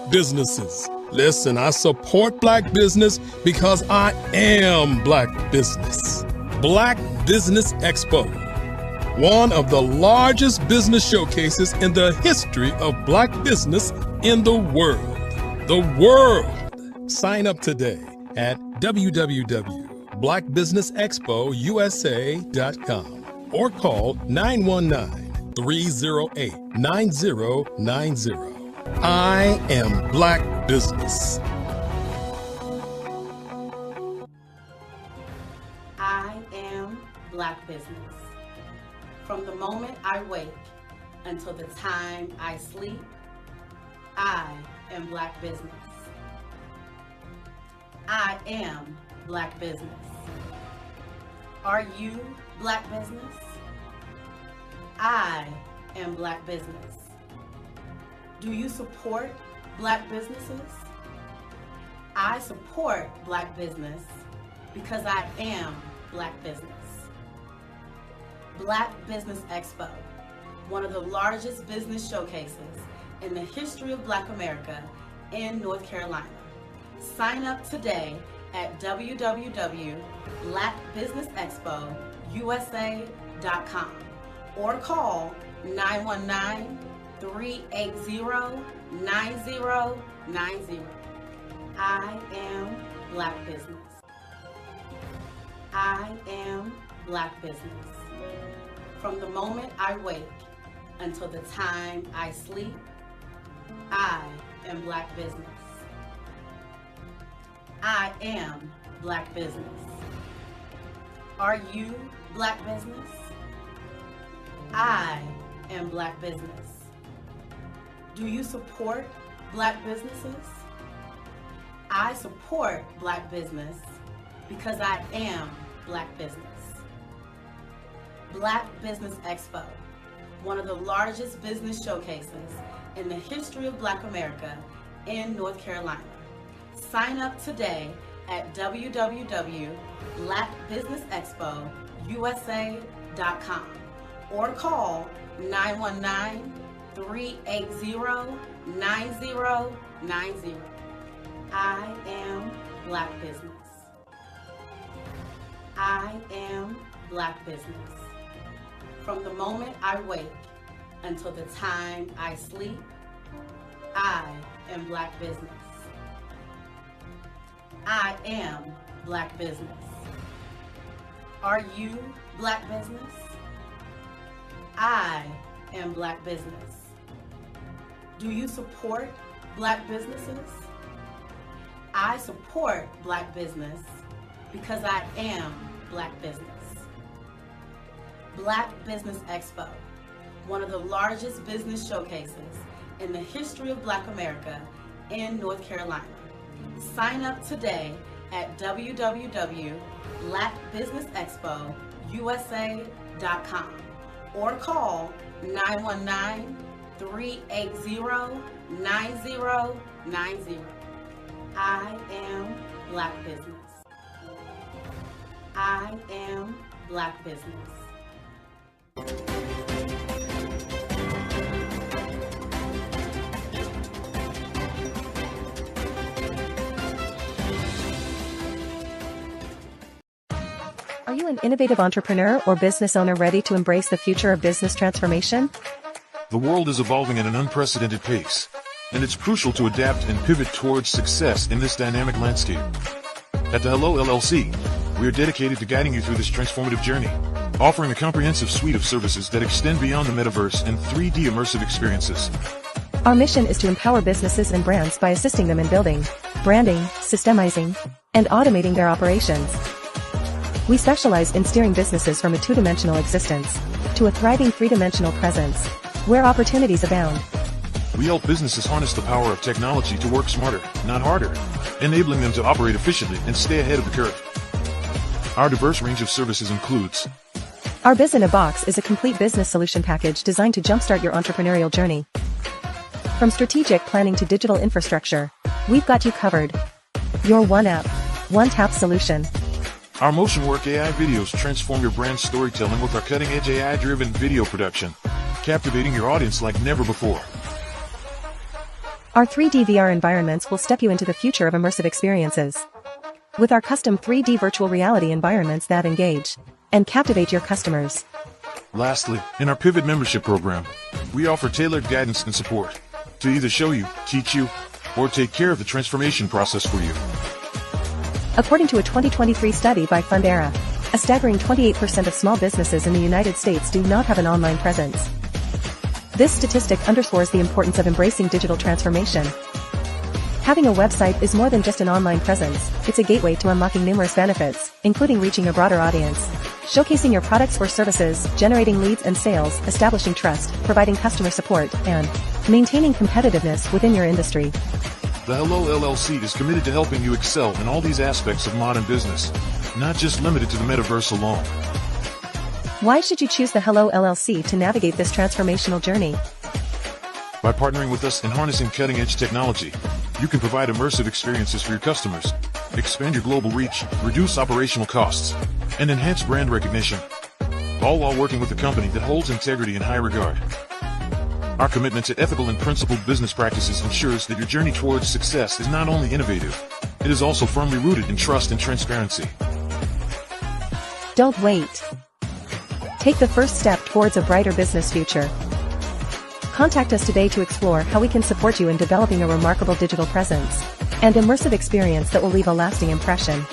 businesses. Listen, I support Black business because I am Black business. Black Business Expo, one of the largest business showcases in the history of Black business in the world. The world! Sign up today at www.blackbusinessexpousa.com or call 919-308-9090. I am Black business. I am Black business. From the moment I wake until the time I sleep, I am Black business. I am Black business. Are you Black business? I am Black business. Do you support Black businesses? I support Black business because I am Black business. Black Business Expo, one of the largest business showcases in the history of Black America in North Carolina. Sign up today at www.blackbusinessexpousa.com or call 919-380-9090. I am Black business. I am Black business. From the moment I wake until the time I sleep, I am Black business. I am Black business. Are you Black business? I am Black business. Do you support Black businesses? I support Black business because I am Black business. Black Business Expo, one of the largest business showcases in the history of Black America in North Carolina. Sign up today at www.blackbusinessexpousa.com or call 919-380-9090. I am Black business. I am Black business. From the moment I wake until the time I sleep, I am Black business. I am Black business. Are you Black business? I am Black business. Do you support Black businesses? I support Black business because I am Black business. Black Business Expo, one of the largest business showcases in the history of Black America in North Carolina. Sign up today at www.blackbusinessexpousa.com or call 919-380-9090. I am Black business. I am Black business. Are you an innovative entrepreneur or business owner ready to embrace the future of business transformation? The world is evolving at an unprecedented pace, and it's crucial to adapt and pivot towards success in this dynamic landscape. At the Hello LLC, we are dedicated to guiding you through this transformative journey, offering a comprehensive suite of services that extend beyond the metaverse and 3D immersive experiences. Our mission is to empower businesses and brands by assisting them in building, branding, systemizing, and automating their operations. We specialize in steering businesses from a two-dimensional existence to a thriving three-dimensional presence, where opportunities abound. We help businesses harness the power of technology to work smarter, not harder, enabling them to operate efficiently and stay ahead of the curve. Our diverse range of services includes: Our Biz in a Box is a complete business solution package designed to jumpstart your entrepreneurial journey. From strategic planning to digital infrastructure, we've got you covered. Your one app, one tap solution. Our Motion Work AI videos transform your brand storytelling with our cutting-edge AI-driven video production, captivating your audience like never before. Our 3D VR environments will step you into the future of immersive experiences. With our custom 3D virtual reality environments that engage and captivate your customers. Lastly, in our Pivot membership program, we offer tailored guidance and support to either show you, teach you, or take care of the transformation process for you. According to a 2023 study by Fundera, a staggering 28% of small businesses in the United States do not have an online presence. This statistic underscores the importance of embracing digital transformation. Having a website is more than just an online presence, it's a gateway to unlocking numerous benefits, including reaching a broader audience, showcasing your products or services, generating leads and sales, establishing trust, providing customer support, and maintaining competitiveness within your industry. The Hello LLC is committed to helping you excel in all these aspects of modern business, not just limited to the metaverse alone. Why should you choose the Hello LLC to navigate this transformational journey? By partnering with us and harnessing cutting-edge technology, you can provide immersive experiences for your customers, expand your global reach, reduce operational costs, and enhance brand recognition, all while working with a company that holds integrity in high regard. Our commitment to ethical and principled business practices ensures that your journey towards success is not only innovative, it is also firmly rooted in trust and transparency. Don't wait. Take the first step towards a brighter business future. Contact us today to explore how we can support you in developing a remarkable digital presence and immersive experience that will leave a lasting impression.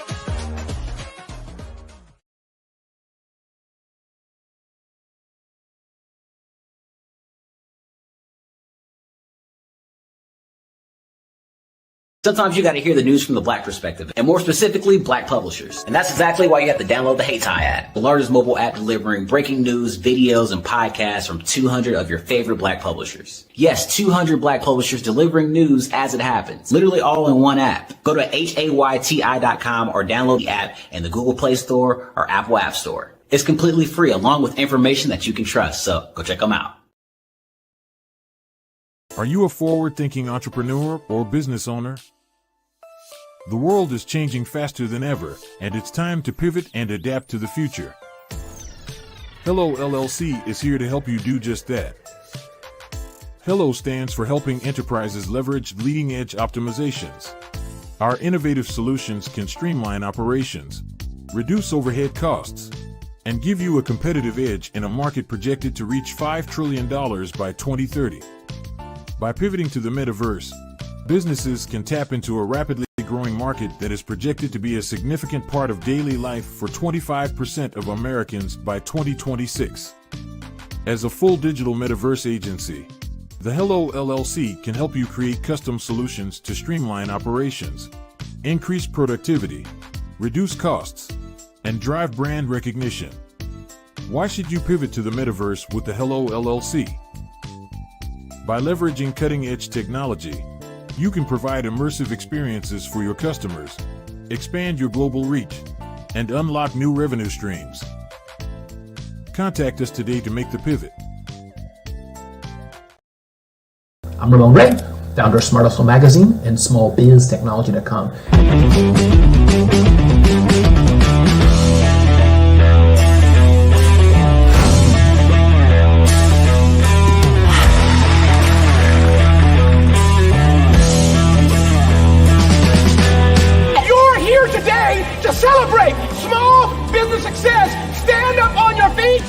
Sometimes you gotta hear the news from the Black perspective, and more specifically, Black publishers. And that's exactly why you have to download the HeyTie app, the largest mobile app delivering breaking news, videos, and podcasts from 200 of your favorite Black publishers. Yes, 200 Black publishers delivering news as it happens, literally all in one app. Go to HAYTI.com or download the app in the Google Play Store or Apple App Store. It's completely free, along with information that you can trust, so go check them out. Are you a forward-thinking entrepreneur or business owner? The world is changing faster than ever, and it's time to pivot and adapt to the future. Hello LLC is here to help you do just that. Hello stands for helping enterprises leverage leading-edge optimizations. Our innovative solutions can streamline operations, reduce overhead costs, and give you a competitive edge in a market projected to reach $5 trillion by 2030. By pivoting to the metaverse, businesses can tap into a rapidly growing market that is projected to be a significant part of daily life for 25% of Americans by 2026. As a full digital metaverse agency, the Hello LLC can help you create custom solutions to streamline operations, increase productivity, reduce costs, and drive brand recognition. Why should you pivot to the metaverse with the Hello LLC? By leveraging cutting-edge technology, you can provide immersive experiences for your customers, expand your global reach, and unlock new revenue streams. Contact us today to make the pivot. I'm Ramon Ray, founder of Smart Hustle Magazine and smallbiztechnology.com. To celebrate small business success. Stand up on your feet.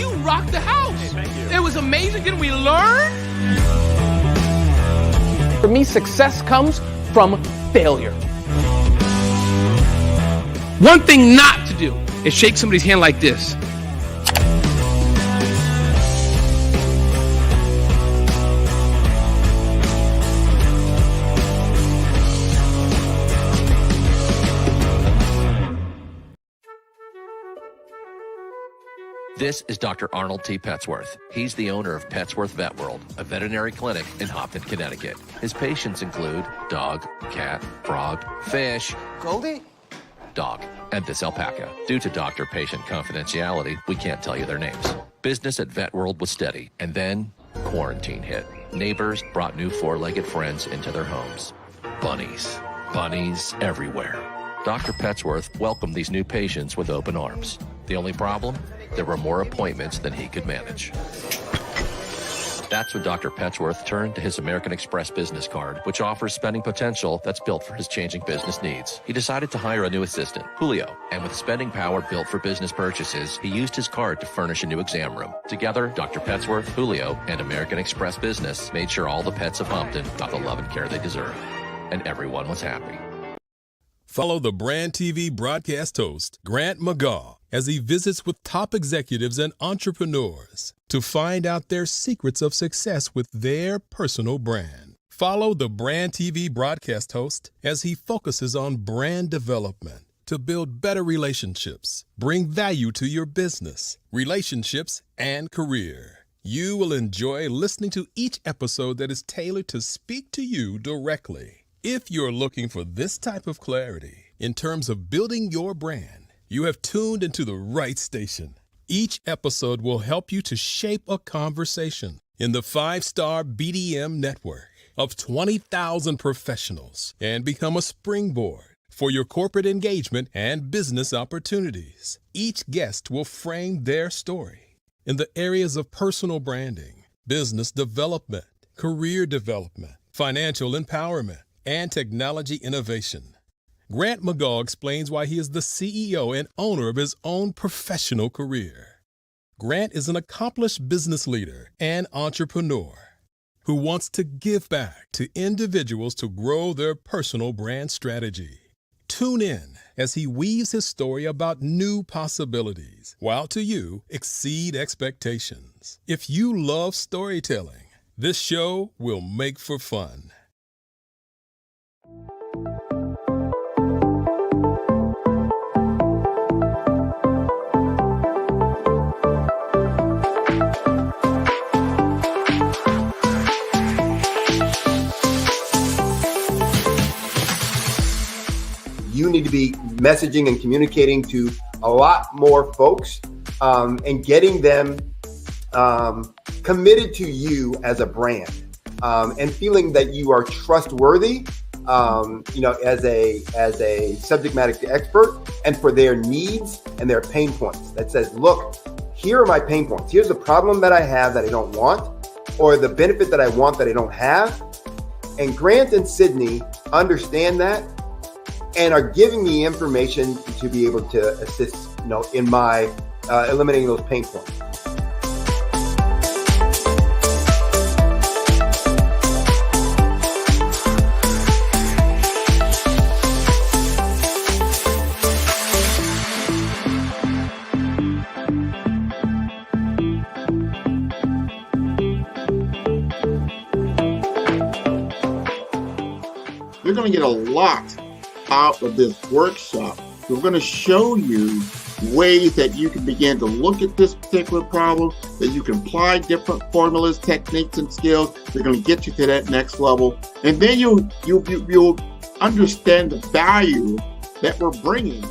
You rocked the house. Hey, thank you. It was amazing. Didn't we learn? For me, success comes from failure. One thing not to do is shake somebody's hand like this. This is Dr. Arnold T. Petsworth. He's the owner of Petsworth Vet World, a veterinary clinic in Hopton, Connecticut. His patients include dog, cat, frog, fish, Goldie, dog, and this alpaca. Due to doctor-patient confidentiality, we can't tell you their names. Business at Vet World was steady, and then quarantine hit. Neighbors brought new four-legged friends into their homes. Bunnies. Bunnies everywhere. Dr. Petsworth welcomed these new patients with open arms. The only problem? There were more appointments than he could manage. That's when Dr. Petchworth turned to his American Express business card, which offers spending potential that's built for his changing business needs. He decided to hire a new assistant, Julio, and with spending power built for business purchases, he used his card to furnish a new exam room. Together, Dr. Petchworth, Julio, and American Express Business made sure all the pets of Humpton got the love and care they deserve. And everyone was happy. Follow the Brand TV broadcast host, Grant McGaw, as he visits with top executives and entrepreneurs to find out their secrets of success with their personal brand. Follow the Brand TV broadcast host as he focuses on brand development to build better relationships, bring value to your business, relationships, and career. You will enjoy listening to each episode that is tailored to speak to you directly. If you're looking for this type of clarity in terms of building your brand, you have tuned into the right station. Each episode will help you to shape a conversation in the 5-star BDM network of 20,000 professionals and become a springboard for your corporate engagement and business opportunities. Each guest will frame their story in the areas of personal branding, business development, career development, financial empowerment, and technology innovation. Grant McGaw explains why he is the CEO and owner of his own professional career. Grant is an accomplished business leader and entrepreneur who wants to give back to individuals to grow their personal brand strategy. Tune in as he weaves his story about new possibilities, while to you exceed expectations. If you love storytelling, this show will make for fun. You need to be messaging and communicating to a lot more folks and getting them committed to you as a brand and feeling that you are trustworthy, as a subject matter expert, and for their needs and their pain points. That says, look, here are my pain points. Here's the problem that I have that I don't want, or the benefit that I want that I don't have. And Grant and Sydney understand that and are giving me information to be able to assist, in my eliminating those pain points. You're going to get a lot out of this workshop. We're going to show you ways that you can begin to look at this particular problem, that you can apply different formulas, techniques, and skills. They're going to get you to that next level. And then you'll understand the value that we're bringing.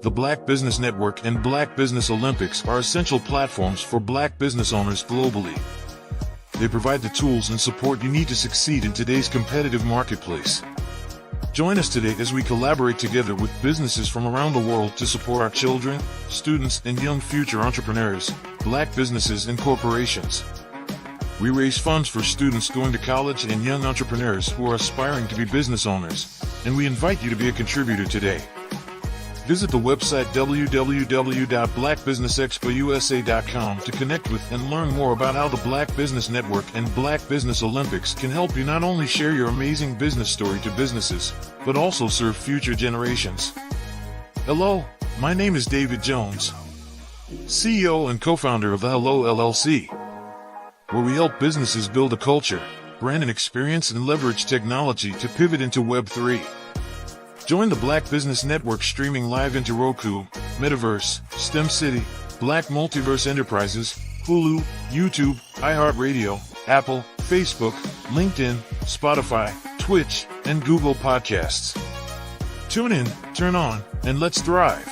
The Black Business Network and Black Business Olympics are essential platforms for Black business owners globally. They provide the tools and support you need to succeed in today's competitive marketplace. Join us today as we collaborate together with businesses from around the world to support our children, students, and young future entrepreneurs, Black businesses and corporations. We raise funds for students going to college and young entrepreneurs who are aspiring to be business owners, and we invite you to be a contributor today. Visit the website www.blackbusinessexpousa.com to connect with and learn more about how the Black Business Network and Black Business Olympics can help you not only share your amazing business story to businesses, but also serve future generations. Hello, my name is David Jones, CEO and co-founder of the Hello LLC, where we help businesses build a culture, brand and experience, and leverage technology to pivot into Web3. Join the Black Business Network streaming live into Roku, Metaverse, STEM City, Black Multiverse Enterprises, Hulu, YouTube, iHeartRadio, Apple, Facebook, LinkedIn, Spotify, Twitch, and Google Podcasts. Tune in, turn on, and let's thrive.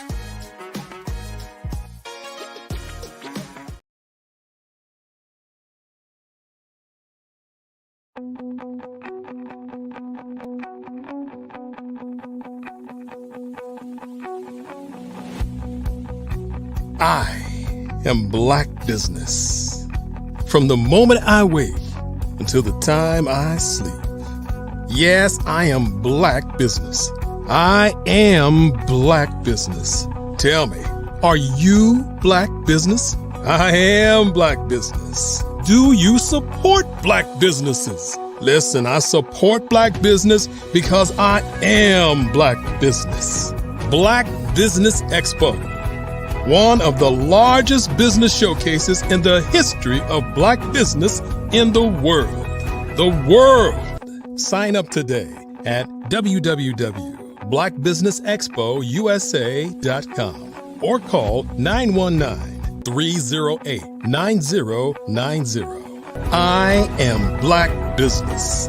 I am Black business. From the moment I wake until the time I sleep. Yes, I am Black business. I am Black business. Tell me, are you Black business? I am Black business. Do you support Black businesses? Listen, I support Black business because I am Black business. Black Business Expo, one of the largest business showcases in the history of Black business in the world. The world! Sign up today at www.blackbusinessexpousa.com or call 919-308-9090. I am Black business.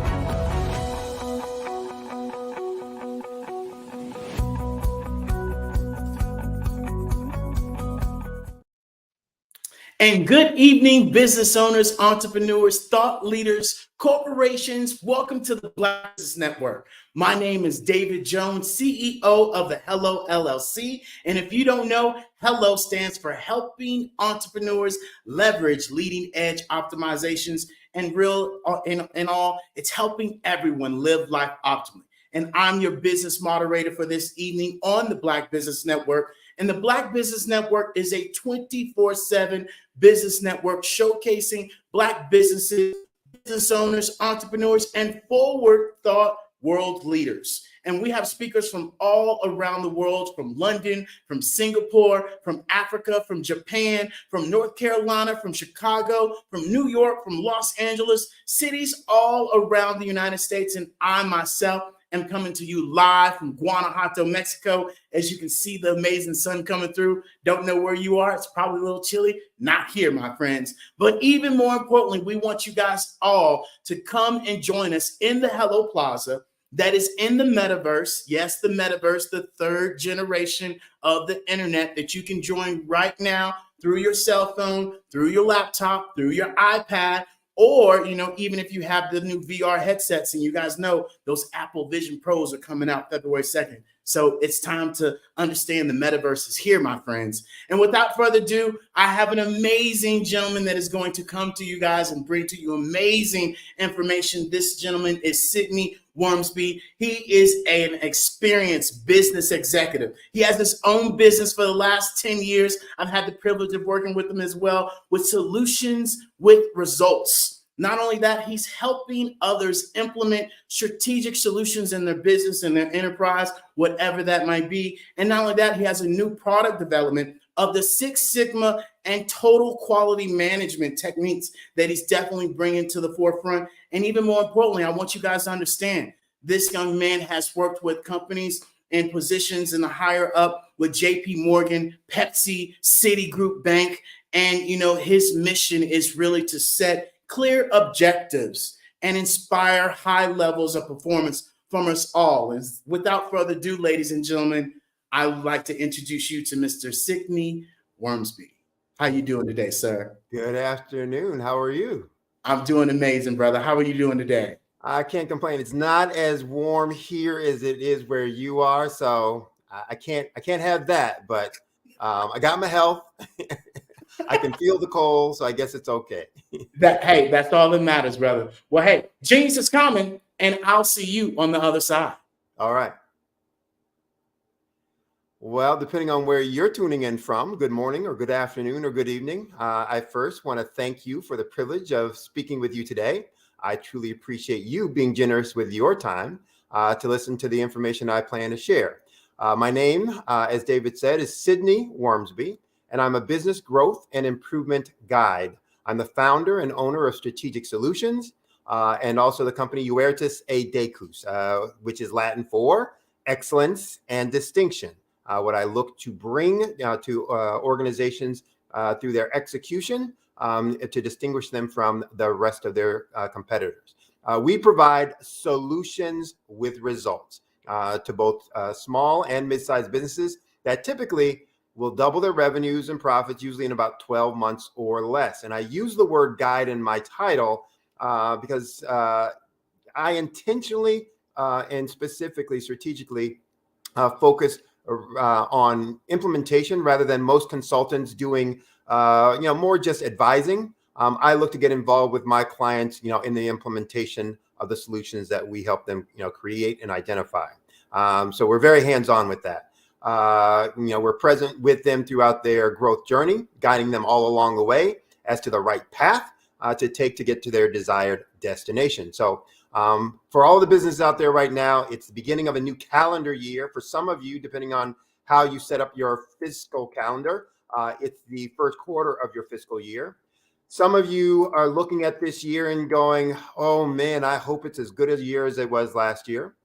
And good evening, business owners, entrepreneurs, thought leaders, corporations. Welcome to the Black Business Network. My name is David Jones, CEO of the Hello LLC. And if you don't know, Hello stands for helping entrepreneurs leverage leading edge optimizations, and in all, it's helping everyone live life optimally. And I'm your business moderator for this evening on the Black Business Network. And the Black Business Network is a 24/7 business network showcasing Black businesses, business owners, entrepreneurs, and forward thought world leaders. And we have speakers from all around the world, from London, from Singapore, from Africa, from Japan, from North Carolina, from Chicago, from New York, from Los Angeles, cities all around the United States. And I myself am coming to you live from Guanajuato, Mexico. As you can see the amazing sun coming through. Don't know where you are. It's probably a little chilly. Not here, my friends. But even more importantly, we want you guys all to come and join us in the Hello Plaza that is in the metaverse. Yes, the metaverse, the third generation of the internet that you can join right now through your cell phone, through your laptop, through your iPad, or, even if you have the new VR headsets, and you guys know those Apple Vision Pros are coming out February 2nd. So it's time to understand the metaverse is here, my friends. And without further ado, I have an amazing gentleman that is going to come to you guys and bring to you amazing information. This gentleman is Sidney Wormsby. He is an experienced business executive. He has his own business for the last 10 years. I've had the privilege of working with him as well, with solutions with results. Not only that, he's helping others implement strategic solutions in their business and their enterprise, whatever that might be. And not only that, he has a new product development of the Six Sigma and total quality management techniques that he's definitely bringing to the forefront. And even more importantly, I want you guys to understand, this young man has worked with companies in positions in the higher up with JP Morgan, Pepsi, Citigroup Bank. And, his mission is really to set clear objectives and inspire high levels of performance from us all. And without further ado, ladies and gentlemen, I would like to introduce you to Mr. Sidney Wormsby. How you doing today, sir? Good afternoon. How are you? I'm doing amazing, brother. How are you doing today? I can't complain. It's not as warm here as it is where you are, so I can't have that. But I got my health. I can feel the cold, so I guess it's okay. That's all that matters, brother. Well, hey, genius is coming, and I'll see you on the other side. All right. Well, depending on where you're tuning in from, good morning or good afternoon or good evening. I first want to thank you for the privilege of speaking with you today. I truly appreciate you being generous with your time to listen to the information I plan to share. My name, as David said, is Sydney Wormsby, and I'm a business growth and improvement guide. I'm the founder and owner of Strategic Solutions and also the company Uertis e Decus, which is Latin for excellence and distinction. What I look to bring to organizations through their execution to distinguish them from the rest of their competitors. We provide solutions with results to both small and mid-sized businesses that typically will double their revenues and profits, usually in about 12 months or less. And I use the word guide in my title because I intentionally and specifically, strategically focus on implementation rather than most consultants doing, more just advising. I look to get involved with my clients, in the implementation of the solutions that we help them, create and identify. So we're very hands-on with that. We're present with them throughout their growth journey, guiding them all along the way as to the right path to take to get to their desired destination. So for all the businesses out there right now, it's the beginning of a new calendar year. For some of you, depending on how you set up your fiscal calendar, it's the first quarter of your fiscal year. Some of you are looking at this year and going, oh man, I hope it's as good a year as it was last year.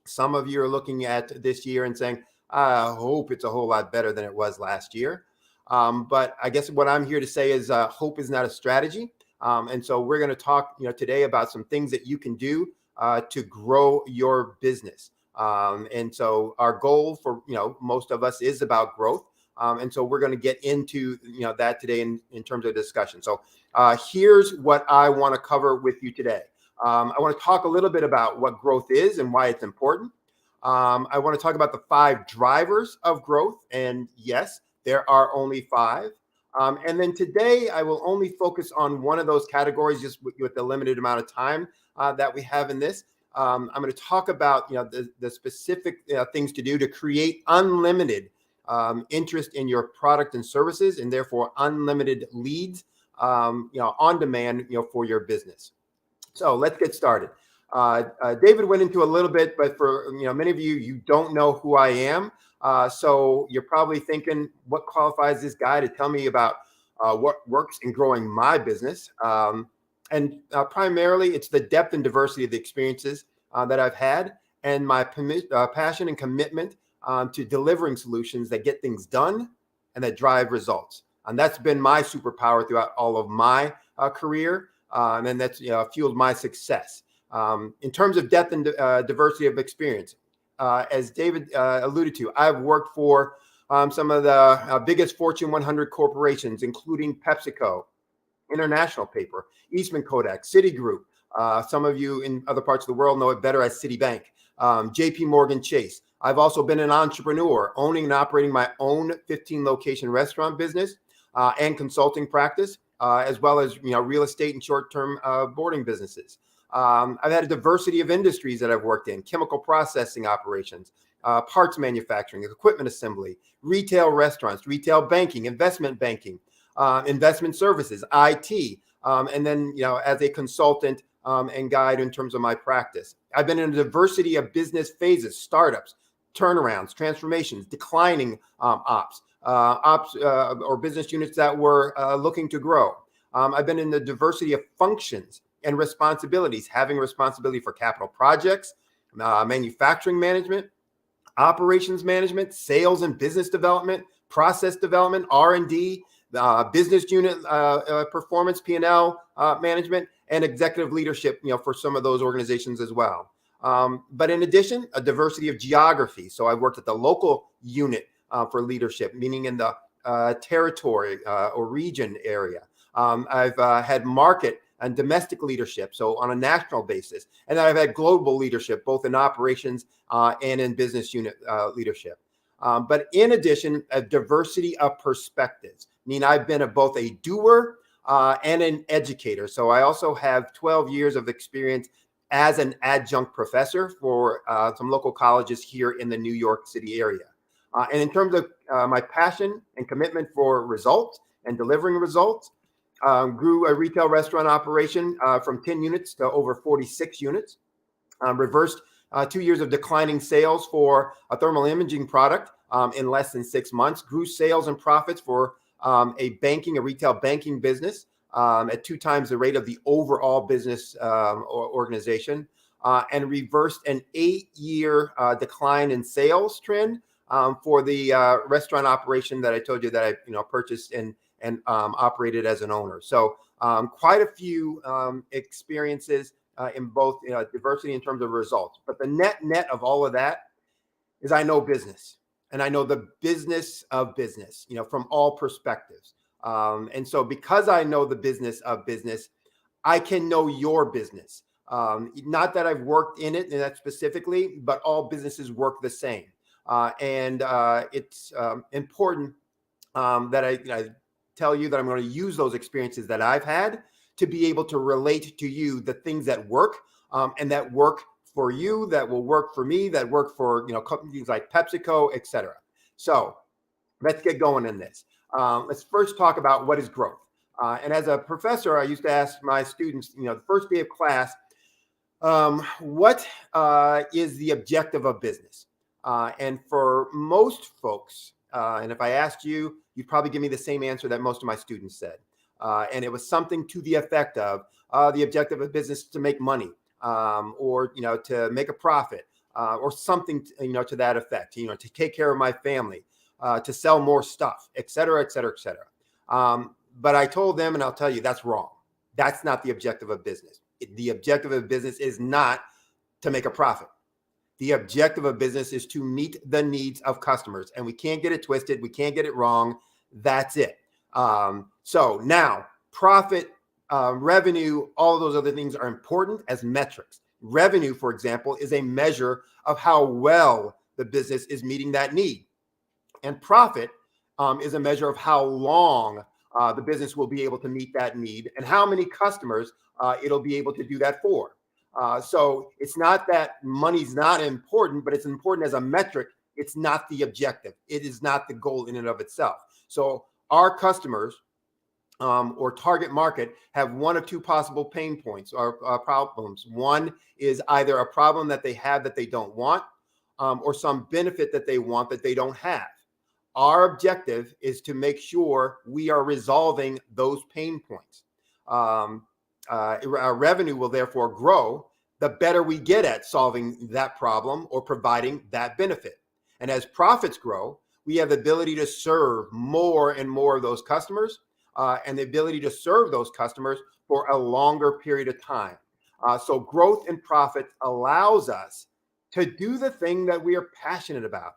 Some of you are looking at this year and saying, I hope it's a whole lot better than it was last year. But I guess what I'm here to say is hope is not a strategy. And so we're going to talk, today about some things that you can do to grow your business. And so our goal for, most of us is about growth. And so we're going to get into, that today in terms of discussion. So here's what I want to cover with you today. I want to talk a little bit about what growth is and why it's important. I want to talk about the 5 drivers of growth. And yes, there are only 5. And then today I will only focus on one of those categories just with the limited amount of time that we have in this. I'm going to talk about, the specific things to do to create unlimited interest in your product and services, and therefore unlimited leads, on demand, for your business. So let's get started. David went into a little bit, but for many of you, you don't know who I am. So you're probably thinking, what qualifies this guy to tell me about what works in growing my business? And primarily, it's the depth and diversity of the experiences that I've had, and my passion and commitment to delivering solutions that get things done and that drive results. And that's been my superpower throughout all of my career, and that's fueled my success. In terms of depth and diversity of experience, as David alluded to, I've worked for some of the biggest Fortune 100 corporations, including PepsiCo, International Paper, Eastman Kodak, Citigroup. Some of you in other parts of the world know it better as Citibank, JP Morgan Chase. I've also been an entrepreneur, owning and operating my own 15-location restaurant business and consulting practice, as well as real estate and short-term boarding businesses. I've had a diversity of industries that I've worked in: chemical processing operations, parts manufacturing, equipment assembly, retail restaurants, retail banking, investment services, IT, and then as a consultant and guide in terms of my practice. I've been in a diversity of business phases: startups, turnarounds, transformations, declining ops or business units that were looking to grow. I've been in the diversity of functions and responsibilities, having responsibility for capital projects, manufacturing management, operations management, sales and business development, process development, R&D, business unit performance, P&L management, and executive leadership, for some of those organizations as well. But in addition, a diversity of geography. So I've worked at the local unit for leadership, meaning in the territory or region area. I've had market and domestic leadership, so on a national basis. And then I've had global leadership, both in operations and in business unit leadership. But in addition, a diversity of perspectives. I mean, I've been both a doer and an educator. So I also have 12 years of experience as an adjunct professor for some local colleges here in the New York City area. And in terms of my passion and commitment for results and delivering results, grew a retail restaurant operation from 10 units to over 46 units, reversed 2 years of declining sales for a thermal imaging product in less than 6 months, grew sales and profits for a retail banking business at 2 times the rate of the overall business organization, and reversed an 8-year decline in sales trend for the restaurant operation that I told you that I purchased and operated as an owner. So quite a few experiences in both diversity in terms of results. But the net of all of that is I know business, and I know the business of business, from all perspectives. And so because I know the business of business, I can know your business. Not that I've worked in it and that specifically, but all businesses work the same. And it's important that I tell you that I'm going to use those experiences that I've had to be able to relate to you the things that work and that work for you, that will work for me, that work for companies like PepsiCo, et cetera. So let's get going in this. Let's first talk about what is growth. And as a professor, I used to ask my students, the first day of class, what is the objective of business? And for most folks, and if I asked you, you'd probably give me the same answer that most of my students said. And it was something to the effect of the objective of business to make money, or to make a profit, or something to that effect. To take care of my family, to sell more stuff, et cetera, et cetera, et cetera. But I told them, and I'll tell you, that's wrong. That's not the objective of business. The objective of business is not to make a profit. The objective of business is to meet the needs of customers, and we can't get it twisted. We can't get it wrong. That's it. So now profit, revenue, all of those other things are important as metrics. Revenue, for example, is a measure of how well the business is meeting that need. And profit is a measure of how long the business will be able to meet that need and how many customers it'll be able to do that for. So it's not that money's not important, but it's important as a metric. It's not the objective. It is not the goal in and of itself. So our customers or target market have one of two possible pain points or problems. One is either a problem that they have that they don't want, or some benefit that they want that they don't have. Our objective is to make sure we are resolving those pain points. Our revenue will therefore grow the better we get at solving that problem or providing that benefit. And as profits grow, we have the ability to serve more and more of those customers, and the ability to serve those customers for a longer period of time. So growth and profit allows us to do the thing that we are passionate about,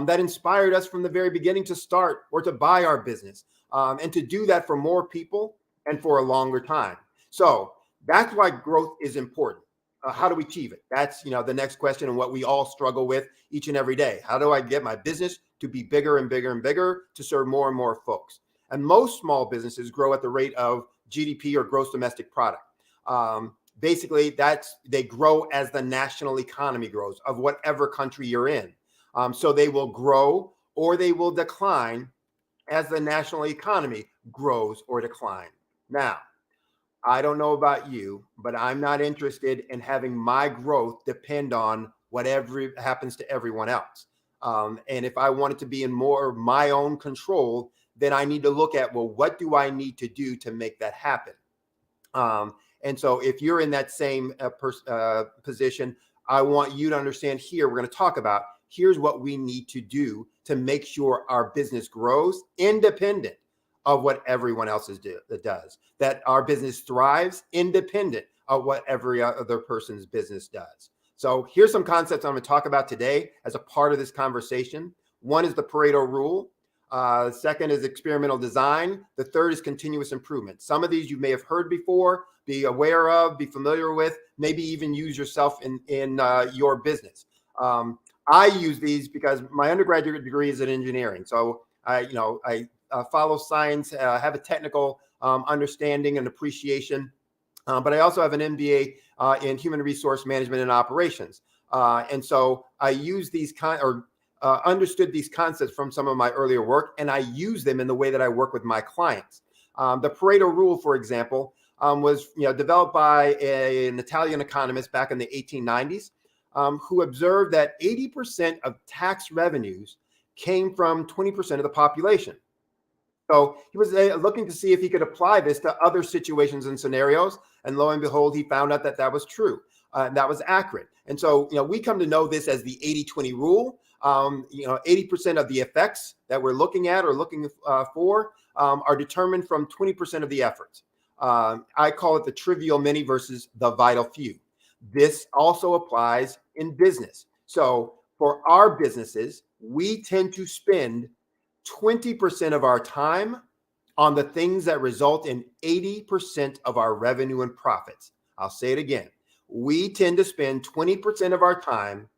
that inspired us from the very beginning to start or to buy our business, and to do that for more people and for a longer time. So that's why growth is important. How do we achieve it? That's the next question, and what we all struggle with each and every day. How do I get my business to be bigger and bigger and bigger to serve more and more folks? And most small businesses grow at the rate of GDP or gross domestic product. Basically, they grow as the national economy grows of whatever country you're in. So they will grow or they will decline as the national economy grows or declines. Now, I don't know about you, but I'm not interested in having my growth depend on whatever happens to everyone else. And if I want it to be in more of my own control, then I need to look at, well, what do I need to do to make that happen? And so if you're in that same position, I want you to understand here, we're going to talk about, here's what we need to do to make sure our business grows independent of what everyone else does, that our business thrives independent of what every other person's business does. So here's some concepts I'm going to talk about today as a part of this conversation. One is the Pareto rule. The second is experimental design. The third is continuous improvement. Some of these you may have heard before, be aware of, be familiar with, maybe even use yourself in your business. I use these because my undergraduate degree is in engineering. So I follow science, have a technical understanding and appreciation, but I also have an MBA in human resource management and operations. And so I use these understood these concepts from some of my earlier work, and I use them in the way that I work with my clients. The Pareto rule, for example, was developed by an Italian economist back in the 1890s. who observed that 80% of tax revenues came from 20% of the population. So he was looking to see if he could apply this to other situations and scenarios. And lo and behold, he found out that that was true. That was accurate. And so, we come to know this as the 80-20 rule. 80% of the effects that we're looking at or looking for are determined from 20% of the efforts. I call it the trivial many versus the vital few. This also applies in business. So for our businesses, we tend to spend 20% of our time on the things that result in 80% of our revenue and profits. I'll say it again. We tend to spend 20% of our time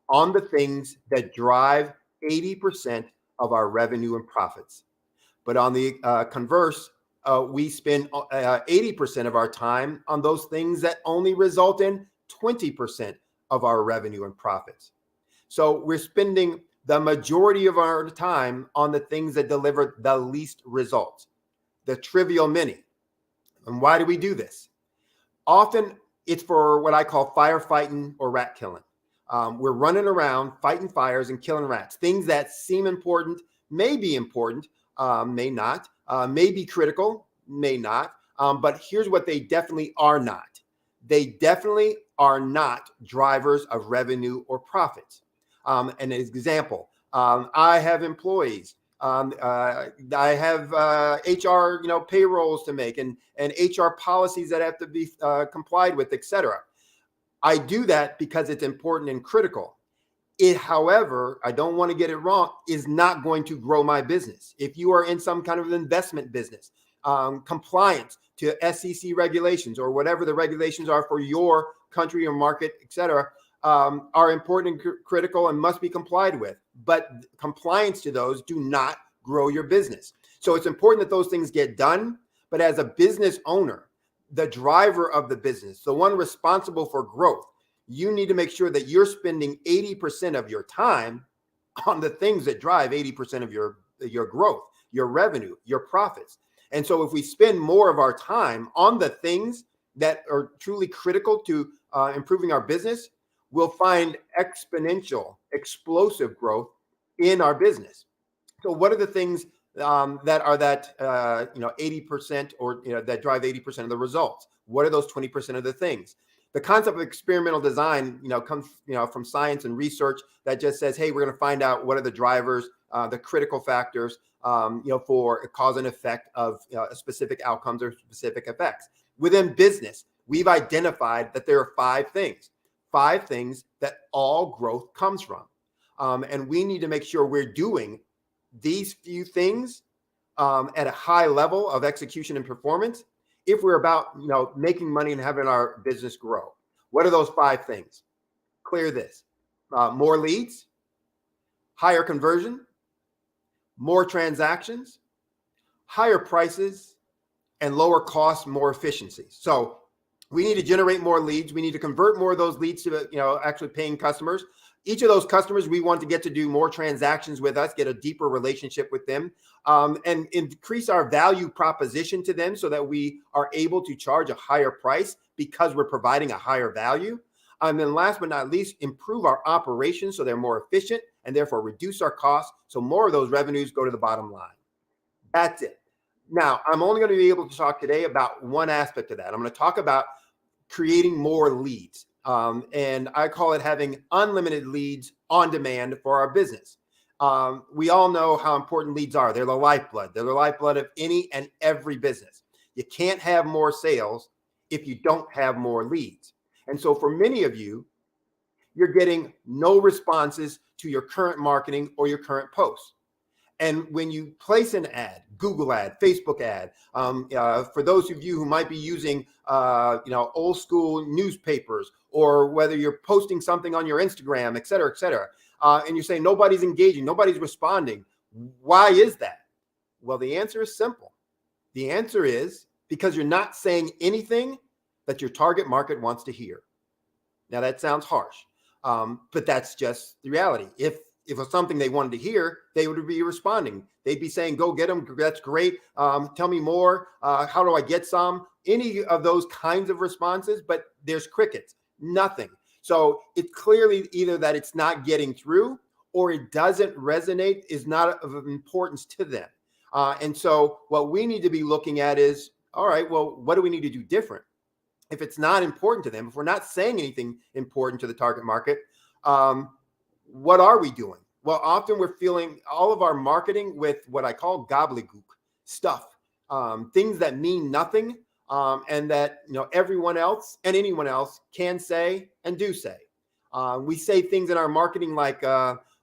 on the things that drive 80% of our revenue and profits. But on the converse, we spend 80% of our time on those things that only result in 20% of our revenue and profits. So we're spending the majority of our time on the things that deliver the least results, the trivial many. And why do we do this? Often it's for what I call firefighting or rat killing. We're running around fighting fires and killing rats. Things that seem important, may be important, may not, may be critical, may not. But here's what they definitely are not. They definitely are not drivers of revenue or profits. An example, I have employees. I have HR, payrolls to make and HR policies that have to be complied with, et cetera. I do that because it's important and critical. It, however, I don't want to get it wrong, is not going to grow my business. If you are in some kind of investment business, compliance to SEC regulations or whatever the regulations are for your country or market, et cetera, are important and critical and must be complied with. But compliance to those do not grow your business. So it's important that those things get done. But as a business owner, the driver of the business, the one responsible for growth, you need to make sure that you're spending 80% of your time on the things that drive 80% of your growth, your revenue, your profits. And so if we spend more of our time on the things that are truly critical to improving our business, we'll find exponential, explosive growth in our business. So what are the things that are 80% or that drive 80% of the results? What are those 20% of the things? The concept of experimental design, comes from science and research that just says, hey, we're going to find out what are the drivers, the critical factors, for cause and effect of specific outcomes or specific effects. Within business, we've identified that there are five things that all growth comes from. And we need to make sure we're doing these few things at a high level of execution and performance if we're about making money and having our business grow. What are those five things? Clear this. More leads, higher conversion, more transactions, higher prices, and lower costs, more efficiency. So we need to generate more leads. We need to convert more of those leads to actually paying customers. Each of those customers, we want to get to do more transactions with us, get a deeper relationship with them, and increase our value proposition to them so that we are able to charge a higher price because we're providing a higher value. And then last but not least, improve our operations so they're more efficient and therefore reduce our costs so more of those revenues go to the bottom line. That's it. Now, I'm only going to be able to talk today about one aspect of that. I'm going to talk about creating more leads. And I call it having unlimited leads on demand for our business. We all know how important leads are. They're the lifeblood. They're the lifeblood of any and every business. You can't have more sales if you don't have more leads. And so for many of you, you're getting no responses to your current marketing or your current posts. And when you place an ad, Google ad, Facebook ad, for those of you who might be using, old school newspapers, or whether you're posting something on your Instagram, et cetera, and you're saying nobody's engaging, nobody's responding. Why is that? Well, the answer is simple. The answer is because you're not saying anything that your target market wants to hear. Now that sounds harsh, but that's just the reality. If it was something they wanted to hear, they would be responding. They'd be saying, go get them. That's great. Tell me more. How do I get some? Any of those kinds of responses, but there's crickets, nothing. So it's clearly either that it's not getting through or it doesn't resonate, is not of importance to them. And so what we need to be looking at is, all right, well, what do we need to do different? If it's not important to them, if we're not saying anything important to the target market, what are we doing? Well, often we're filling all of our marketing with what I call gobbledygook stuff, things that mean nothing, and that everyone else and anyone else can say and do say. We say things in our marketing like,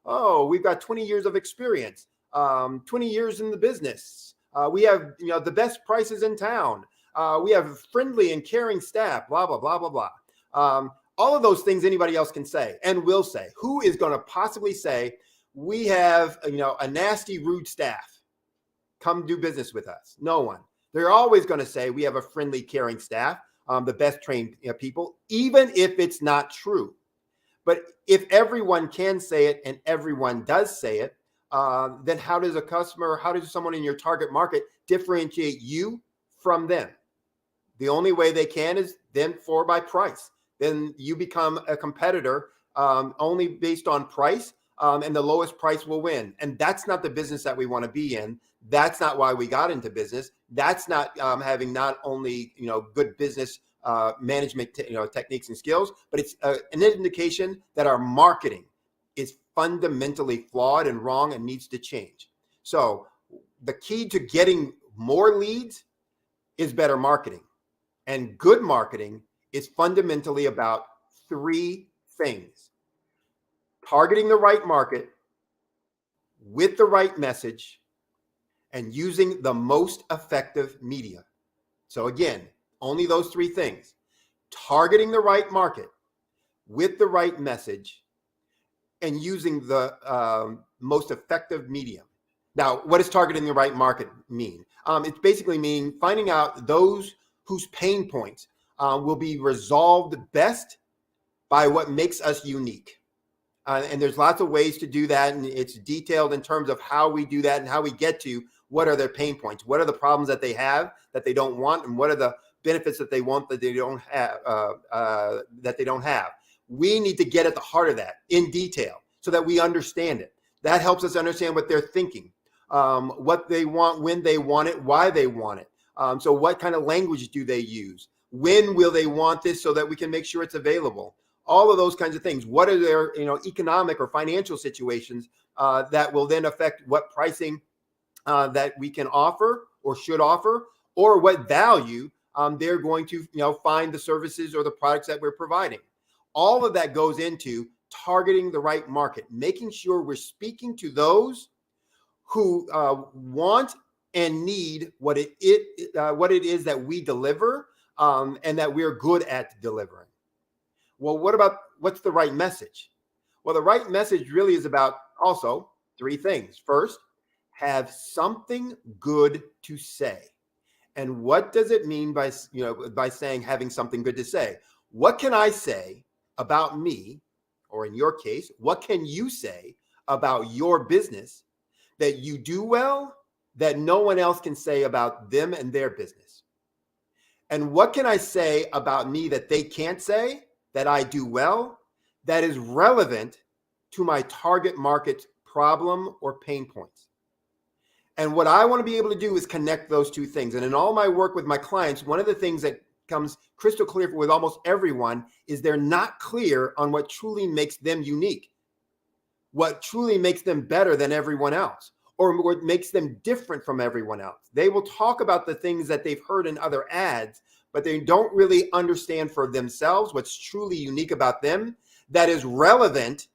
"Oh, we've got 20 years of experience, 20 years in the business. We have the best prices in town. We have friendly and caring staff." Blah blah blah blah blah. All of those things anybody else can say and will say. Who is going to possibly say we have a nasty, rude staff? Come do business with us. No one. They're always going to say we have a friendly, caring staff, the best trained people, even if it's not true. But if everyone can say it and everyone does say it, then how does a customer, how does someone in your target market differentiate you from them? The only way they can is then by price. Then you become a competitor only based on price, and the lowest price will win. And that's not the business that we want to be in. That's not why we got into business. That's not having not only good business management techniques and skills, but it's an indication that our marketing is fundamentally flawed and wrong and needs to change. So the key to getting more leads is better marketing. And good marketing is fundamentally about three things: targeting the right market with the right message and using the most effective media. So again, only those three things: targeting the right market with the right message and using the most effective medium. Now, what does targeting the right market mean? It's basically meaning finding out those whose pain points will be resolved best by what makes us unique. And there's lots of ways to do that. And it's detailed in terms of how we do that and how we get to what are their pain points, what are the problems that they have that they don't want, and what are the benefits that they want that they don't have. We need to get at the heart of that in detail so that we understand it. That helps us understand what they're thinking, what they want, when they want it, why they want it. So what kind of language do they use? When will they want this so that we can make sure it's available? All of those kinds of things. What are their economic or financial situations that will then affect what pricing that we can offer or should offer, or what value they're going to find the services or the products that we're providing. All of that goes into targeting the right market, making sure we're speaking to those who want and need what it is that we deliver, and that we're good at delivering. Well, what's the right message? Well, the right message really is about also three things. First, have something good to say. And what does it mean by saying having something good to say? What can I say about me, or in your case, what can you say about your business that you do well that no one else can say about them and their business? And what can I say about me that they can't say that I do well that is relevant to my target market problem or pain points? And what I want to be able to do is connect those two things. And in all my work with my clients, one of the things that comes crystal clear with almost everyone is they're not clear on what truly makes them unique, what truly makes them better than everyone else, or what makes them different from everyone else. They will talk about the things that they've heard in other ads, but they don't really understand for themselves what's truly unique about them that is relevant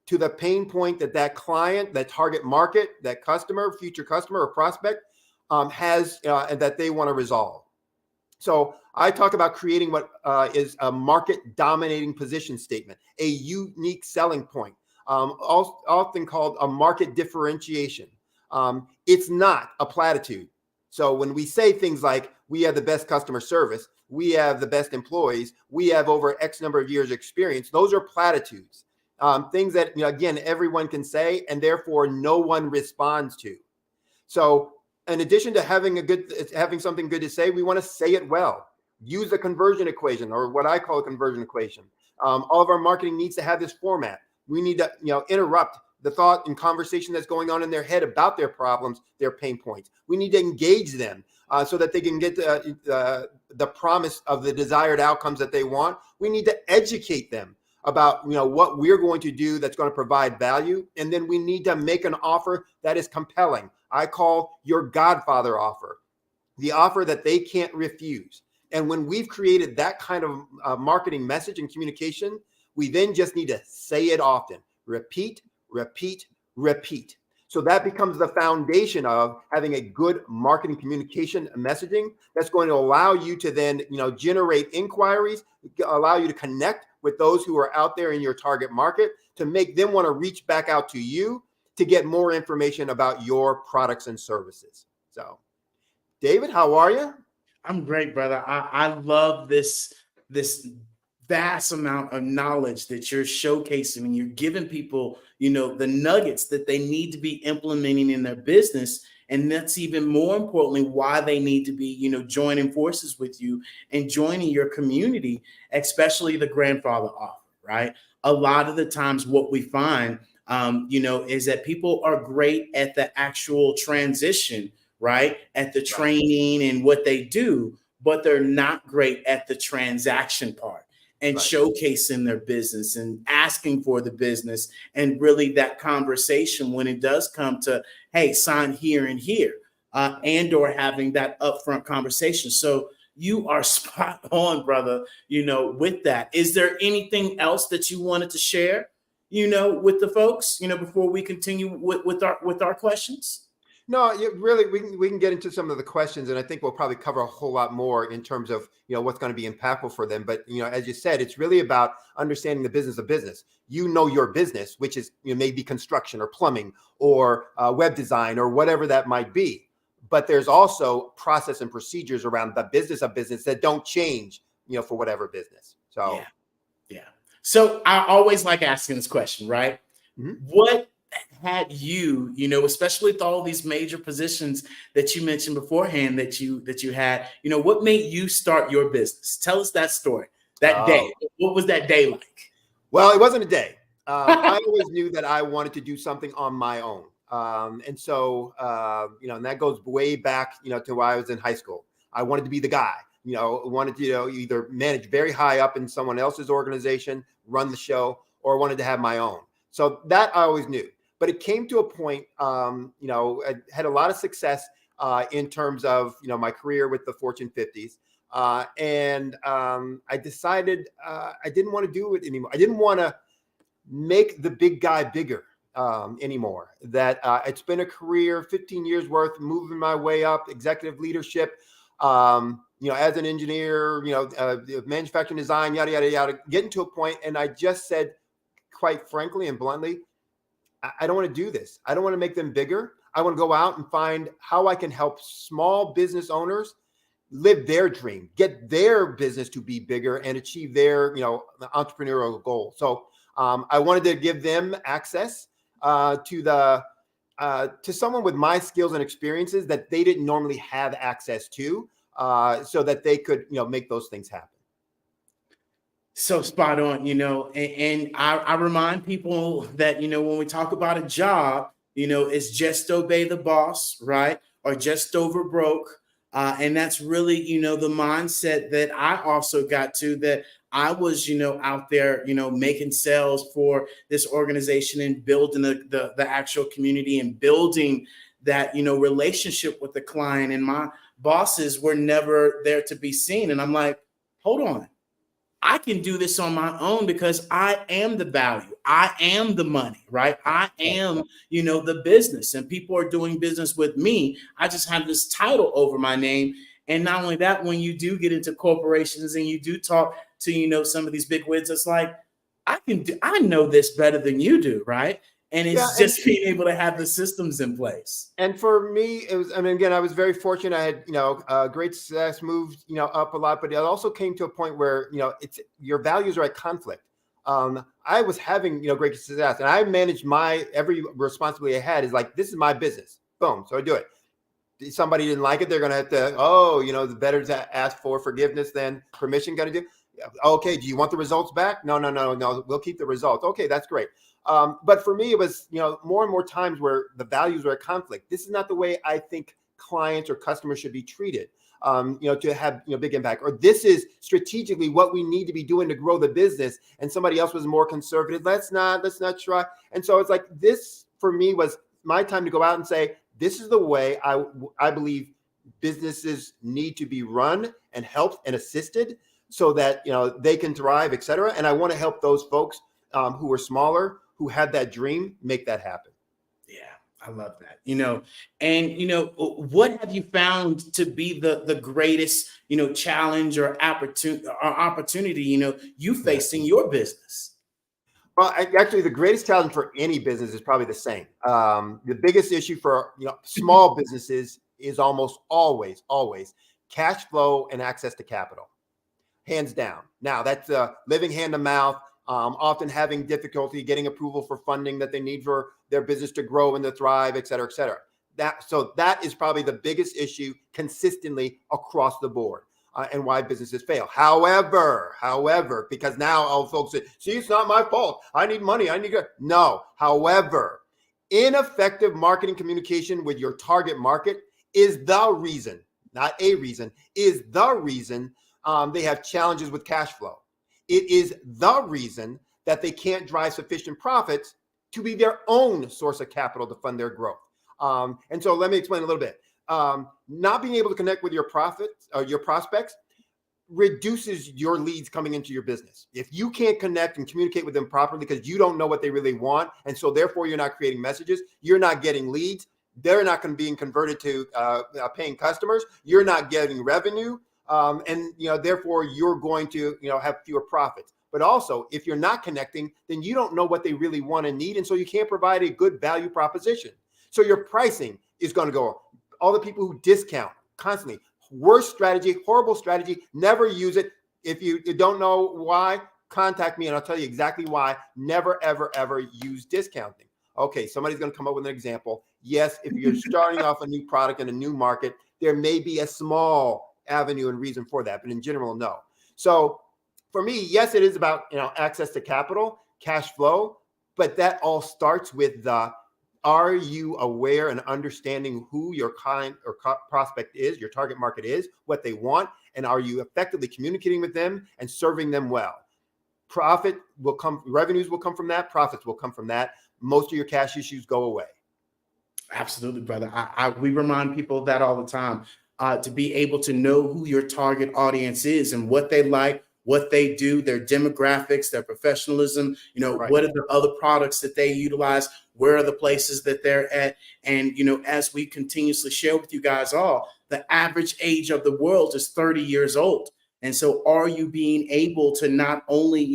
to the pain point that client, that target market, that customer, future customer or prospect has and that they want to resolve. So I talk about creating what is a market dominating position statement, a unique selling point, often called a market differentiation. It's not a platitude. So when we say things like we have the best customer service, we have the best employees, we have over X number of years experience, those are platitudes. Things that, again, everyone can say and therefore no one responds to. So in addition to having something good to say, we want to say it well. Use a conversion equation, or what I call a conversion equation. All of our marketing needs to have this format. We need to, interrupt the thought and conversation that's going on in their head about their problems, their pain points. We need to engage them so that they can get the promise of the desired outcomes that they want. We need to educate them about what we're going to do that's going to provide value, and then we need to make an offer that is compelling. I call your Godfather offer, the offer that they can't refuse. And when we've created that kind of marketing message and communication, we then just need to say it often. Repeat, repeat, repeat. So that becomes the foundation of having a good marketing communication messaging that's going to allow you to then, generate inquiries, allow you to connect with those who are out there in your target market, to make them want to reach back out to you to get more information about your products and services. So, David, how are you? I'm great, brother. I love this vast amount of knowledge that you're showcasing, and you're giving people, the nuggets that they need to be implementing in their business. And that's even more importantly why they need to be, joining forces with you and joining your community, especially the grandfather offer, right? A lot of the times what we find, is that people are great at the actual transition, right? At the training and what they do, but they're not great at the transaction part and showcasing their business and asking for the business, and really that conversation when it does come to, hey, sign here and here, and or having that upfront conversation. So you are spot on, brother, with that. Is there anything else that you wanted to share, with the folks, before we continue with our questions? No, really, we can get into some of the questions, and I think we'll probably cover a whole lot more in terms of what's going to be impactful for them. But as you said, it's really about understanding the business of business. Your business, which is maybe construction or plumbing or web design or whatever that might be. But there's also process and procedures around the business of business that don't change, for whatever business. So yeah. So I always like asking this question, right? Mm-hmm. What had you, especially with all these major positions that you mentioned beforehand that you had, what made you start your business? Tell us that story, that day. What was that day like? Well, it wasn't a day. I always knew that I wanted to do something on my own. And so, and that goes way back, to when I was in high school. I wanted to be the guy, wanted to, either manage very high up in someone else's organization, run the show, or wanted to have my own. So that I always knew. But it came to a point, I had a lot of success in terms of, my career with the Fortune 50s. And I decided I didn't want to do it anymore. I didn't want to make the big guy bigger anymore. That it's been a career, 15 years worth, moving my way up, executive leadership, as an engineer, manufacturing design, yada, yada, yada, getting to a point. And I just said, quite frankly and bluntly, I don't want to do this. I don't want to make them bigger. I want to go out and find how I can help small business owners live their dream, get their business to be bigger and achieve their, entrepreneurial goal. So I wanted to give them access to someone with my skills and experiences that they didn't normally have access to, so that they could, make those things happen. So spot on, and I remind people that, when we talk about a job, it's just obey the boss, right? Or just over broke. And that's really, the mindset that I also got to, that I was, out there, making sales for this organization and building the actual community and building that, relationship with the client. And my bosses were never there to be seen. And I'm like, hold on. I can do this on my own because I am the value. I am the money, right? I am, the business, and people are doing business with me. I just have this title over my name. And not only that, when you do get into corporations and you do talk to, some of these big wigs, it's like, I know this better than you do, right? And it's just being able to have the systems in place. And for me, it was, again, I was very fortunate. I had, great success, moved, up a lot, but it also came to a point where, it's your values are at conflict. I was having, great success, and I managed every responsibility I had is like, this is my business. Boom. So I do it. If somebody didn't like it, they're going to have to, the better to ask for forgiveness than permission. Got to do. Okay, do you want the results back? No, we'll keep the results. Okay, that's great. But for me, it was, more and more times where the values are at conflict. This is not the way I think clients or customers should be treated, to have, big impact, or this is strategically what we need to be doing to grow the business. And somebody else was more conservative. Let's not try. And so it's like, this for me was my time to go out and say, this is the way I believe businesses need to be run and helped and assisted so that, they can thrive, et cetera. And I want to help those folks who are smaller, who had that dream, make that happen. Yeah, I love that. And what have you found to be the greatest, challenge or opportunity, you face in your business? Well, actually, the greatest challenge for any business is probably the same. The biggest issue for small businesses is almost always cash flow and access to capital, hands down. Now, that's living hand to mouth. Often having difficulty getting approval for funding that they need for their business to grow and to thrive, et cetera, et cetera. That is probably the biggest issue consistently across the board, and why businesses fail. However, because now all folks say, see, it's not my fault. I need money. No. However, ineffective marketing communication with your target market is the reason, not a reason, is the reason they have challenges with cash flow. It is the reason that they can't drive sufficient profits to be their own source of capital to fund their growth. And so let me explain a little bit. Not being able to connect with your prospects reduces your leads coming into your business. If you can't connect and communicate with them properly because you don't know what they really want, and so therefore you're not creating messages, you're not getting leads, they're not going to be converted to paying customers, you're not getting revenue. And therefore you're going to have fewer profits. But also, if you're not connecting, then you don't know what they really want and need, and so you can't provide a good value proposition. So your pricing is going to go up. All the people who discount constantly, worst strategy, horrible strategy. Never use it. If you don't know why, contact me and I'll tell you exactly why. Never, ever, ever use discounting. Okay, somebody's going to come up with an example. Yes, if you're starting off a new product in a new market, there may be a small avenue and reason for that, but in general, no. So for me, yes, it is about access to capital, cash flow, but that all starts with are you aware and understanding who your client or prospect is, your target market is, what they want, and are you effectively communicating with them and serving them well? Revenues will come from that, profits will come from that. Most of your cash issues go away. Absolutely, brother. We remind people of that all the time. To be able to know who your target audience is and what they like, what they do, their demographics, their professionalism, right. What are the other products that they utilize? Where are the places that they're at? And, as we continuously share with you guys all, the average age of the world is 30 years old. And so are you being able to not only,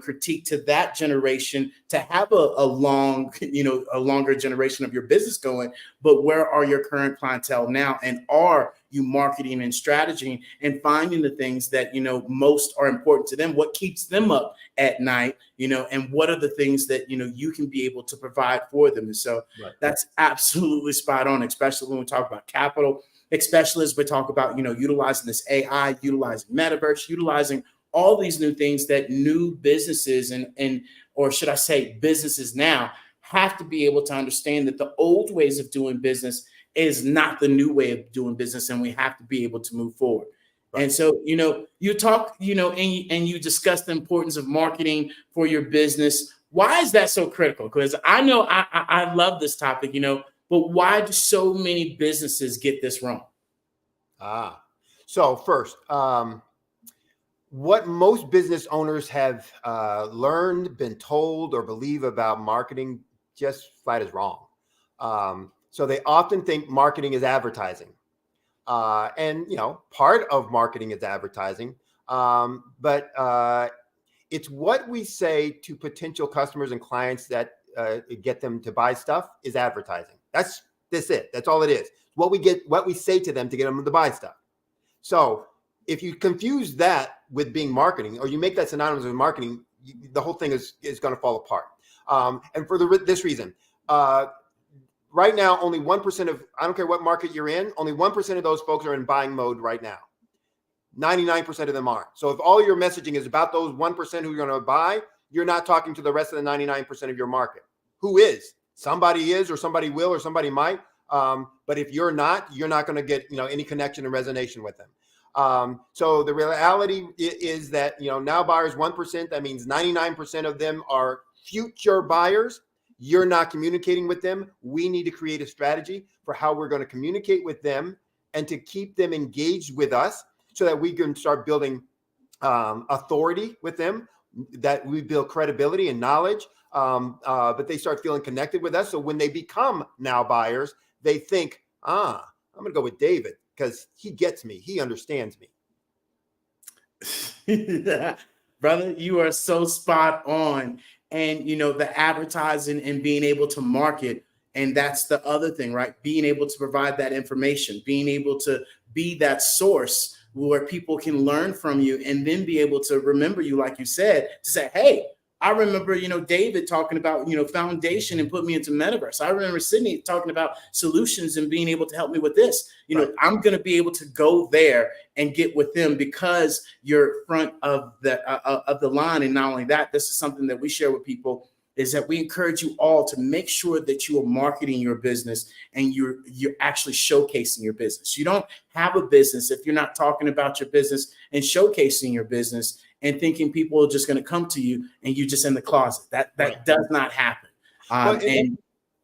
critique to that generation to have a longer generation of your business going, but where are your current clientele now? And are you marketing and strategy and finding the things that, most are important to them? What keeps them up at night, and what are the things that, you can be able to provide for them? And so right. That's absolutely spot on, especially when we talk about capital, especially as we talk about, utilizing this AI, utilizing metaverse, utilizing all these new things that new businesses or should I say businesses now have to be able to understand that the old ways of doing business is not the new way of doing business, and we have to be able to move forward. Right. And so, you talk, and you discuss the importance of marketing for your business. Why is that so critical? Because I know I love this topic, but why do so many businesses get this wrong? So first, what most business owners have learned, been told, or believe about marketing just flat is wrong. So they often think marketing is advertising. And, part of marketing is advertising. But it's what we say to potential customers and clients that get them to buy stuff is advertising. That's it. That's all it is. What we say to them to get them to buy stuff. So if you confuse that with being marketing, or you make that synonymous with marketing, the whole thing is going to fall apart. And for this reason, right now, only 1% of, I don't care what market you're in, only 1% of those folks are in buying mode right now. 99% of them aren't. So if all your messaging is about those 1% who are going to buy, you're not talking to the rest of the 99% of your market. Who is? Somebody is, or somebody will, or somebody might. But if you're not going to get, any connection and resonation with them. So the reality is that, now buyers 1%, that means 99% of them are future buyers. You're not communicating with them. We need to create a strategy for how we're going to communicate with them and to keep them engaged with us so that we can start building authority with them, that we build credibility and knowledge, but they start feeling connected with us. So when they become now buyers, they think, I'm going to go with David because he gets me. He understands me. Brother, you are so spot on. And, the advertising and being able to market. And that's the other thing, right? Being able to provide that information, being able to be that source where people can learn from you and then be able to remember you, like you said, to say, hey, I remember, David talking about, foundation and put me into metaverse. I remember Sydney talking about solutions and being able to help me with this. Right. I'm going to be able to go there and get with them because you're front of the line. And not only that, this is something that we share with people, is that we encourage you all to make sure that you are marketing your business and you're actually showcasing your business. You don't have a business if you're not talking about your business and showcasing your business and thinking people are just going to come to you and you're just in the closet. That right. does not happen. And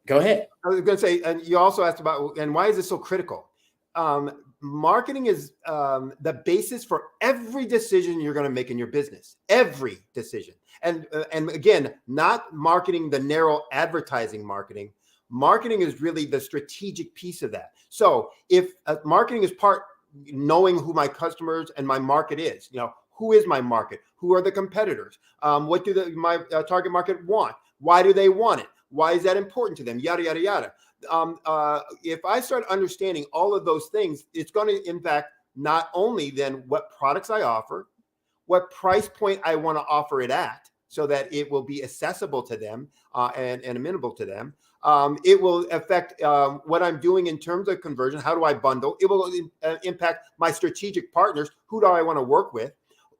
go ahead. I was going to say, and you also asked about, and why is this so critical? Marketing is the basis for every decision you're going to make in your business, every decision. And again, not marketing the narrow advertising marketing. Marketing is really the strategic piece of that. So if marketing is part knowing who my customers and my market is, who is my market? Who are the competitors? What do my target market want? Why do they want it? Why is that important to them? Yada, yada, yada. If I start understanding all of those things, it's going to impact not only then what products I offer, what price point I want to offer it at so that it will be accessible to them and amenable to them. It will affect what I'm doing in terms of conversion. How do I bundle? It will impact my strategic partners. Who do I want to work with?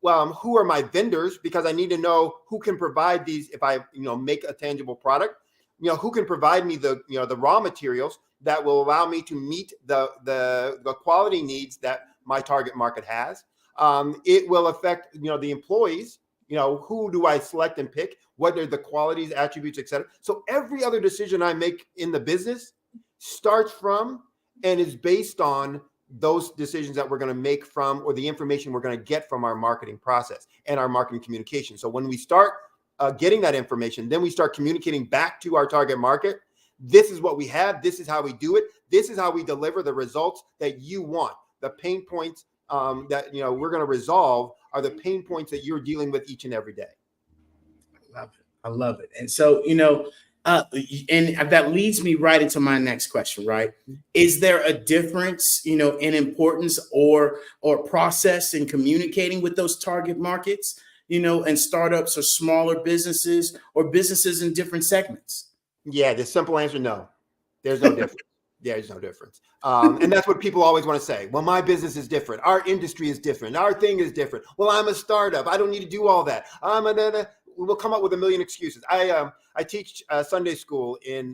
Who are my vendors? Because I need to know who can provide these. If I, make a tangible product, who can provide me the raw materials that will allow me to meet the quality needs that my target market has. It will affect, the employees. Who do I select and pick? What are the qualities, attributes, et cetera? So every other decision I make in the business starts from and is based on those decisions that we're going to make from, or the information we're going to get from our marketing process and our marketing communication. So when we start getting that information, then we start communicating back to our target market. This is what we have. This is how we do it. This is how we deliver the results that you want. The pain points that we're going to resolve are the pain points that you're dealing with each and every day. I love it. And so, and that leads me right into my next question, right? Is there a difference, in importance or process in communicating with those target markets, and startups or smaller businesses or businesses in different segments? Yeah, the simple answer, no. There's no difference. There's no difference. And that's what people always want to say. Well, my business is different. Our industry is different. Our thing is different. Well, I'm a startup. I don't need to do all that. We'll come up with a million excuses. I teach Sunday school in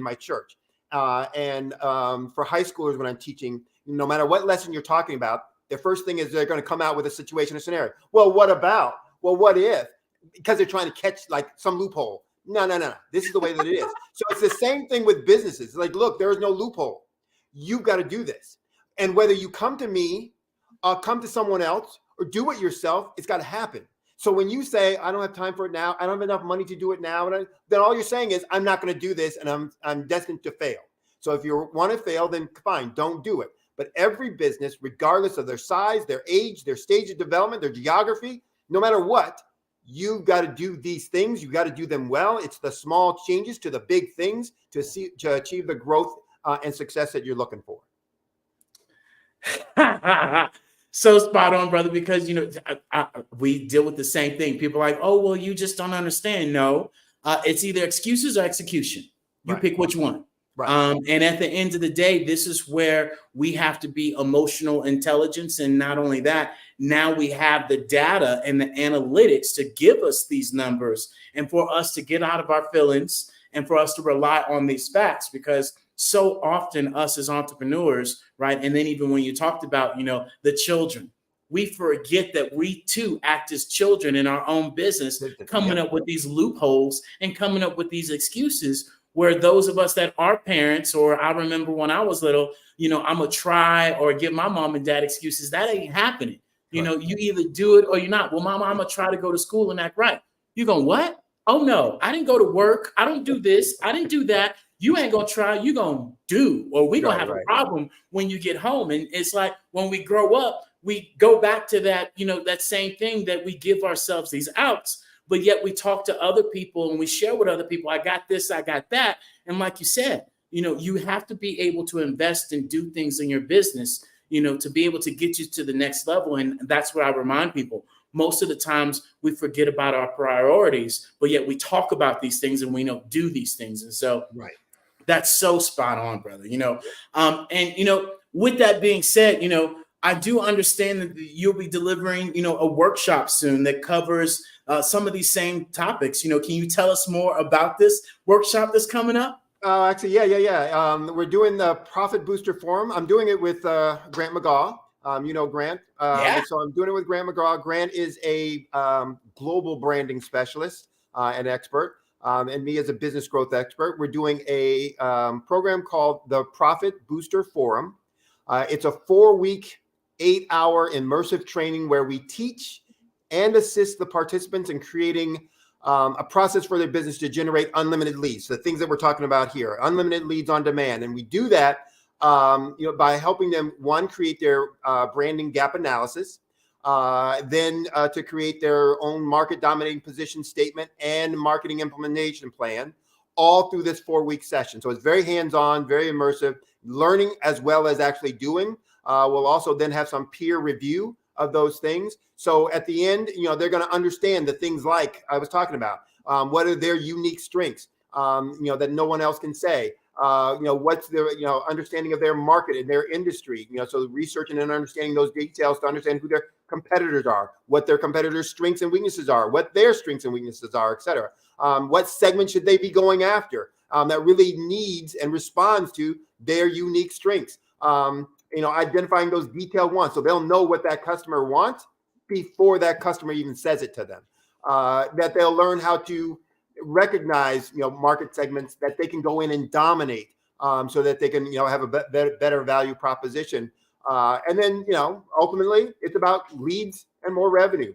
my church. And for high schoolers, when I'm teaching, no matter what lesson you're talking about, the first thing is they're going to come out with a situation or scenario. Well, what about? Well, what if? Because they're trying to catch like some loophole. No. This is the way that it is. So it's the same thing with businesses. It's like, look, there is no loophole. You've got to do this. And whether you come to me, come to someone else, or do it yourself, it's got to happen. So when you say, I don't have time for it now, I don't have enough money to do it now, then all you're saying is, I'm not going to do this, and I'm destined to fail. So if you want to fail, then fine, don't do it. But every business, regardless of their size, their age, their stage of development, their geography, no matter what, you've got to do these things. You've got to do them well. It's the small changes to the big things to achieve the growth and success that you're looking for. So spot on, brother, because, we deal with the same thing. People are like, oh, well, you just don't understand. No, it's either excuses or execution. You pick which one. And at the end of the day, this is where we have to be emotional intelligence. And not only that, now we have the data and the analytics to give us these numbers and for us to get out of our feelings and for us to rely on these facts, because so often us as entrepreneurs, right? And then even when you talked about, the children, we forget that we too act as children in our own business, coming up with these loopholes and coming up with these excuses, where those of us that are parents, or I remember when I was little, I'm gonna try or give my mom and dad excuses. That ain't happening. You either do it or you're not. Well, mama, I'm gonna try to go to school and act right. You going, what? Oh no, I didn't go to work. I don't do this. I didn't do that. You ain't gonna try, you gonna do, or we gonna have a problem when you get home. And it's like when we grow up, we go back to that, that same thing that we give ourselves these outs, but yet we talk to other people and we share with other people. I got this, I got that. And like you said, you have to be able to invest and do things in your business, to be able to get you to the next level. And that's what I remind people. Most of the times we forget about our priorities, but yet we talk about these things and we don't do these things. And so that's so spot on, brother, and, with that being said, I do understand that you'll be delivering, a workshop soon that covers some of these same topics. Can you tell us more about this workshop that's coming up? Actually, yeah. We're doing the Profit Booster Forum. I'm doing it with Grant McGaw. Grant. So I'm doing it with Grant McGraw. Grant is a global branding specialist and expert, and me as a business growth expert. We're doing a program called the Profit Booster Forum. It's a 4-week, 8-hour immersive training where we teach and assist the participants in creating a process for their business to generate unlimited leads. The things that we're talking about here, unlimited leads on demand. And we do that by helping them, one, create their branding gap analysis, then to create their own market dominating position statement and marketing implementation plan, all through this 4-week session. So it's very hands-on, very immersive, learning as well as actually doing. We'll also then have some peer review of those things. So at the end, they're going to understand the things like I was talking about. What are their unique strengths, that no one else can say? What's their, understanding of their market and their industry, so researching and understanding those details to understand who their competitors are, what their competitors' strengths and weaknesses are, what their strengths and weaknesses are, et cetera. What segment should they be going after that really needs and responds to their unique strengths? Identifying those detailed wants, so they'll know what that customer wants before that customer even says it to them. That they'll learn how to recognize, market segments that they can go in and dominate, so that they can, have a better value proposition. And then, ultimately, it's about leads and more revenue.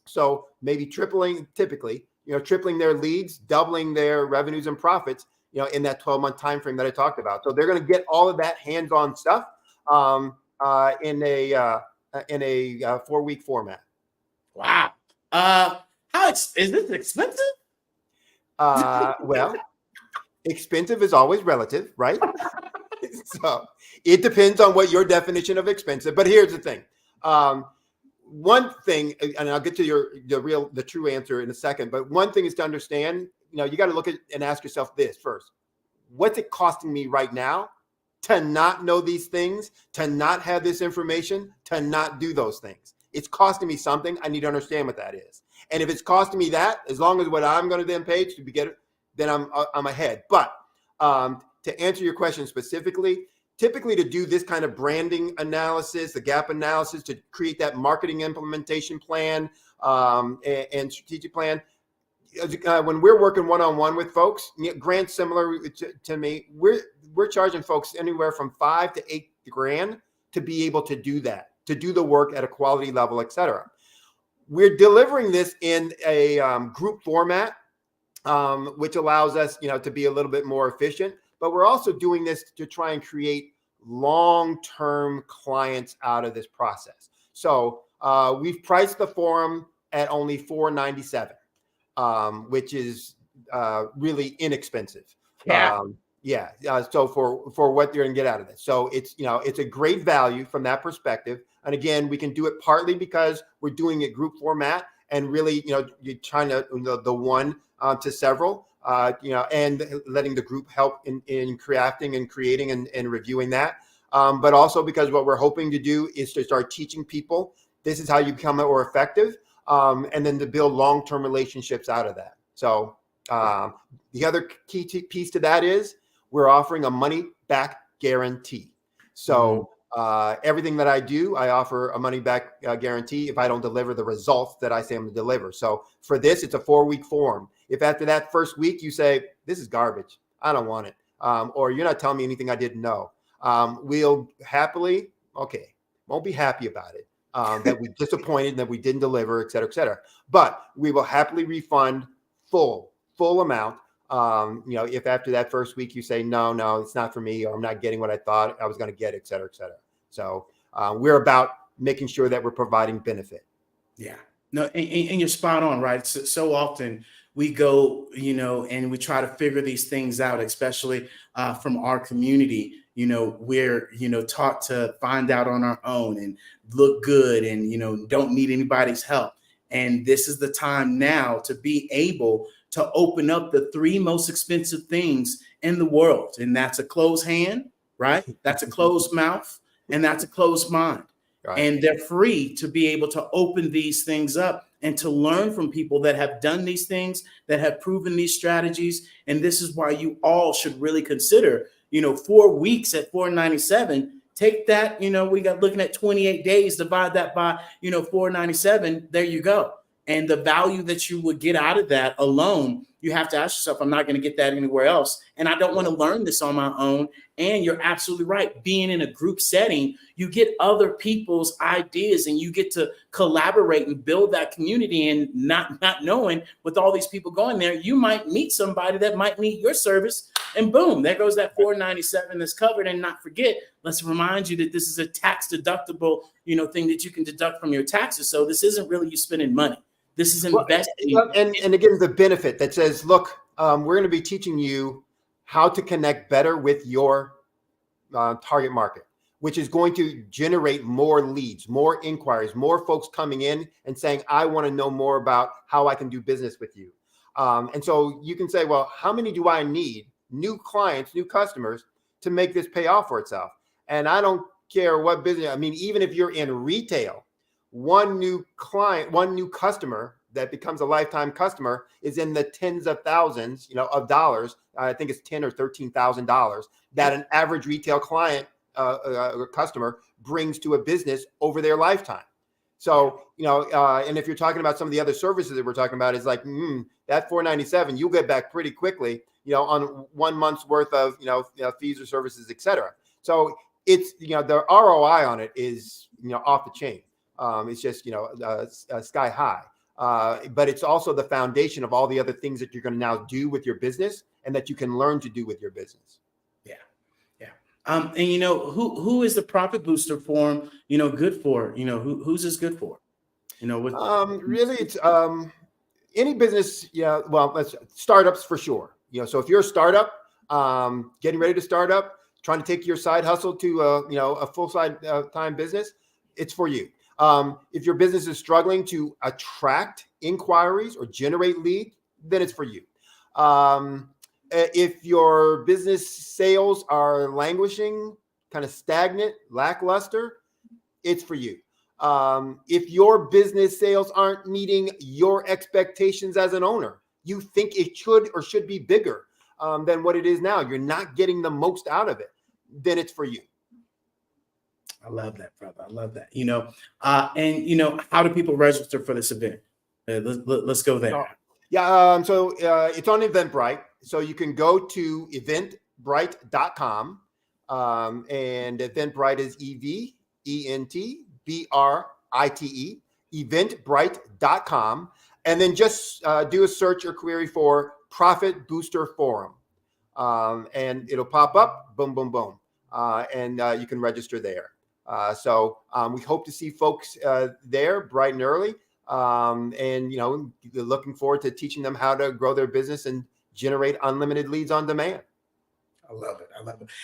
So maybe tripling their leads, doubling their revenues and profits, in that 12-month time frame that I talked about. So they're going to get all of that hands-on stuff in a 4-week format. Wow. Is this expensive? Well, expensive is always relative, right? So it depends on what your definition of expensive. But here's the thing. One thing, and I'll get to the true answer in a second, but one thing is to understand, you got to look at and ask yourself this first. What's it costing me right now to not know these things, to not have this information, to not do those things? It's costing me something. I need to understand what that is. And if it's costing me that, as long as what I'm going to then pay to get it, then I'm ahead. But to answer your question specifically, typically to do this kind of branding analysis, the gap analysis, to create that marketing implementation plan and strategic plan, when we're working one-on-one with folks, Grant, similar to me, we're charging folks anywhere from $5,000 to $8,000 to be able to do that, to do the work at a quality level, et cetera. We're delivering this in a group format, which allows us, to be a little bit more efficient. But we're also doing this to try and create long-term clients out of this process. So we've priced the forum at only $497, which is really inexpensive. So for what you're going to get out of this. So it's a great value from that perspective. And again, we can do it partly because we're doing it group format and really, you're trying to, the one to several. and letting the group help in crafting and creating and reviewing that. But also because what we're hoping to do is to start teaching people, this is how you become more effective, and then to build long-term relationships out of that. So the other key piece to that is we're offering a money-back guarantee. So everything that I do, I offer a money-back guarantee if I don't deliver the results that I say I'm going to deliver. So for this, it's a 4-week form. If after that first week you say, this is garbage, I don't want it, or you're not telling me anything I didn't know, we'll happily, won't be happy about it, that we're disappointed and that we didn't deliver, et cetera, et cetera. But we will happily refund full amount. If after that first week you say, no, it's not for me, or I'm not getting what I thought I was going to get, et cetera, et cetera. So we're about making sure that we're providing benefit. Yeah, no, and you're spot on, right? So often we go, and we try to figure these things out, especially from our community. We're, taught to find out on our own and look good and, don't need anybody's help. And this is the time now to be able to open up the 3 most expensive things in the world. And that's a closed hand, right? That's a closed mouth, and that's a closed mind. Right. And they're free to be able to open these things up and to learn from people that have done these things, that have proven these strategies. And this is why you all should really consider, 4 weeks at $497. Take that, we got looking at 28 days, divide that by, $497. There you go. And the value that you would get out of that alone, you have to ask yourself, I'm not going to get that anywhere else. And I don't want to learn this on my own. And you're absolutely right. Being in a group setting, you get other people's ideas and you get to collaborate and build that community. And not knowing with all these people going there, you might meet somebody that might need your service. And boom, there goes that $497 that's covered. And not forget, let's remind you that this is a tax deductible, thing that you can deduct from your taxes. So this isn't really you spending money. This is investing. And again, the benefit that says, look, we're going to be teaching you how to connect better with your target market, which is going to generate more leads, more inquiries, more folks coming in and saying, I want to know more about how I can do business with you. And so you can say, well, how many do I need, new clients, new customers, to make this pay off for itself? And I don't care what business. I mean, even if you're in retail, one new client, one new customer that becomes a lifetime customer is in the tens of thousands, of dollars. I think it's $10,000 or $13,000 that an average retail client, customer brings to a business over their lifetime. So, and if you're talking about some of the other services that we're talking about, it's like that $497, you'll get back pretty quickly, on 1 month's worth of, fees or services, et cetera. So it's, the ROI on it is, off the chain. It's just, sky high. But it's also the foundation of all the other things that you're going to now do with your business and that you can learn to do with your business. Yeah. Yeah. And who is the profit booster form, good for? Who's this good for? Really, it's any business. Yeah. Well, let's startups for sure. So if you're a startup, getting ready to start up, trying to take your side hustle to a full time business, it's for you. If your business is struggling to attract inquiries or generate leads, then it's for you. If your business sales are languishing, kind of stagnant, lackluster, it's for you. If your business sales aren't meeting your expectations as an owner, you think it should be bigger than what it is now, you're not getting the most out of it, then it's for you. I love that, brother. I love that. And how do people register for this event? Let's go there. Yeah. So it's on Eventbrite. So you can go to eventbrite.com. And Eventbrite is EVENTBRITE, eventbrite.com. And then just do a search or query for Profit Booster Forum. And it'll pop up, boom, boom, boom. And you can register there. So we hope to see folks there bright and early, and looking forward to teaching them how to grow their business and generate unlimited leads on demand. I love it.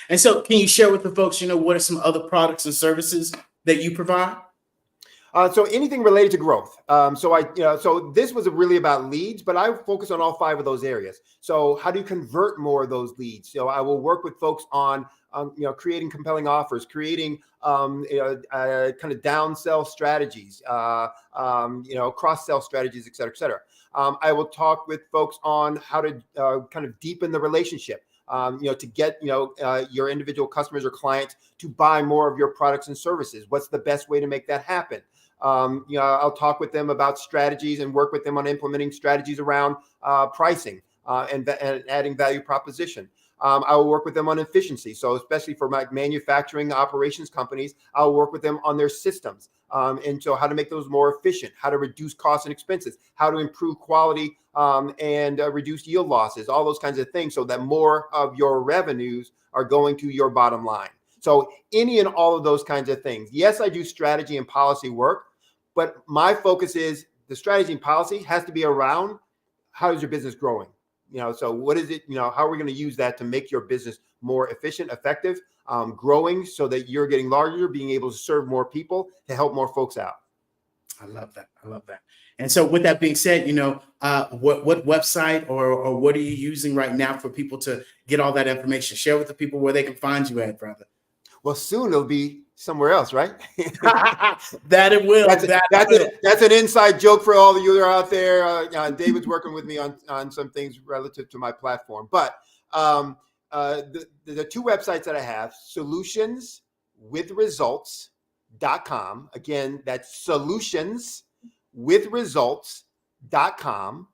And so can you share with the folks, what are some other products and services that you provide? So anything related to growth. So this was really about leads, but I focus on all 5 of those areas. So how do you convert more of those leads? So I will work with folks on, creating compelling offers, creating, kind of downsell strategies, cross-sell strategies, et cetera, et cetera. I will talk with folks on how to kind of deepen the relationship. To get, your individual customers or clients to buy more of your products and services. What's the best way to make that happen? I'll talk with them about strategies and work with them on implementing strategies around pricing and adding value proposition. I will work with them on efficiency. So especially for my manufacturing operations companies, I'll work with them on their systems. And so how to make those more efficient, how to reduce costs and expenses, how to improve quality and reduce yield losses, all those kinds of things so that more of your revenues are going to your bottom line. So any and all of those kinds of things. Yes, I do strategy and policy work, but my focus is the strategy and policy has to be around how is your business growing? So what is it, how are we going to use that to make your business more efficient, effective, growing so that you're getting larger, being able to serve more people, to help more folks out. I love that. I love that. And so with that being said, what website or what are you using right now for people to get all that information? Share with the people where they can find you at, brother. Well, soon it'll be somewhere else, right? That it will. That's an inside joke for all of you that are out there. David's working with me on some things relative to my platform. But the 2 websites that I have, solutionswithresults.com. Again, that's solutionswithresults.com.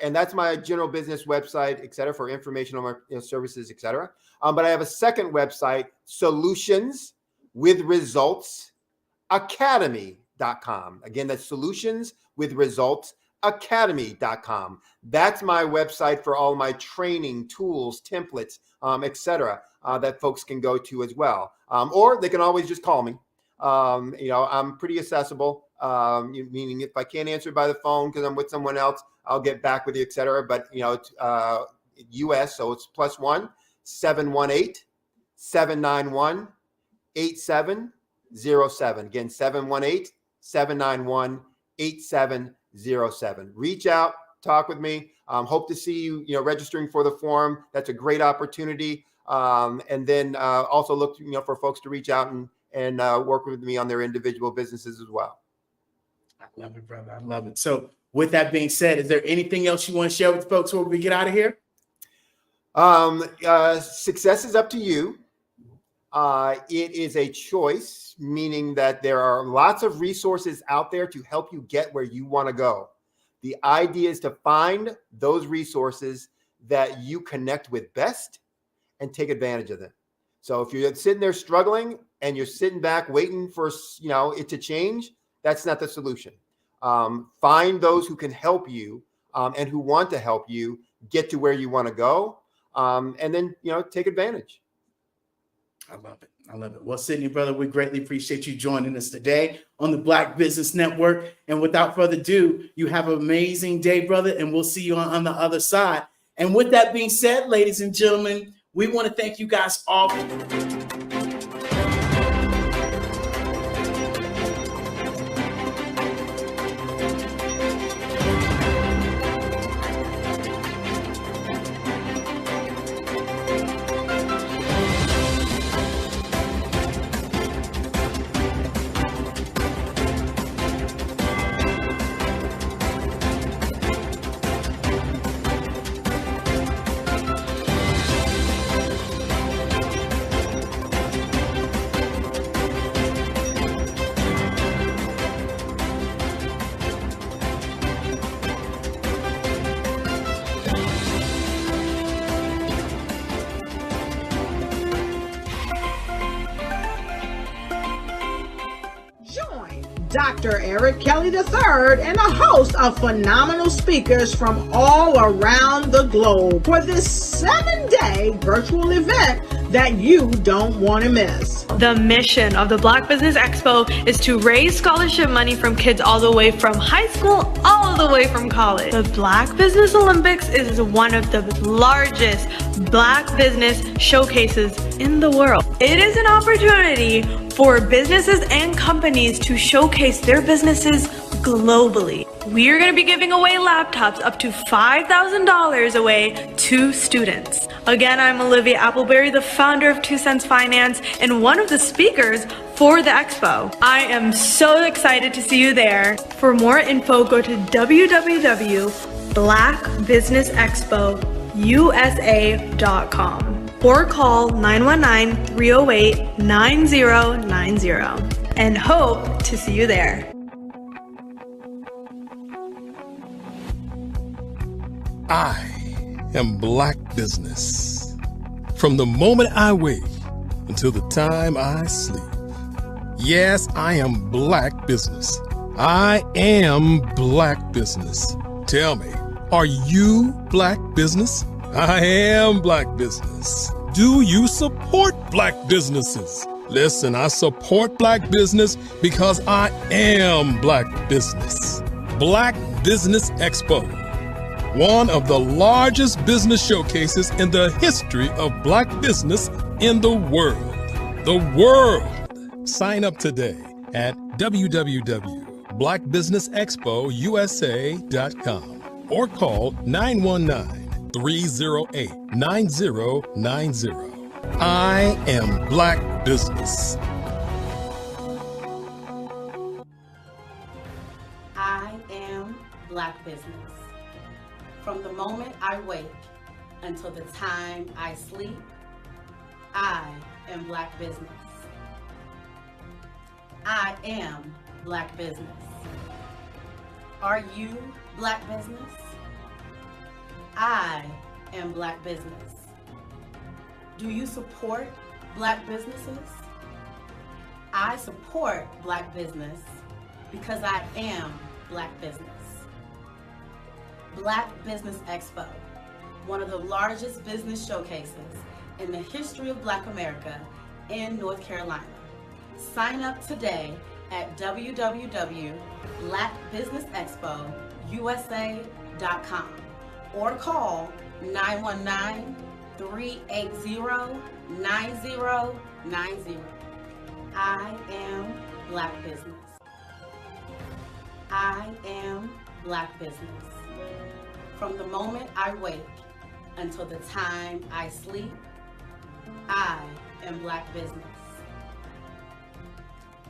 And that's my general business website, et cetera, for information on my services, et cetera. But I have a second website, solutionswithresultsacademy.com. Again, that's solutionswithresultsacademy.com. That's my website for all my training tools, templates, et cetera, that folks can go to as well. Or they can always just call me. I'm pretty accessible, meaning if I can't answer by the phone because I'm with someone else, I'll get back with you, et cetera. But, US, so it's +1 718-791-8707. Again, 718-791-8707. Reach out, talk with me. Hope to see you, registering for the forum. That's a great opportunity. And then also look, for folks to reach out and work with me on their individual businesses as well. I love it, brother. I love it. So with that being said, is there anything else you want to share with folks before we get out of here? Success is up to you. It is a choice, meaning that there are lots of resources out there to help you get where you want to go. The idea is to find those resources that you connect with best and take advantage of them. So if you're sitting there struggling and you're sitting back waiting for, it to change, that's not the solution. Find those who can help you and who want to help you get to where you want to go. And then, take advantage. I love it. I love it. Well, Sydney, brother, we greatly appreciate you joining us today on the Black Business Network. And without further ado, you have an amazing day, brother, and we'll see you on the other side. And with that being said, ladies and gentlemen, we want to thank you guys all. Dr. Eric Kelly III and a host of phenomenal speakers from all around the globe for this 7-day virtual event that you don't want to miss. The mission of the Black Business Expo is to raise scholarship money from kids all the way from high school, all the way from college. The Black Business Olympics is one of the largest Black business showcases in the world. It is an opportunity for businesses and companies to showcase their businesses globally. We are going to be giving away laptops up to $5,000 away to students. Again, I'm Olivia Appleberry, the founder of 2 Cents Finance and one of the speakers for the expo. I am so excited to see you there. For more info, go to www.blackbusinessexpousa.com or call 919-308-9090 and hope to see you there. I am Black business. From the moment I wake until the time I sleep. Yes, I am Black business. I am Black business. Tell me, are you Black business? I am Black business. Do you support Black businesses? Listen, I support Black business because I am Black business. Black Business Expo, one of the largest business showcases in the history of Black business in the world. The world! Sign up today at www.blackbusinessexpousa.com or call 919-308-9090. I am Black business. I am Black business. From the moment I wake until the time I sleep, I am Black business. I am Black business. Are you Black business? I am Black business. Do you support Black businesses? I support Black business because I am Black business. Black Business Expo, one of the largest business showcases in the history of Black America in North Carolina. Sign up today at www.blackbusinessexpousa.com or call 919-380-9090. I am Black business. I am Black business. From the moment I wake until the time I sleep, I am Black business.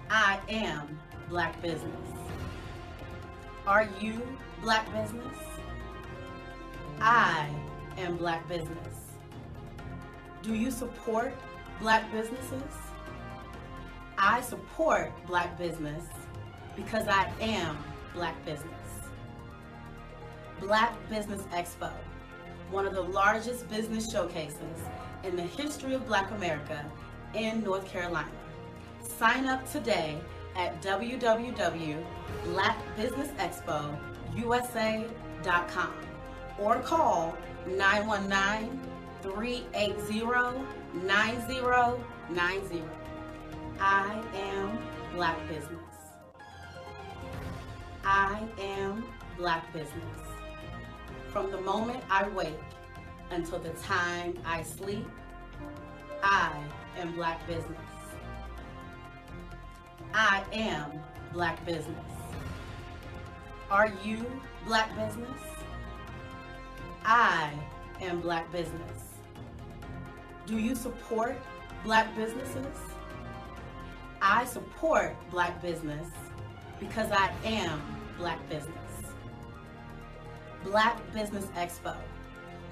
I am Black business. Are you Black business? I am Black business. Do you support Black businesses? I support Black business because I am Black business. Black Business Expo, one of the largest business showcases in the history of Black America in North Carolina. Sign up today at www.blackbusinessexpousa.com or call 919-380-9090. I am Black business. I am Black business. From the moment I wake until the time I sleep, I am Black business. I am Black business. Are you Black business? I am Black business. Do you support Black businesses? I support Black business because I am Black business. Black Business Expo,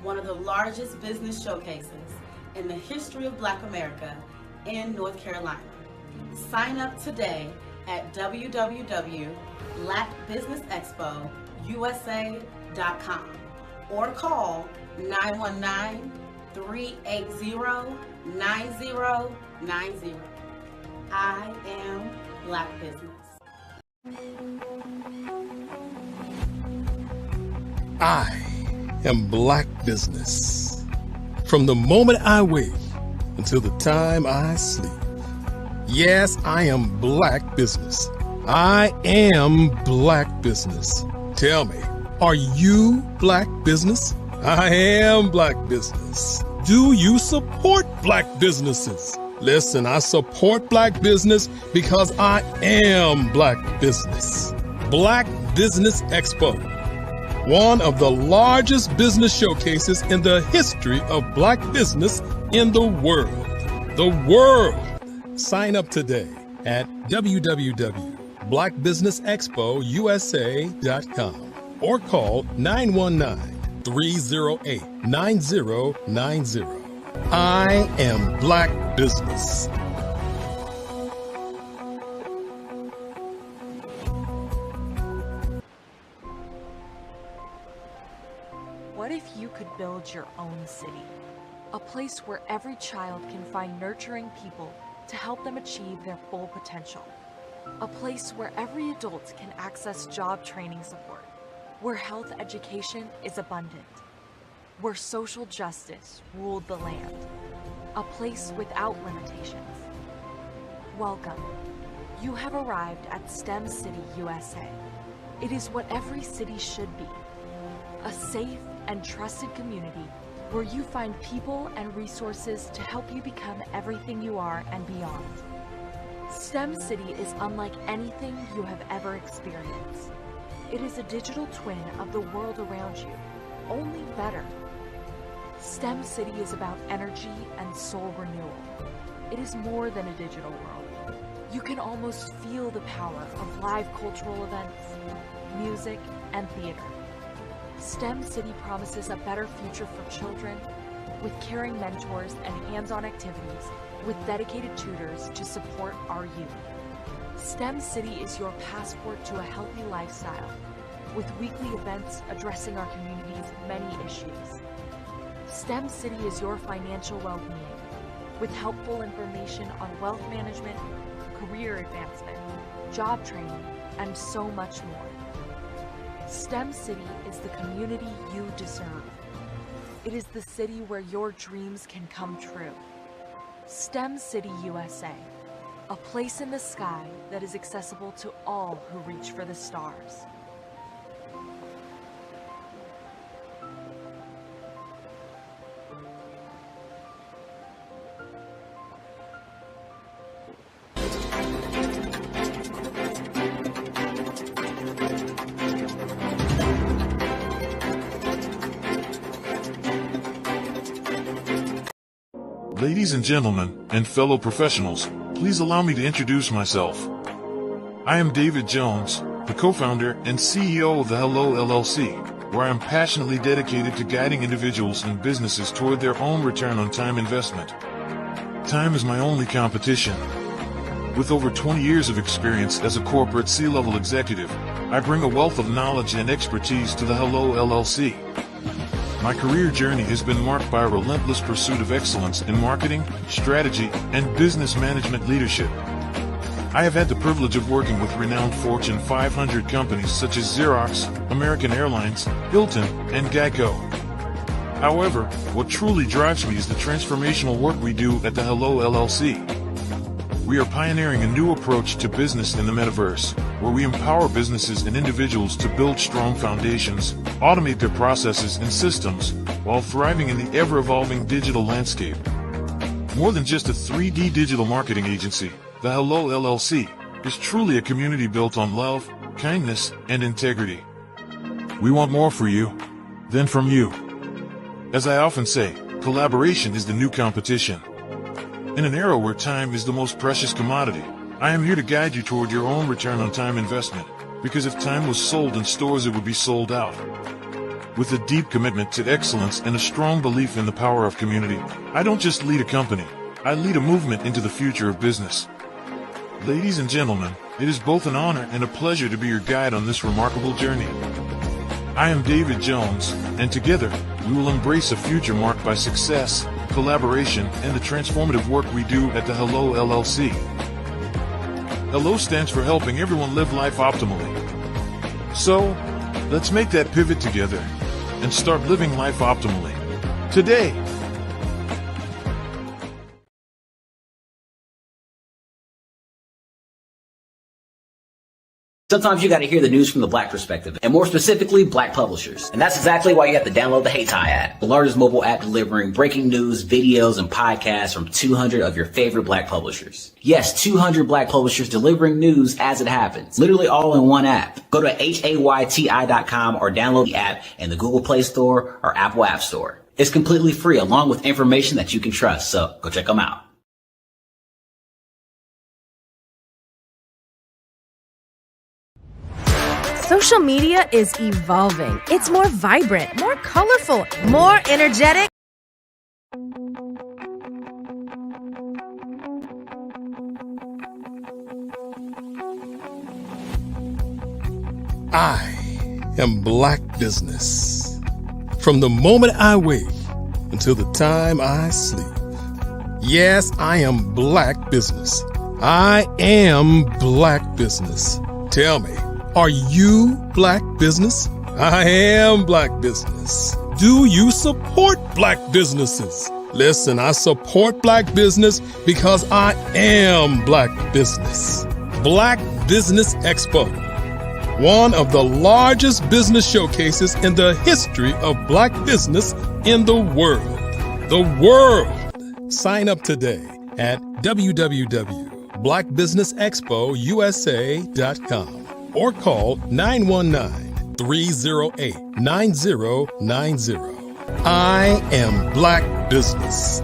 one of the largest business showcases in the history of Black America in North Carolina. Sign up today at www.blackbusinessexpousa.com or call 919-380-9090. I am Black business. I am Black business. From the moment I wake until the time I sleep. Yes, I am Black business. I am Black business. Tell me, are you Black business? I am Black business. Do you support black businesses? Listen, I support black business because I am black business. Black Business Expo, one of the largest business showcases in the history of black business in the world. The world! Sign up today at www.blackbusinessexpousa.com or call 919-308-9090. I am black business. What if you could build your own city? A place where every child can find nurturing people to help them achieve their full potential. A place where every adult can access job training support, where health education is abundant, where social justice ruled the land. A place without limitations. Welcome. You have arrived at STEM City, USA. It is what every city should be. A safe and trusted community where you find people and resources to help you become everything you are and beyond. STEM City is unlike anything you have ever experienced. It is a digital twin of the world around you, only better. STEM City is about energy and soul renewal. It is more than a digital world. You can almost feel the power of live cultural events, music, and theater. STEM City promises a better future for children, with caring mentors and hands-on activities, with dedicated tutors to support our youth. STEM City is your passport to a healthy lifestyle, with weekly events addressing our community's many issues. STEM City is your financial well-being, with helpful information on wealth management, career advancement, job training, and so much more. STEM City is the community you deserve. It is the city where your dreams can come true. STEM City, USA, a place in the sky that is accessible to all who reach for the stars. Ladies and gentlemen, and fellow professionals, please allow me to introduce myself. I am David Jones, the co-founder and CEO of the Hello LLC, where I am passionately dedicated to guiding individuals and businesses toward their own return on time investment. Time is my only competition. With over 20 years of experience as a corporate C-level executive, I bring a wealth of knowledge and expertise to the Hello LLC. My career journey has been marked by a relentless pursuit of excellence in marketing, strategy, and business management leadership. I have had the privilege of working with renowned Fortune 500 companies such as Xerox, American Airlines, Hilton, and Geico. However, what truly drives me is the transformational work we do at the Hello LLC. We are pioneering a new approach to business in the metaverse, where we empower businesses and individuals to build strong foundations, automate their processes and systems, while thriving in the ever-evolving digital landscape. More than just a 3D digital marketing agency, the Hello LLC is truly a community built on love, kindness, and integrity. We want more for you than from you. As I often say, collaboration is the new competition. In an era where time is the most precious commodity, I am here to guide you toward your own return on time investment, because if time was sold in stores, it would be sold out. With a deep commitment to excellence and a strong belief in the power of community, I don't just lead a company, I lead a movement into the future of business. Ladies and gentlemen, it is both an honor and a pleasure to be your guide on this remarkable journey. I am David Jones, and together, we will embrace a future marked by success, collaboration, and the transformative work we do at the Hello LLC. Hello stands for helping everyone live life optimally. So, let's make that pivot together and start living life optimally today. Sometimes you got to hear the news from the Black perspective, and more specifically, Black publishers. And that's exactly why you have to download the HeyTi app, the largest mobile app delivering breaking news, videos, and podcasts from 200 of your favorite Black publishers. Yes, 200 Black publishers delivering news as it happens, literally all in one app. Go to HAYTI.com or download the app in the Google Play Store or Apple App Store. It's completely free, along with information that you can trust, so go check them out. Social media is evolving. It's more vibrant, more colorful, more energetic. I am Black business. From the moment I wake until the time I sleep. Yes, I am Black business. I am Black business. Tell me, are you Black business? I am Black business. Do you support Black businesses? Listen, I support Black business because I am Black business. Black Business Expo, one of the largest business showcases in the history of Black business in the world. The world! Sign up today at www.blackbusinessexpousa.com or call 919-308-9090. I am Black business.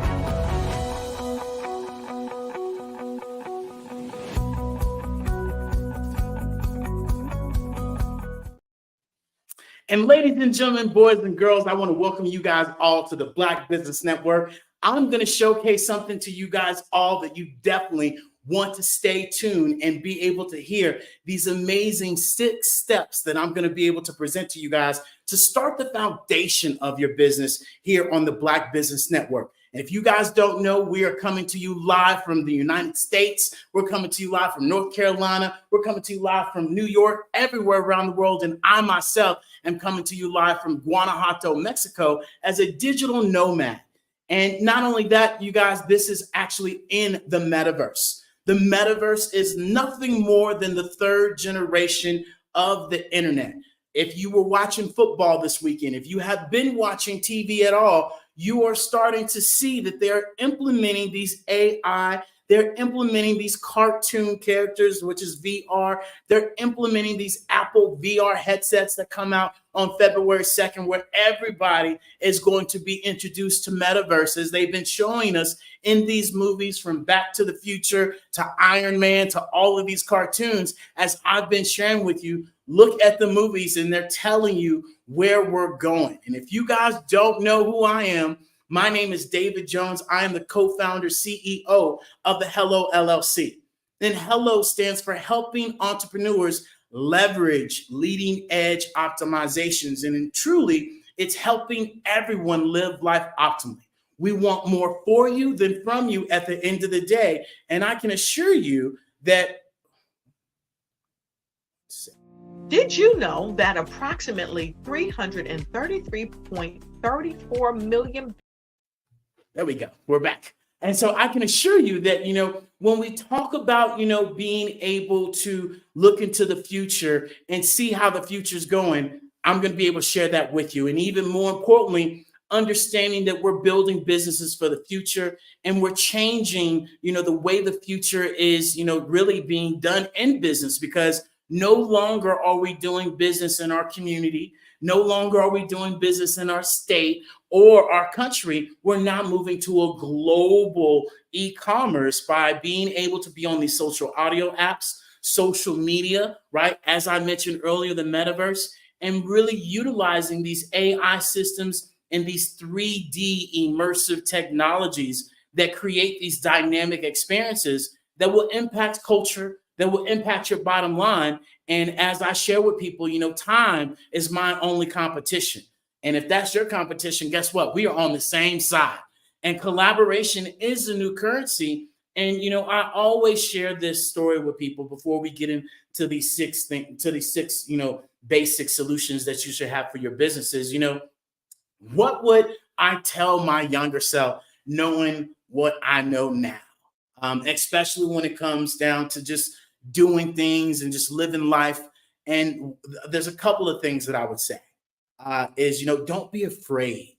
And ladies and gentlemen, boys and girls, I want to welcome you guys all to the Black Business Network. I'm going to showcase something to you guys all that you definitely want to stay tuned and be able to hear these amazing 6 steps that I'm going to be able to present to you guys to start the foundation of your business here on the Black Business Network. And if you guys don't know, we are coming to you live from the United States. We're coming to you live from North Carolina. We're coming to you live from New York, everywhere around the world. And I myself am coming to you live from Guanajuato, Mexico as a digital nomad. And not only that, you guys, this is actually in the metaverse. The metaverse is nothing more than the 3rd generation of the internet. If you were watching football this weekend, if you have been watching TV at all, you are starting to see that they're implementing these AI, they're implementing these cartoon characters, which is VR. They're implementing these Apple VR headsets that come out on February 2nd, where everybody is going to be introduced to metaverses. They've been showing us in these movies from Back to the Future to Iron Man to all of these cartoons. As I've been sharing with you, look at the movies and they're telling you where we're going. And if you guys don't know who I am, my name is David Jones. I am the co-founder, CEO of the Hello LLC. Then Hello stands for helping entrepreneurs leverage leading edge optimizations. And truly, it's helping everyone live life optimally. We want more for you than from you at the end of the day. And I can assure you that. Did you know that approximately 333.34 million? There we go. We're back. And so I can assure you that, when we talk about, being able to look into the future and see how the future is going, I'm going to be able to share that with you. And even more importantly, understanding that we're building businesses for the future and we're changing, the way the future is, really being done in business, because no longer are we doing business in our community. No longer are we doing business in our state or our country. We're now moving to a global e-commerce by being able to be on these social audio apps, social media, right? As I mentioned earlier, the metaverse, and really utilizing these AI systems and these 3D immersive technologies that create these dynamic experiences that will impact culture, that will impact your bottom line. And as I share with people, time is my only competition. And if that's your competition, guess what? We are on the same side. And collaboration is the new currency. And, I always share this story with people before we get into these six basic solutions that you should have for your businesses. What would I tell my younger self, knowing what I know now? Especially when it comes down to just doing things and just living life And there's a couple of things that I would say is, don't be afraid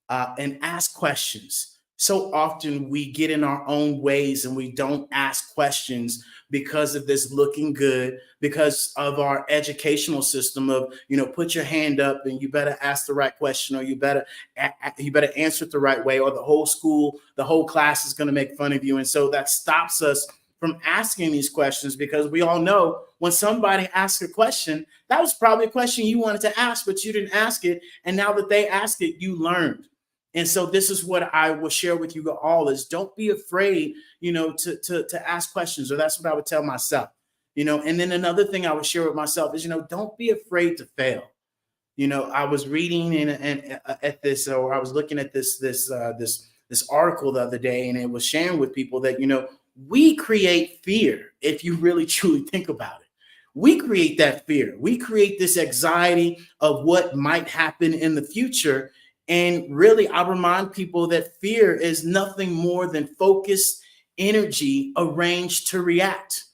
and ask questions. So often we get in our own ways and we don't ask questions because of this looking good, because of our educational system of, put your hand up and you better ask the right question, or you better answer it the right way, or the whole class is going to make fun of you. And so that stops us from asking these questions, because we all know when somebody asks a question, that was probably a question you wanted to ask, but you didn't ask it. And now that they ask it, you learned. And so this is what I will share with you all is don't be afraid, to ask questions, or that's what I would tell myself, and then another thing I would share with myself is, don't be afraid to fail. I was reading at this, or I was looking at this article the other day, and it was sharing with people that, we create fear. If you really truly think about it, we create that fear. We create this anxiety of what might happen in the future. And really, I remind people that fear is nothing more than focused energy arranged to react.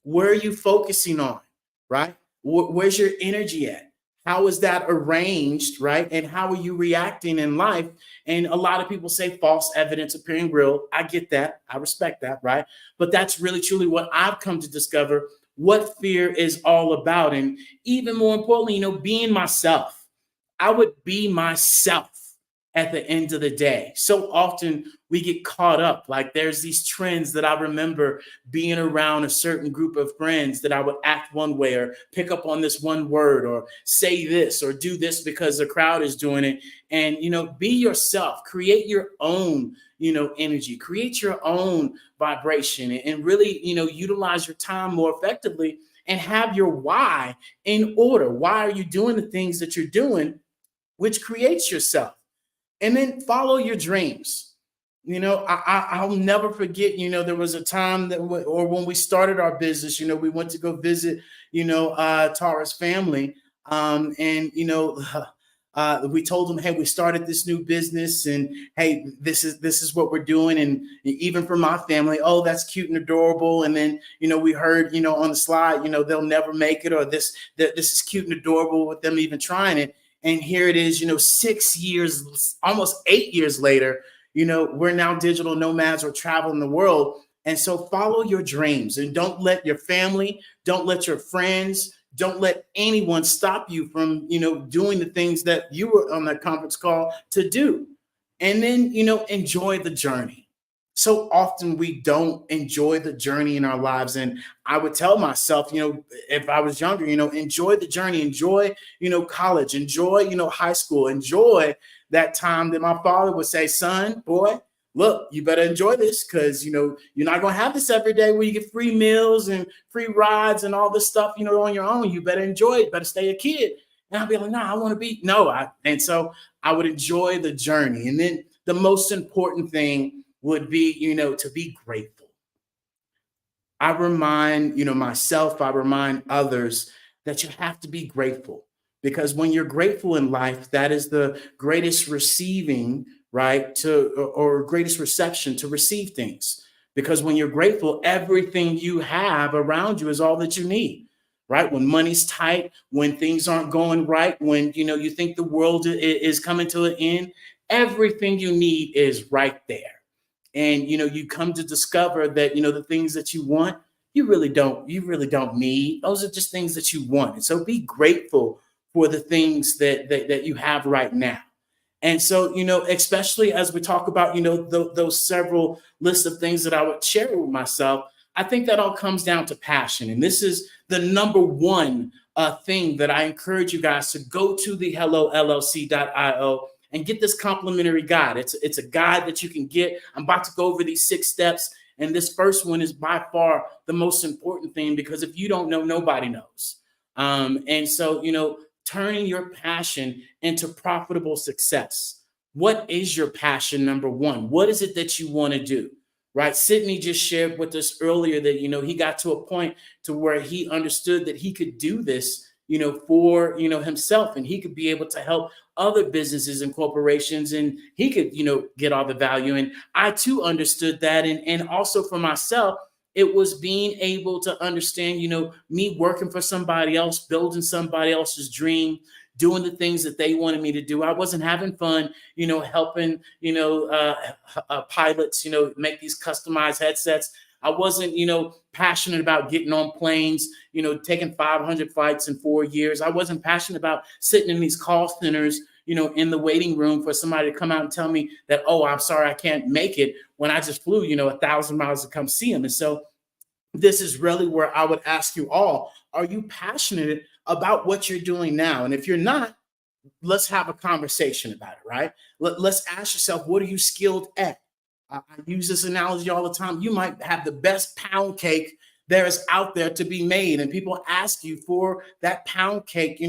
Where are you focusing on, right? Where's your energy at? How is that arranged, right? And how are you reacting in life? And a lot of people say false evidence appearing real. I get that. I respect that, right? But that's really, truly what I've come to discover what fear is all about. And even more importantly, being myself. I would be myself at the end of the day. So often we get caught up. Like there's these trends that I remember being around a certain group of friends that I would act one way, or pick up on this one word, or say this, or do this because the crowd is doing it. And, be yourself, create your own, energy, create your own vibration, and really, utilize your time more effectively, and have your why in order. Why are you doing the things that you're doing, which creates yourself? And then follow your dreams. I'll never forget, there was a time when we started our business, we went to go visit, Tara's family. We told them, hey, we started this new business, and hey, this is what we're doing. And even for my family, oh, that's cute and adorable. And then, we heard, on the slide, they'll never make it, or this is cute and adorable with them even trying it. And here it is, 6 years, almost 8 years later, we're now digital nomads or traveling the world. And so follow your dreams, and don't let your family, don't let your friends, don't let anyone stop you from, doing the things that you were on that conference call to do. And then, enjoy the journey. So often we don't enjoy the journey in our lives. And I would tell myself, if I was younger, enjoy the journey, enjoy, college, enjoy, high school, enjoy that time that my father would say, son, boy, look, you better enjoy this, because, you're not going to have this every day where you get free meals and free rides and all this stuff, on your own. You better enjoy it, better stay a kid. And I'd be like, I want to be, and so I would enjoy the journey. And then the most important thing would be, to be grateful. I remind, myself, I remind others that you have to be grateful, because when you're grateful in life, that is the greatest receiving, right, or greatest reception to receive things. Because when you're grateful, everything you have around you is all that you need, right? When money's tight, when things aren't going right, when, you think the world is coming to an end, everything you need is right there. And, you come to discover that, the things that you want, you really don't need. Those are just things that you want. And so be grateful for the things that you have right now. And so, especially as we talk about, those several lists of things that I would share with myself, I think that all comes down to passion. And this is the number one thing that I encourage you guys to go to the hellollc.io and get this complimentary guide. It's a guide that you can get. I'm about to go over these 6 steps. And this first one is by far the most important thing, because if you don't know, nobody knows. And so, turning your passion into profitable success. What is your passion, number one? What is it that you want to do? Right? Sydney just shared with us earlier that, he got to a point to where he understood that he could do this, for, himself, and he could be able to help other businesses and corporations, and he could, get all the value. And I too understood that. And also for myself, It was being able to understand, me working for somebody else, building somebody else's dream, doing the things that they wanted me to do. I wasn't having fun, helping, pilots, make these customized headsets. I wasn't, passionate about getting on planes, taking 500 flights in 4 years. I wasn't passionate about sitting in these call centers, in the waiting room for somebody to come out and tell me that, oh, I'm sorry, I can't make it, when I just flew, 1,000 miles to come see them. And so this is really where I would ask you all, are you passionate about what you're doing now? And if you're not, let's have a conversation about it, right? Let's ask yourself, what are you skilled at? I use this analogy all the time. You might have the best pound cake there is out there to be made, and people ask you for that pound cake,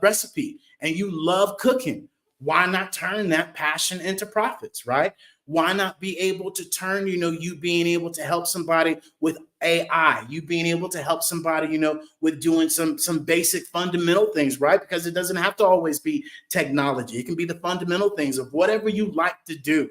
recipe, and you love cooking. Why not turn that passion into profits, right? Why not be able to turn, you being able to help somebody with AI, you being able to help somebody, with doing some basic fundamental things, right? Because it doesn't have to always be technology. It can be the fundamental things of whatever you like to do.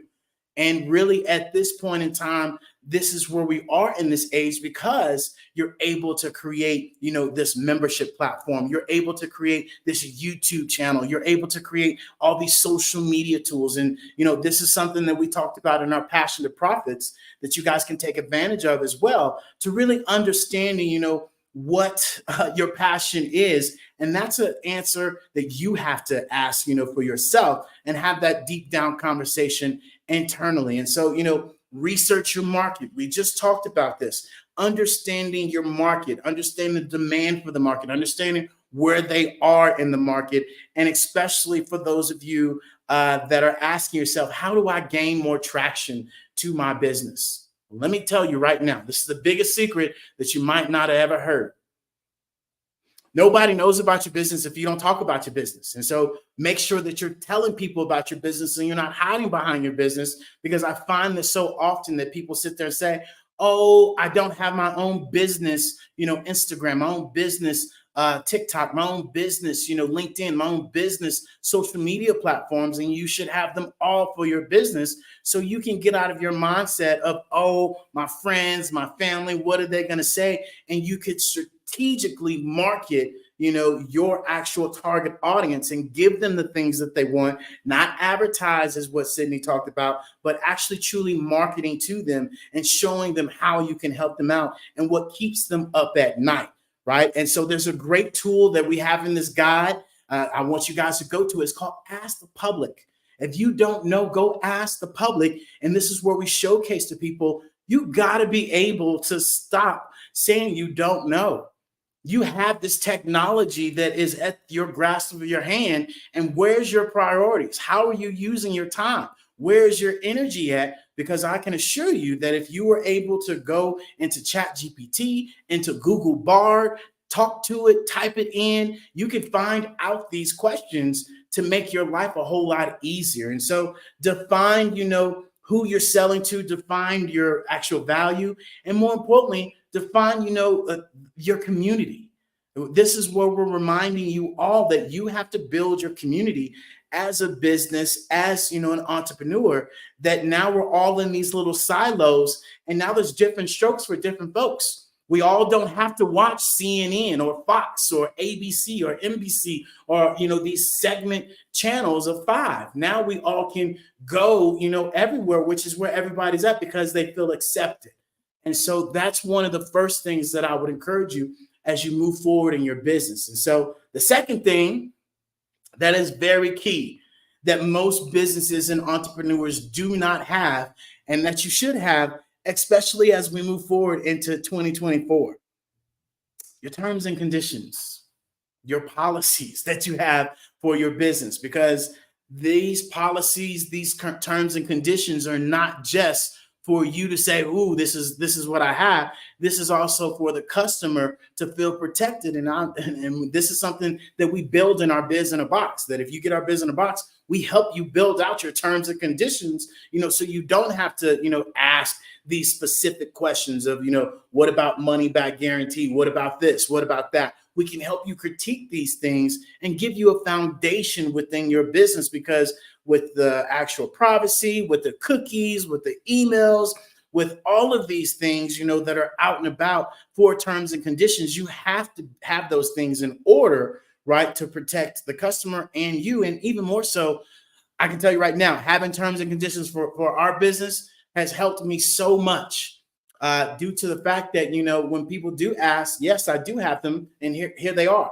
And really, at this point in time, this is where we are in this age, because you're able to create, this membership platform. You're able to create this YouTube channel. You're able to create all these social media tools. And, this is something that we talked about in our Passion to Profits that you guys can take advantage of as well, to really understanding, what your passion is. And that's an answer that you have to ask, for yourself, and have that deep down conversation internally. And so, research your market. We just talked about this. Understanding your market, understanding the demand for the market, understanding where they are in the market. And especially for those of you that are asking yourself, how do I gain more traction to my business? Let me tell you right now, this is the biggest secret that you might not have ever heard. Nobody knows about your business if you don't talk about your business. And so make sure that you're telling people about your business and you're not hiding behind your business, because I find this so often that people sit there and say, oh, I don't have my own business, Instagram, my own business, TikTok, my own business, LinkedIn, my own business, social media platforms. And you should have them all for your business, so you can get out of your mindset of, oh, my friends, my family, what are they going to say? And you could strategically market, your actual target audience and give them the things that they want, not advertise as what Sydney talked about, but actually truly marketing to them and showing them how you can help them out and what keeps them up at night. Right. And so there's a great tool that we have in this guide. I want you guys to go to. It's called Ask the Public. If you don't know, go ask the public. And this is where we showcase to people, you got to be able to stop saying you don't know. You have this technology that is at your grasp of your hand. And where's your priorities? How are you using your time? Where's your energy at? Because I can assure you that if you were able to go into ChatGPT, into Google Bard, talk to it, type it in, you could find out these questions to make your life a whole lot easier. And so define, who you're selling to, define your actual value, and more importantly, define, your community. This is where we're reminding you all that you have to build your community as a business, as an entrepreneur, that now we're all in these little silos, and now there's different strokes for different folks. We all don't have to watch CNN or Fox or ABC or NBC or, these segment channels of 5. Now we all can go, everywhere, which is where everybody's at, because they feel accepted. And so that's one of the first things that I would encourage you as you move forward in your business. And so the second thing that is very key, that most businesses and entrepreneurs do not have, and that you should have, especially as we move forward into 2024, your terms and conditions, your policies that you have for your business, because these policies, these terms and conditions are not just for you to say, ooh, this is what I have. This is also for the customer to feel protected. And this is something that we build in our Biz in a Box, that if you get our Biz in a Box, we help you build out your terms and conditions, so you don't have to, ask these specific questions of, what about money back guarantee? What about this? What about that? We can help you critique these things and give you a foundation within your business, because with the actual privacy, with the cookies, with the emails, with all of these things, that are out and about for terms and conditions, you have to have those things in order, right, to protect the customer and you. And even more so, I can tell you right now, having terms and conditions for our business has helped me so much due to the fact that, when people do ask, yes, I do have them. And here they are.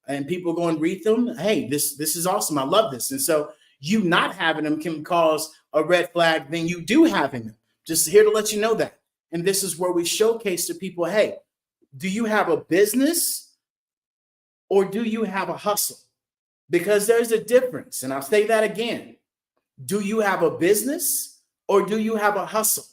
And people go and read them. Hey, this is awesome. I love this. And so you not having them can cause a red flag than you do having them. Just here to let you know that. And this is where we showcase to people, hey, do you have a business or do you have a hustle? Because there's a difference. And I'll say that again. Do you have a business or do you have a hustle?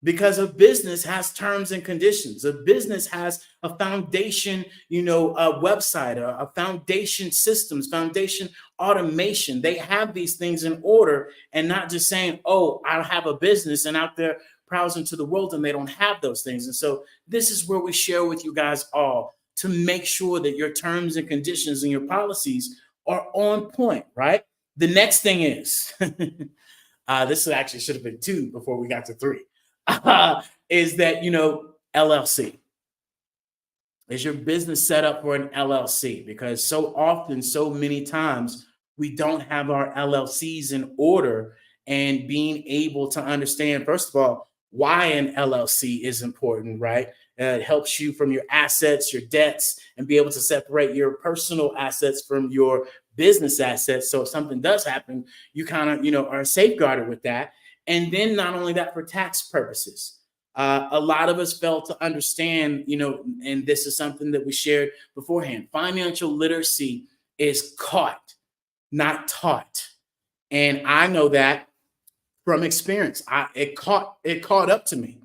Because a business has terms and conditions. A business has a foundation, a website, a foundation systems, foundation automation. They have these things in order and not just saying, oh, I have a business and out there browsing to the world and they don't have those things. And so this is where we share with you guys all to make sure that your terms and conditions and your policies are on point, right? The next thing is, this actually should have been 2 before we got to 3. Is that, LLC. Is your business set up for an LLC? Because so often, so many times, we don't have our LLCs in order, and being able to understand, first of all, why an LLC is important, right? It helps you from your assets, your debts, and be able to separate your personal assets from your business assets. So if something does happen, you kind of, are safeguarded with that. And then not only that, for tax purposes, a lot of us fail to understand, and this is something that we shared beforehand. Financial literacy is caught, not taught. And I know that from experience. It caught up to me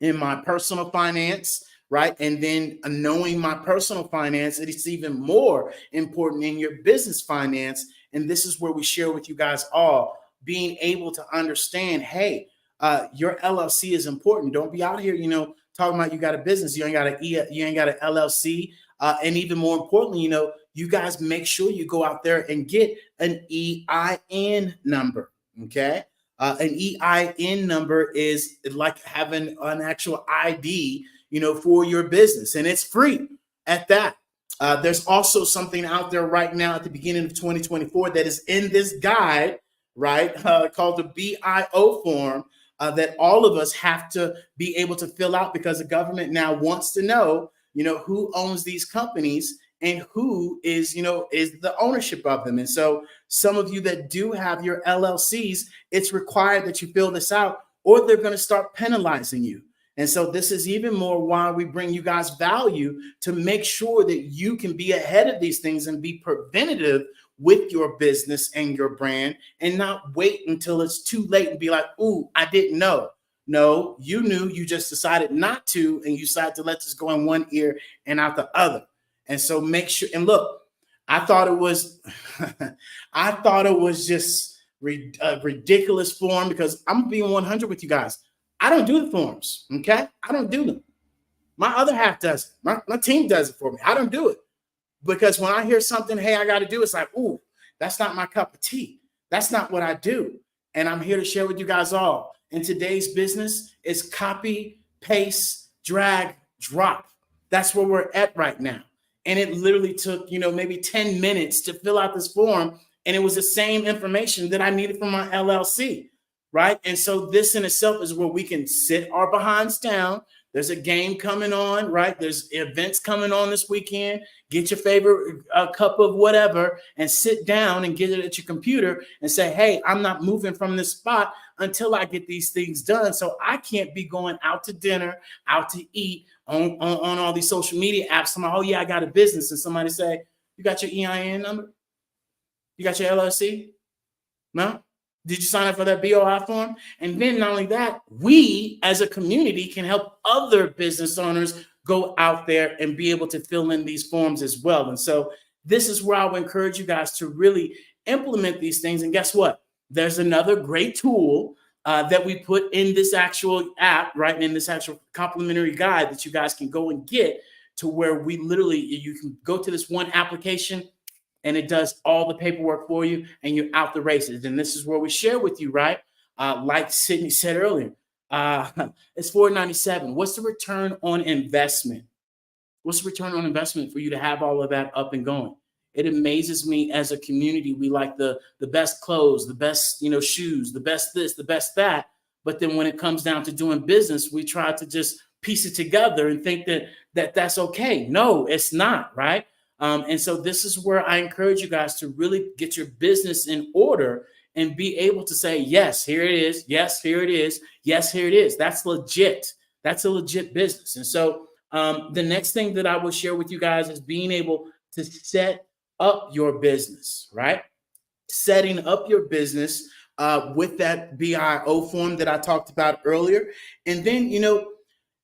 in my personal finance, right? And then knowing my personal finance, it's even more important in your business finance. And this is where we share with you guys all, being able to understand, hey, your LLC is important. Don't be out here, talking about you got a business, you ain't got an LLC, and even more importantly, you guys make sure you go out there and get an EIN number. Okay, an EIN number is like having an actual ID, for your business, and it's free at that. There's also something out there right now at the beginning of 2024 that is in this guide, right, called the BIO form that all of us have to be able to fill out, because the government now wants to know, who owns these companies and who is the ownership of them. And so some of you that do have your LLCs, it's required that you fill this out, or they're going to start penalizing you. And so this is even more why we bring you guys value, to make sure that you can be ahead of these things and be preventative with your business and your brand, and not wait until it's too late and be like, ooh, I didn't know. No, you knew, you just decided not to, and you decided to let this go in one ear and out the other. And so make sure, and look, I thought it was just a ridiculous form, because I'm being 100 with you guys. I don't do the forms, okay? I don't do them. My other half does it. My team does it for me. I don't do it. Because when I hear something, hey, I got to do, it's like, ooh, that's not my cup of tea. That's not what I do. And I'm here to share with you guys all. In today's business, it's copy, paste, drag, drop. That's where we're at right now. And it literally took, maybe 10 minutes to fill out this form. And it was the same information that I needed from my LLC, right? And so this in itself is where we can sit our behinds down. There's a game coming on, right? There's events coming on this weekend. Get your favorite cup of whatever and sit down and get it at your computer and say, hey, I'm not moving from this spot until I get these things done. So I can't be going out to dinner, out to eat on all these social media apps. Somebody, oh yeah, I got a business. And somebody say, you got your EIN number? You got your LLC? No? Did you sign up for that BOI form? And then not only that, we as a community can help other business owners go out there and be able to fill in these forms as well. And so this is where I would encourage you guys to really implement these things. And guess what? There's another great tool that we put in this actual app, right? And in this actual complimentary guide that you guys can go and get, to where we literally, you can go to this one application and it does all the paperwork for you, and you're out the races. And this is where we share with you, right? Like Sydney said earlier, It's $497. What's the return on investment? What's the return on investment for you to have all of that up and going? It amazes me as a community. We like the best clothes, the best, shoes, the best this, the best that. But then when it comes down to doing business, we try to just piece it together and think that's okay. No, it's not, right? And so this is where I encourage you guys to really get your business in order and be able to say, yes, here it is. Yes, here it is. Yes, here it is. That's legit. That's a legit business. And so the next thing that I will share with you guys is being able to set up your business, right? Setting up your business with that BIO form that I talked about earlier. And then,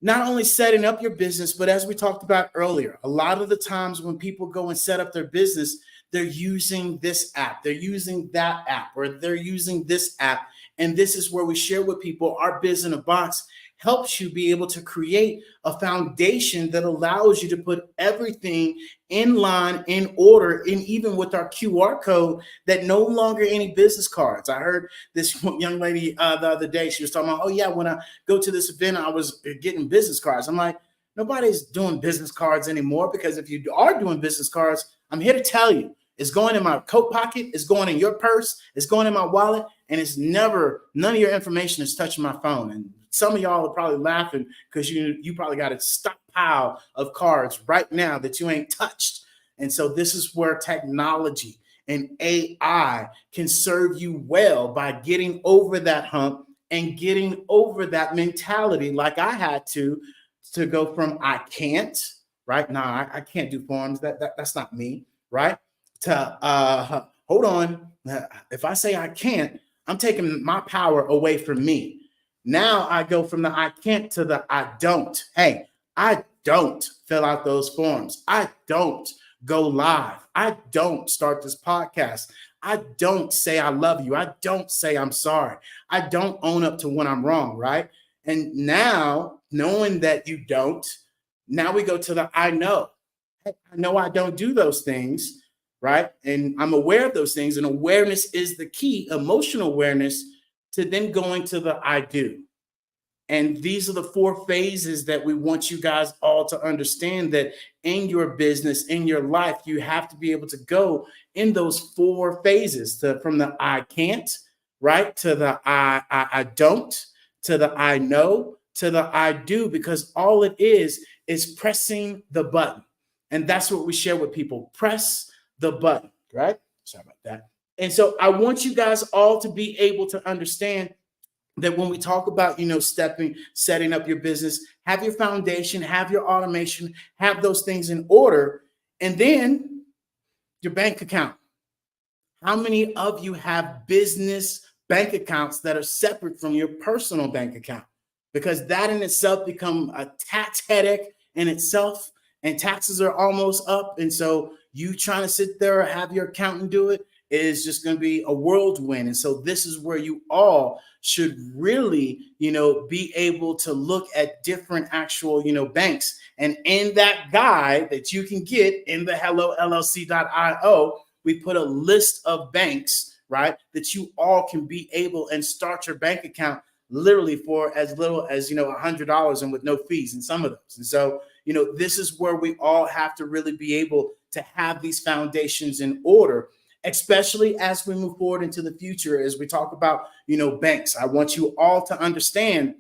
not only setting up your business, but as we talked about earlier, a lot of the times when people go and set up their business, they're using this app, they're using that app, or they're using this app. And this is where we share with people our Biz in a Box helps you be able to create a foundation that allows you to put everything in line, in order, and even with our QR code, that no longer any business cards. I heard this young lady the other day, she was talking about, oh yeah, when I go to this event, I was getting business cards. I'm like, nobody's doing business cards anymore, because if you are doing business cards, I'm here to tell you, it's going in my coat pocket, it's going in your purse, it's going in my wallet, and it's never, none of your information is touching my phone. And some of y'all are probably laughing because you probably got a stockpile of cards right now that you ain't touched. And so this is where technology and AI can serve you well by getting over that hump and getting over that mentality, like I had to go from I can't, right? Nah, I can't do forms. That's not me, right? To hold on. If I say I can't, I'm taking my power away from me. Now I go from the I can't to the I don't. Hey, I don't fill out those forms. I don't go live. I don't start this podcast. I don't say I love you. I don't say I'm sorry. I don't own up to when I'm wrong, right? And now, knowing that you don't, now we go to the I know. Hey, I know I don't do those things, right? And I'm aware of those things. And awareness is the key, emotional awareness, to then going to the I do. And these are the 4 phases that we want you guys all to understand, that in your business, in your life, you have to be able to go in those 4 phases, from the I can't, right, to the I don't, to the I know, to the I do, because all it is pressing the button. And that's what we share with people. Press the button, right? Sorry about that. And so I want you guys all to be able to understand that when we talk about, setting up your business, have your foundation, have your automation, have those things in order, and then your bank account. How many of you have business bank accounts that are separate from your personal bank account? Because that in itself become a tax headache in itself, and taxes are almost up. And so you trying to sit there or have your accountant do it is just going to be a whirlwind. And so this is where you all should really, be able to look at different actual, banks. And in that guide that you can get in the hellollc.io, we put a list of banks, right, that you all can be able and start your bank account literally for as little as, $100 and with no fees in some of those. And so, this is where we all have to really be able to have these foundations in order, especially as we move forward into the future. As we talk about, banks, I want you all to understand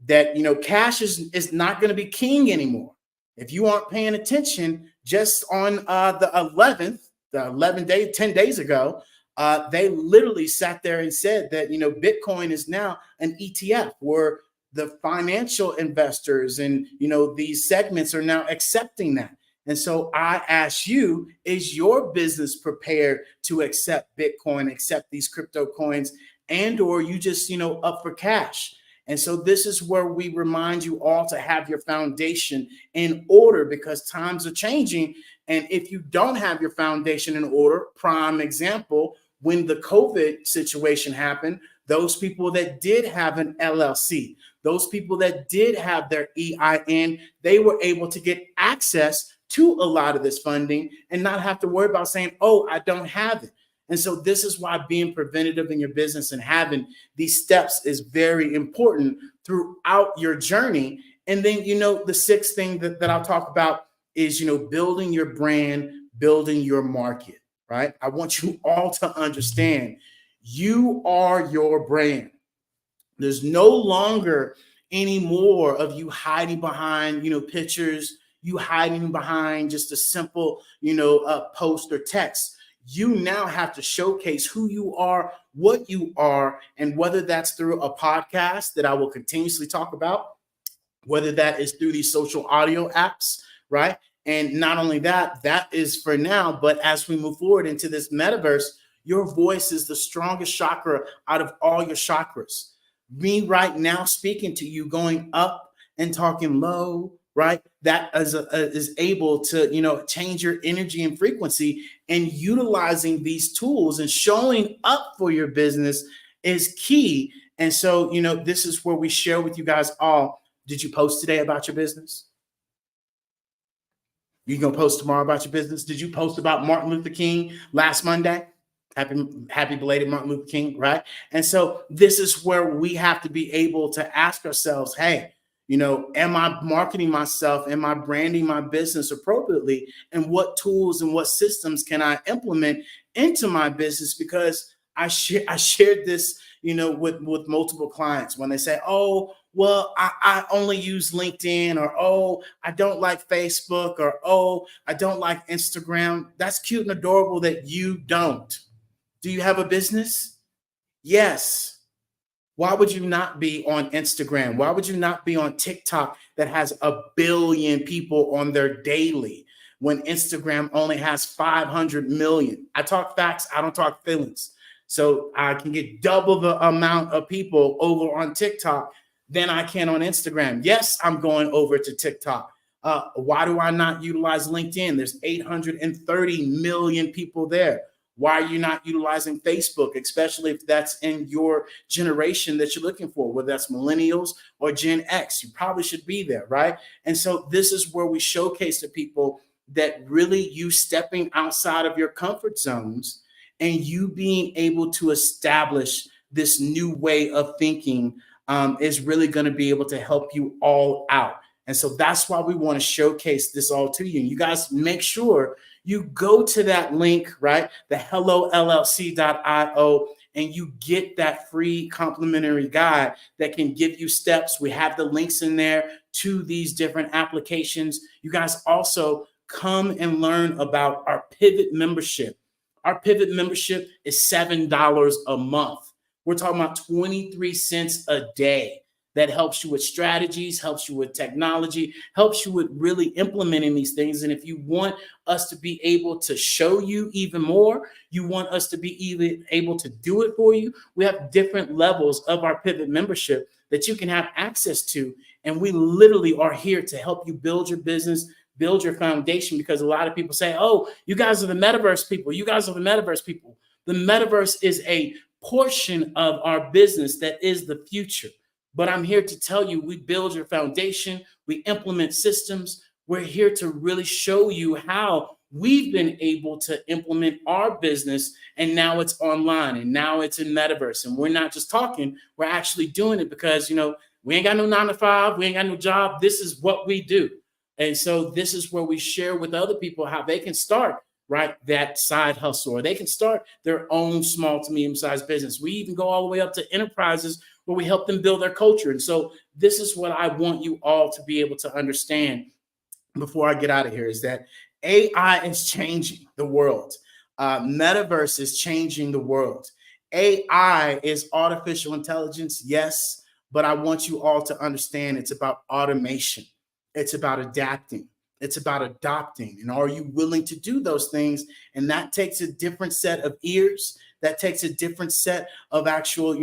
that, cash is not going to be king anymore. If you aren't paying attention, just on the 11th, 10 days ago, they literally sat there and said that, Bitcoin is now an ETF, where the financial investors and, these segments are now accepting that. And so I ask you, is your business prepared to accept Bitcoin, accept these crypto coins, and or you just, up for cash? And so this is where we remind you all to have your foundation in order, because times are changing. And if you don't have your foundation in order, prime example, when the COVID situation happened, those people that did have an LLC, those people that did have their EIN, they were able to get access to a lot of this funding and not have to worry about saying, oh, I don't have it. And so this is why being preventative in your business and having these steps is very important throughout your journey. And then, the sixth thing that I'll talk about is, building your brand, building your market, right? I want you all to understand you are your brand. There's no longer any more of you hiding behind, pictures, you hiding behind just a simple, post or text. You now have to showcase who you are, what you are, and whether that's through a podcast that I will continuously talk about, whether that is through these social audio apps, right? And not only that, that is for now, but as we move forward into this metaverse, your voice is the strongest chakra out of all your chakras. Me right now speaking to you, going up and talking low, right? That is able to, change your energy and frequency, and utilizing these tools and showing up for your business is key. And so, this is where we share with you guys all. Did you post today about your business? You gonna post tomorrow about your business? Did you post about Martin Luther King last Monday? Happy belated Martin Luther King, right? And so this is where we have to be able to ask ourselves, hey, am I marketing myself? Am I branding my business appropriately? And what tools and what systems can I implement into my business? Because I shared this, with multiple clients when they say, oh, well, I only use LinkedIn, or, oh, I don't like Facebook, or, oh, I don't like Instagram. That's cute and adorable that you don't. Do you have a business? Yes. Why would you not be on Instagram? Why would you not be on TikTok that has 1 billion people on there daily when Instagram only has 500 million? I talk facts. I don't talk feelings. So I can get double the amount of people over on TikTok than I can on Instagram. Yes, I'm going over to TikTok. Why do I not utilize LinkedIn? There's 830 million people there. Why are you not utilizing Facebook, especially if that's in your generation that you're looking for, whether that's millennials or Gen X? You probably should be there, right? And so this is where we showcase to people that really you stepping outside of your comfort zones and you being able to establish this new way of thinking is really going to be able to help you all out. And so that's why we want to showcase this all to you. You guys make sure you go to that link, right? The hellollc.io, and you get that free complimentary guide that can give you steps. We have the links in there to these different applications. You guys also come and learn about our Pivot membership. Our Pivot membership is $7 a month. We're talking about 23 cents a day. That helps you with strategies, helps you with technology, helps you with really implementing these things. And if you want us to be able to show you even more, you want us to be even able to do it for you, we have different levels of our Pivot membership that you can have access to. And we literally are here to help you build your business, build your foundation, because a lot of people say, oh, you guys are the metaverse people. You guys are the metaverse people. The metaverse is a portion of our business that is the future. But I'm here to tell you, we build your foundation, we implement systems. We're here to really show you how we've been able to implement our business, and now it's online, and now it's in metaverse. And we're not just talking, we're actually doing it because, we ain't got no 9 to 5, we ain't got no job. This is what we do. And so this is where we share with other people how they can start, right, that side hustle, or they can start their own small to medium-sized business. We even go all the way up to enterprises where we help them build their culture. And so this is what I want you all to be able to understand before I get out of here, is that AI is changing the world. Metaverse is changing the world. AI is artificial intelligence, yes, but I want you all to understand it's about automation. It's about adapting. It's about adopting. And are you willing to do those things? And that takes a different set of ears. That takes a different set of actual,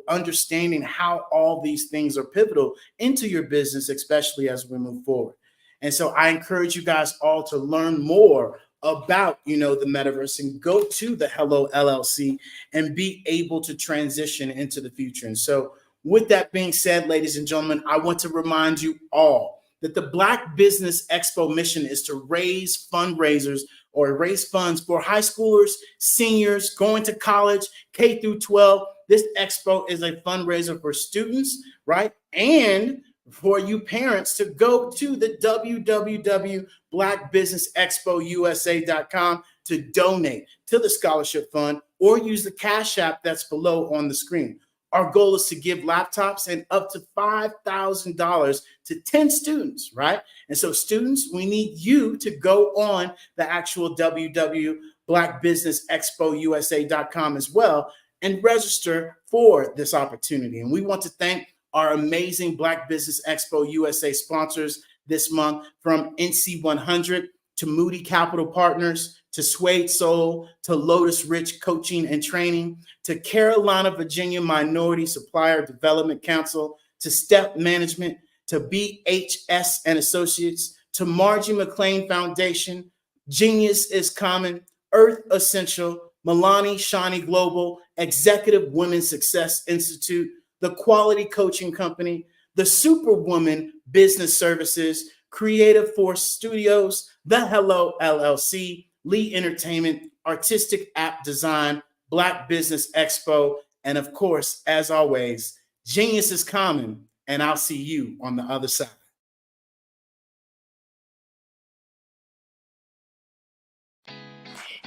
understanding how all these things are pivotal into your business, especially as we move forward. And so I encourage you guys all to learn more about, the metaverse, and go to the Hello LLC and be able to transition into the future. And so with that being said, ladies and gentlemen, I want to remind you all that the Black Business Expo mission is to raise fundraisers or raise funds for high schoolers, seniors, going to college, K through 12. This expo is a fundraiser for students, right? And for you parents to go to the www.blackbusinessexpousa.com to donate to the scholarship fund or use the Cash App that's below on the screen. Our goal is to give laptops and up to $5,000 to 10 students, right? And so students, we need you to go on the actual www.blackbusinessexpousa.com as well and register for this opportunity. And we want to thank our amazing Black Business Expo USA sponsors this month, from NC100 to Moody Capital Partners, to Suede Soul, to Lotus Rich Coaching and Training, to Carolina, Virginia Minority Supplier Development Council, to Step Management, to BHS and Associates, to Margie McLean Foundation, Genius is Common, Earth Essential, Milani Shani Global, Executive Women's Success Institute, the Quality Coaching Company, the Superwoman Business Services, Creative Force Studios, The Hello LLC, Lee Entertainment, Artistic App Design, Black Business Expo, and of course, as always, Genius is Common, and I'll see you on the other side.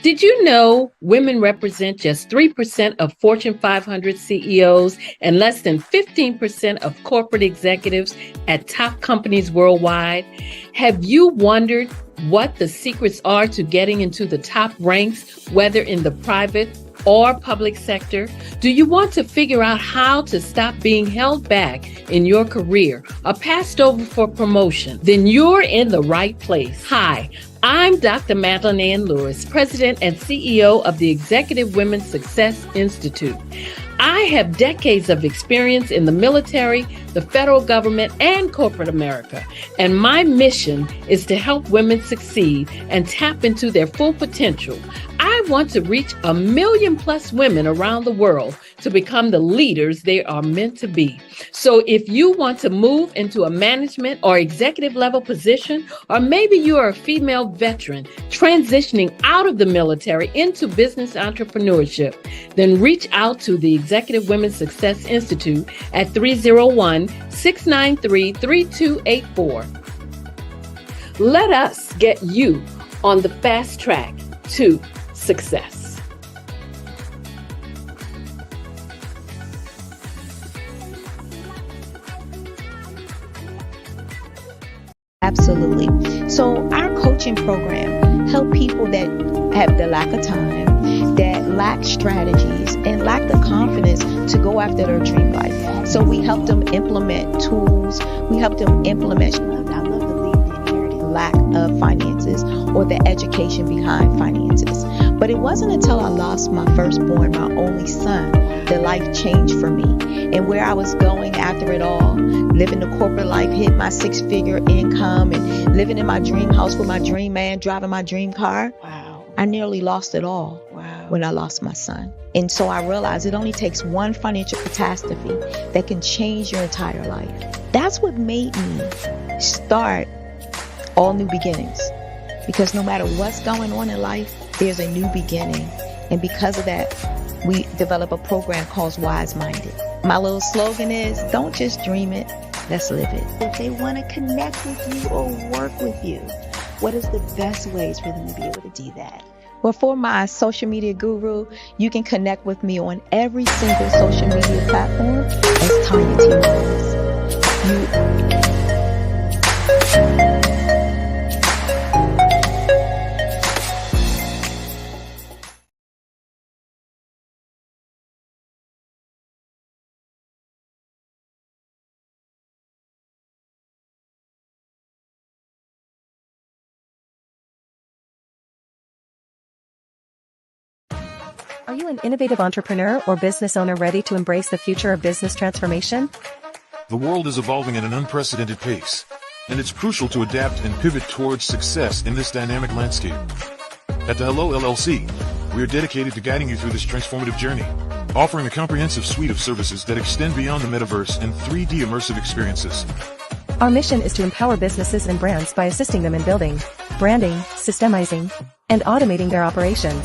Did you know women represent just 3% of Fortune 500 CEOs and less than 15% of corporate executives at top companies worldwide? Have you wondered what the secrets are to getting into the top ranks, whether in the private or public sector? Do you want to figure out how to stop being held back in your career or passed over for promotion? Then you're in the right place. Hi, I'm Dr. Madeline Ann Lewis, President and CEO of the Executive Women's Success Institute. I have decades of experience in the military, the federal government, and corporate America, and my mission is to help women succeed and tap into their full potential. I want to reach 1 million plus women around the world to become the leaders they are meant to be. So if you want to move into a management or executive level position, or maybe you are a female veteran transitioning out of the military into business entrepreneurship, then reach out to the Executive Women's Success Institute at 301-693-3284. Let us get you on the fast track to success. Absolutely. So our coaching program help people that have the lack of time, that lack strategies, and lack the confidence to go after their dream life. So we help them implement tools. We help them implement, I love to leave the inherited lack of finances or the education behind finances. But it wasn't until I lost my firstborn, my only son, that life changed for me. And where I was going after it all, living the corporate life, hit my 6-figure income, and living in my dream house with my dream man, driving my dream car. Wow. I nearly lost it all when I lost my son. And so I realized it only takes one financial catastrophe that can change your entire life. That's what made me start All New Beginnings. Because no matter what's going on in life, there's a new beginning. And because of that, we develop a program called Wise Minded. My little slogan is, don't just dream it, let's live it. If they want to connect with you or work with you, what is the best ways for them to be able to do that? Well, for my social media guru, you can connect with me on every single social media platform as Tanya T. Rose. Are you an innovative entrepreneur or business owner ready to embrace the future of business transformation? The world is evolving at an unprecedented pace, and it's crucial to adapt and pivot towards success in this dynamic landscape. At the Hello LLC, we are dedicated to guiding you through this transformative journey, offering a comprehensive suite of services that extend beyond the metaverse and 3D immersive experiences. Our mission is to empower businesses and brands by assisting them in building, branding, systemizing, and automating their operations.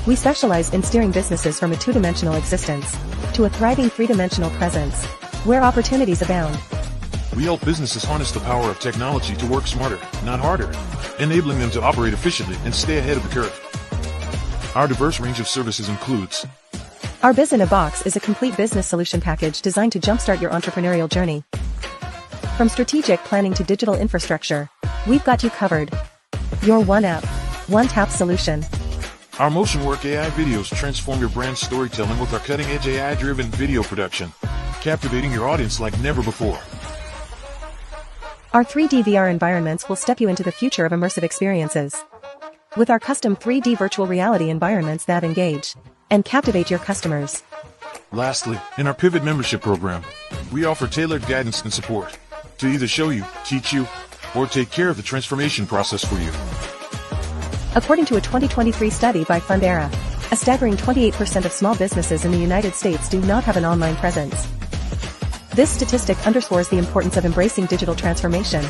We specialize in steering businesses from a two-dimensional existence to a thriving three-dimensional presence, where opportunities abound. We help businesses harness the power of technology to work smarter, not harder, enabling them to operate efficiently and stay ahead of the curve. Our diverse range of services includes: Our Biz in a Box is a complete business solution package designed to jumpstart your entrepreneurial journey. From strategic planning to digital infrastructure, we've got you covered. Your one app, one tap solution. Our Motion Work AI videos transform your brand storytelling with our cutting-edge AI-driven video production, captivating your audience like never before. Our 3D VR environments will step you into the future of immersive experiences. With our custom 3D virtual reality environments that engage and captivate your customers. Lastly, in our Pivot membership program, we offer tailored guidance and support to either show you, teach you, or take care of the transformation process for you. According to a 2023 study by Fundera, a staggering 28% of small businesses in the United States do not have an online presence. This statistic underscores the importance of embracing digital transformation.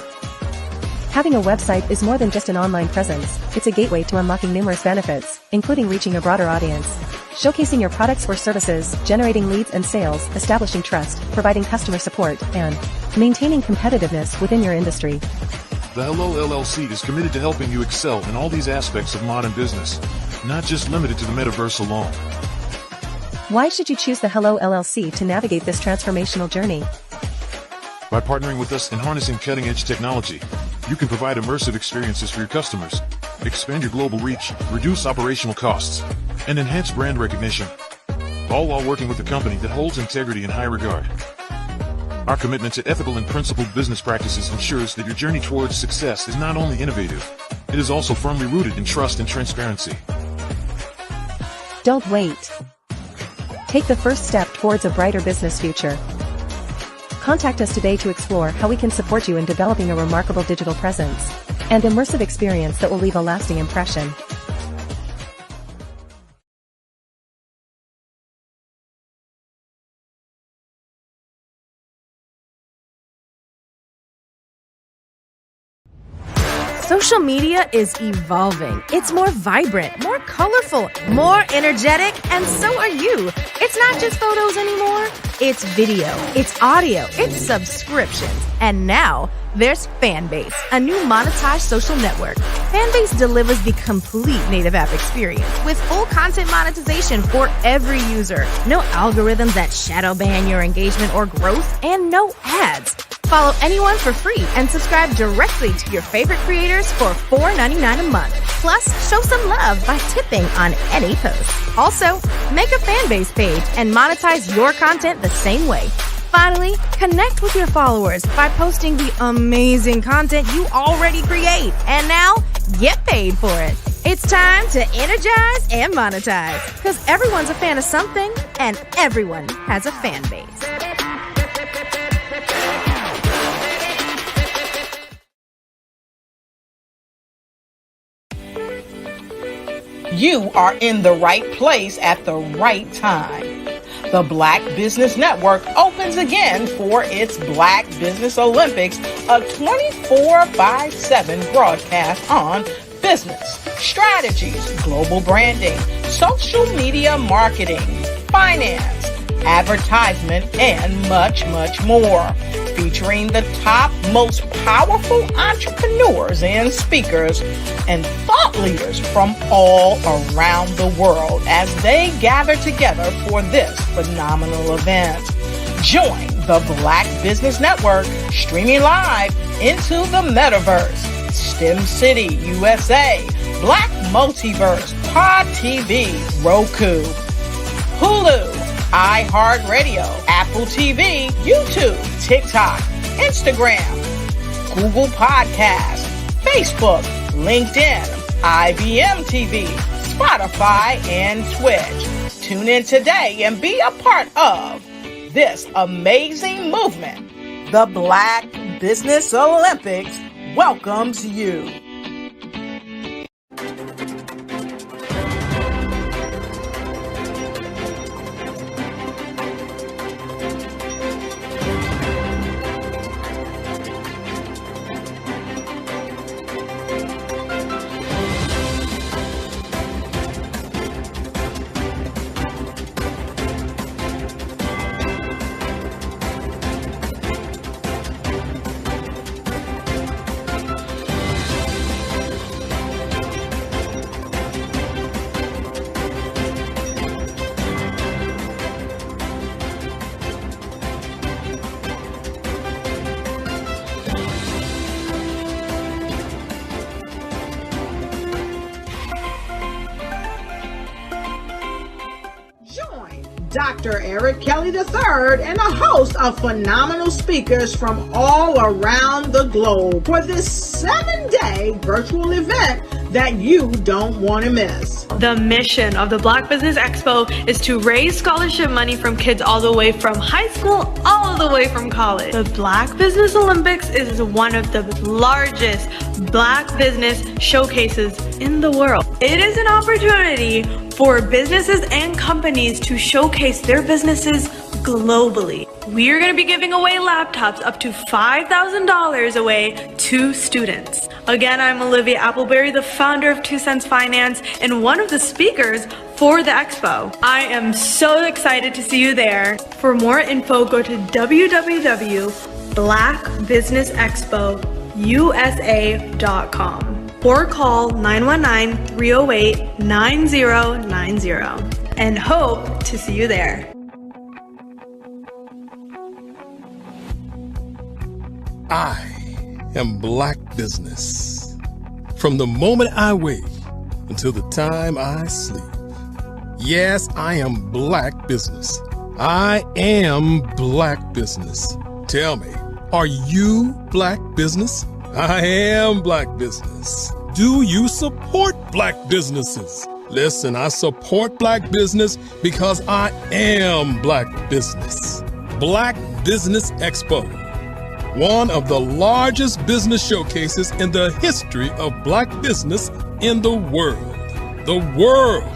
Having a website is more than just an online presence, it's a gateway to unlocking numerous benefits, including reaching a broader audience, showcasing your products or services, generating leads and sales, establishing trust, providing customer support, and maintaining competitiveness within your industry. The Hello LLC is committed to helping you excel in all these aspects of modern business, not just limited to the metaverse alone. Why should you choose the Hello LLC to navigate this transformational journey? By partnering with us and harnessing cutting-edge technology, you can provide immersive experiences for your customers, expand your global reach, reduce operational costs, and enhance brand recognition, all while working with a company that holds integrity in high regard. Our commitment to ethical and principled business practices ensures that your journey towards success is not only innovative, it is also firmly rooted in trust and transparency. Don't wait. Take the first step towards a brighter business future. Contact us today to explore how we can support you in developing a remarkable digital presence and immersive experience that will leave a lasting impression. Social media is evolving. It's more vibrant, more colorful, more energetic, and so are you. It's not just photos anymore. It's video, it's audio, it's subscriptions. And now, there's Fanbase, a new monetized social network. Fanbase delivers the complete native app experience with full content monetization for every user. No algorithms that shadow ban your engagement or growth, and no ads. Follow anyone for free and subscribe directly to your favorite creators for $4.99 a month. Plus, show some love by tipping on any post. Also, make a Fanbase page and monetize your content the same way. Finally, connect with your followers by posting the amazing content you already create. And now, get paid for it. It's time to energize and monetize. Because everyone's a fan of something, and everyone has a fan base. You are in the right place at the right time. The Black Business Network opens again for its Black Business Olympics, a 24/7 broadcast on business, strategies, global branding, social media marketing, finance, advertisement, and much, much more. Featuring the top, most powerful entrepreneurs and speakers and thought leaders from all around the world as they gather together for this phenomenal event. Join the Black Business Network streaming live into the metaverse, STEM City, USA, Black Multiverse, Pod TV, Roku, Hulu, iHeartRadio, Apple TV, YouTube, TikTok, Instagram, Google Podcasts, Facebook, LinkedIn, IBM TV, Spotify, and Twitch. Tune in today and be a part of this amazing movement. The Black Business Olympics welcomes you. Dr. Eric Kelly III, and a host of phenomenal speakers from all around the globe for this 7-day virtual event that you don't want to miss. The mission of the Black Business Expo is to raise scholarship money from kids all the way from high school all the way from college. The Black Business Olympics is one of the largest Black business showcases in the world. It is an opportunity for businesses and companies to showcase their businesses globally. We are going to be giving away laptops up to $5,000 away to students. Again, I'm Olivia Appleberry, the founder of 2 Cents Finance and one of the speakers for the expo. I am so excited to see you there. For more info, go to www.blackbusinessexpousa.com or call 919-308-9090 and hope to see you there. I am Black business. From the moment I wake until the time I sleep. Yes, I am Black business. I am Black business. Tell me, are you Black business? I am Black business. Do you support Black businesses? Listen, I support Black business because I am Black business. Black Business Expo. One of the largest business showcases in the history of Black business in the world. The world!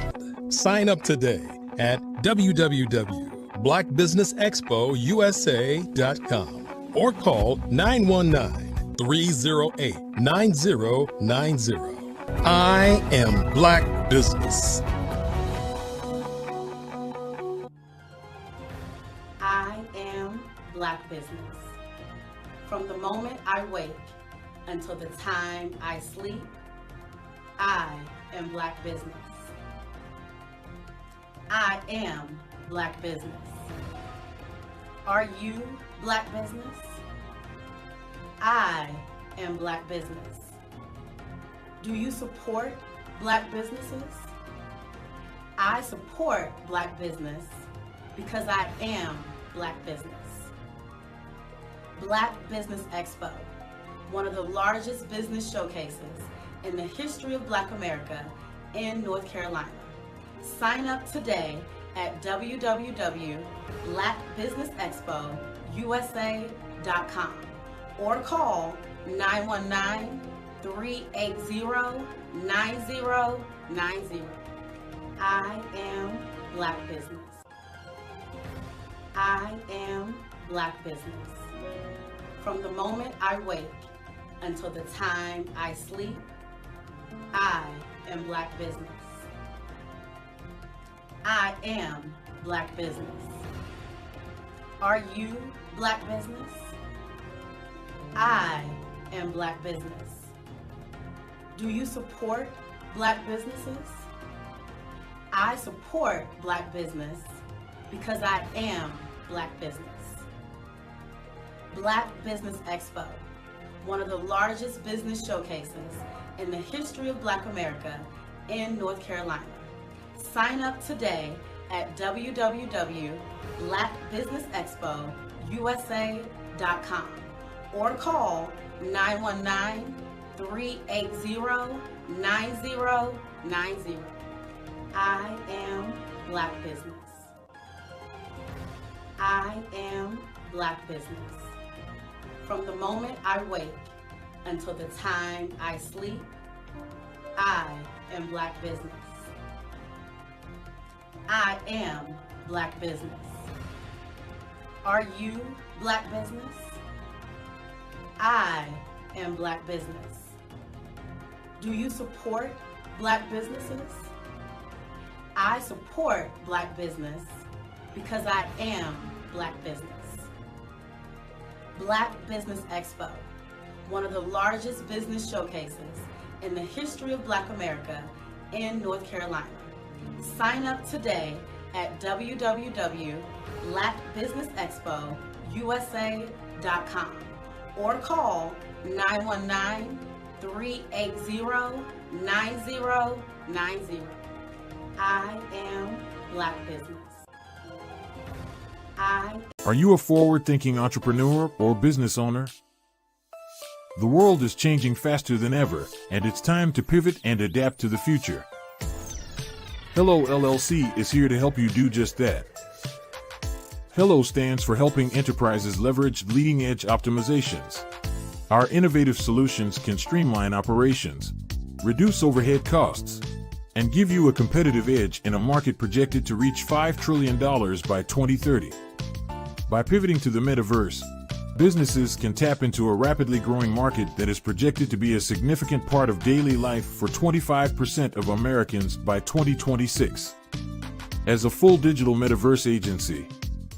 Sign up today at www.blackbusinessexpousa.com or call 919-308-9090. I am Black business. I am Black business. From the moment I wake until the time I sleep, I am Black business. I am Black business. Are you Black business? I am Black business. Do you support Black businesses? I support Black business because I am Black business. Black Business Expo, one of the largest business showcases in the history of Black America in North Carolina. Sign up today at www.blackbusinessexpousa.com or call 919-380-9090. I am Black business. I am Black business. From the moment I wake until the time I sleep, I am Black business. I am Black business. Are you Black business? I am Black business. Do you support Black businesses? I support Black business because I am Black business. Black Business Expo, one of the largest business showcases in the history of Black America in North Carolina. Sign up today at www.blackbusinessexpousa.com or call 919-380-9090. I am Black business. I am Black business. From the moment I wake until the time I sleep, I am Black business. I am Black business. Are you Black business? I am Black business. Do you support Black businesses? I support Black business because I am Black business. Black Business Expo, one of the largest business showcases in the history of Black America in North Carolina. Sign up today at www.blackbusinessexpousa.com or call 919-380-9090. I am Black business. Are you a forward-thinking entrepreneur or business owner? The world is changing faster than ever, and it's time to pivot and adapt to the future. Hello LLC is here to help you do just that. Hello stands for helping enterprises leverage leading-edge optimizations. Our innovative solutions can streamline operations, reduce overhead costs, and give you a competitive edge in a market projected to reach $5 trillion by 2030. By pivoting to the metaverse, businesses can tap into a rapidly growing market that is projected to be a significant part of daily life for 25% of Americans by 2026. As a full digital metaverse agency,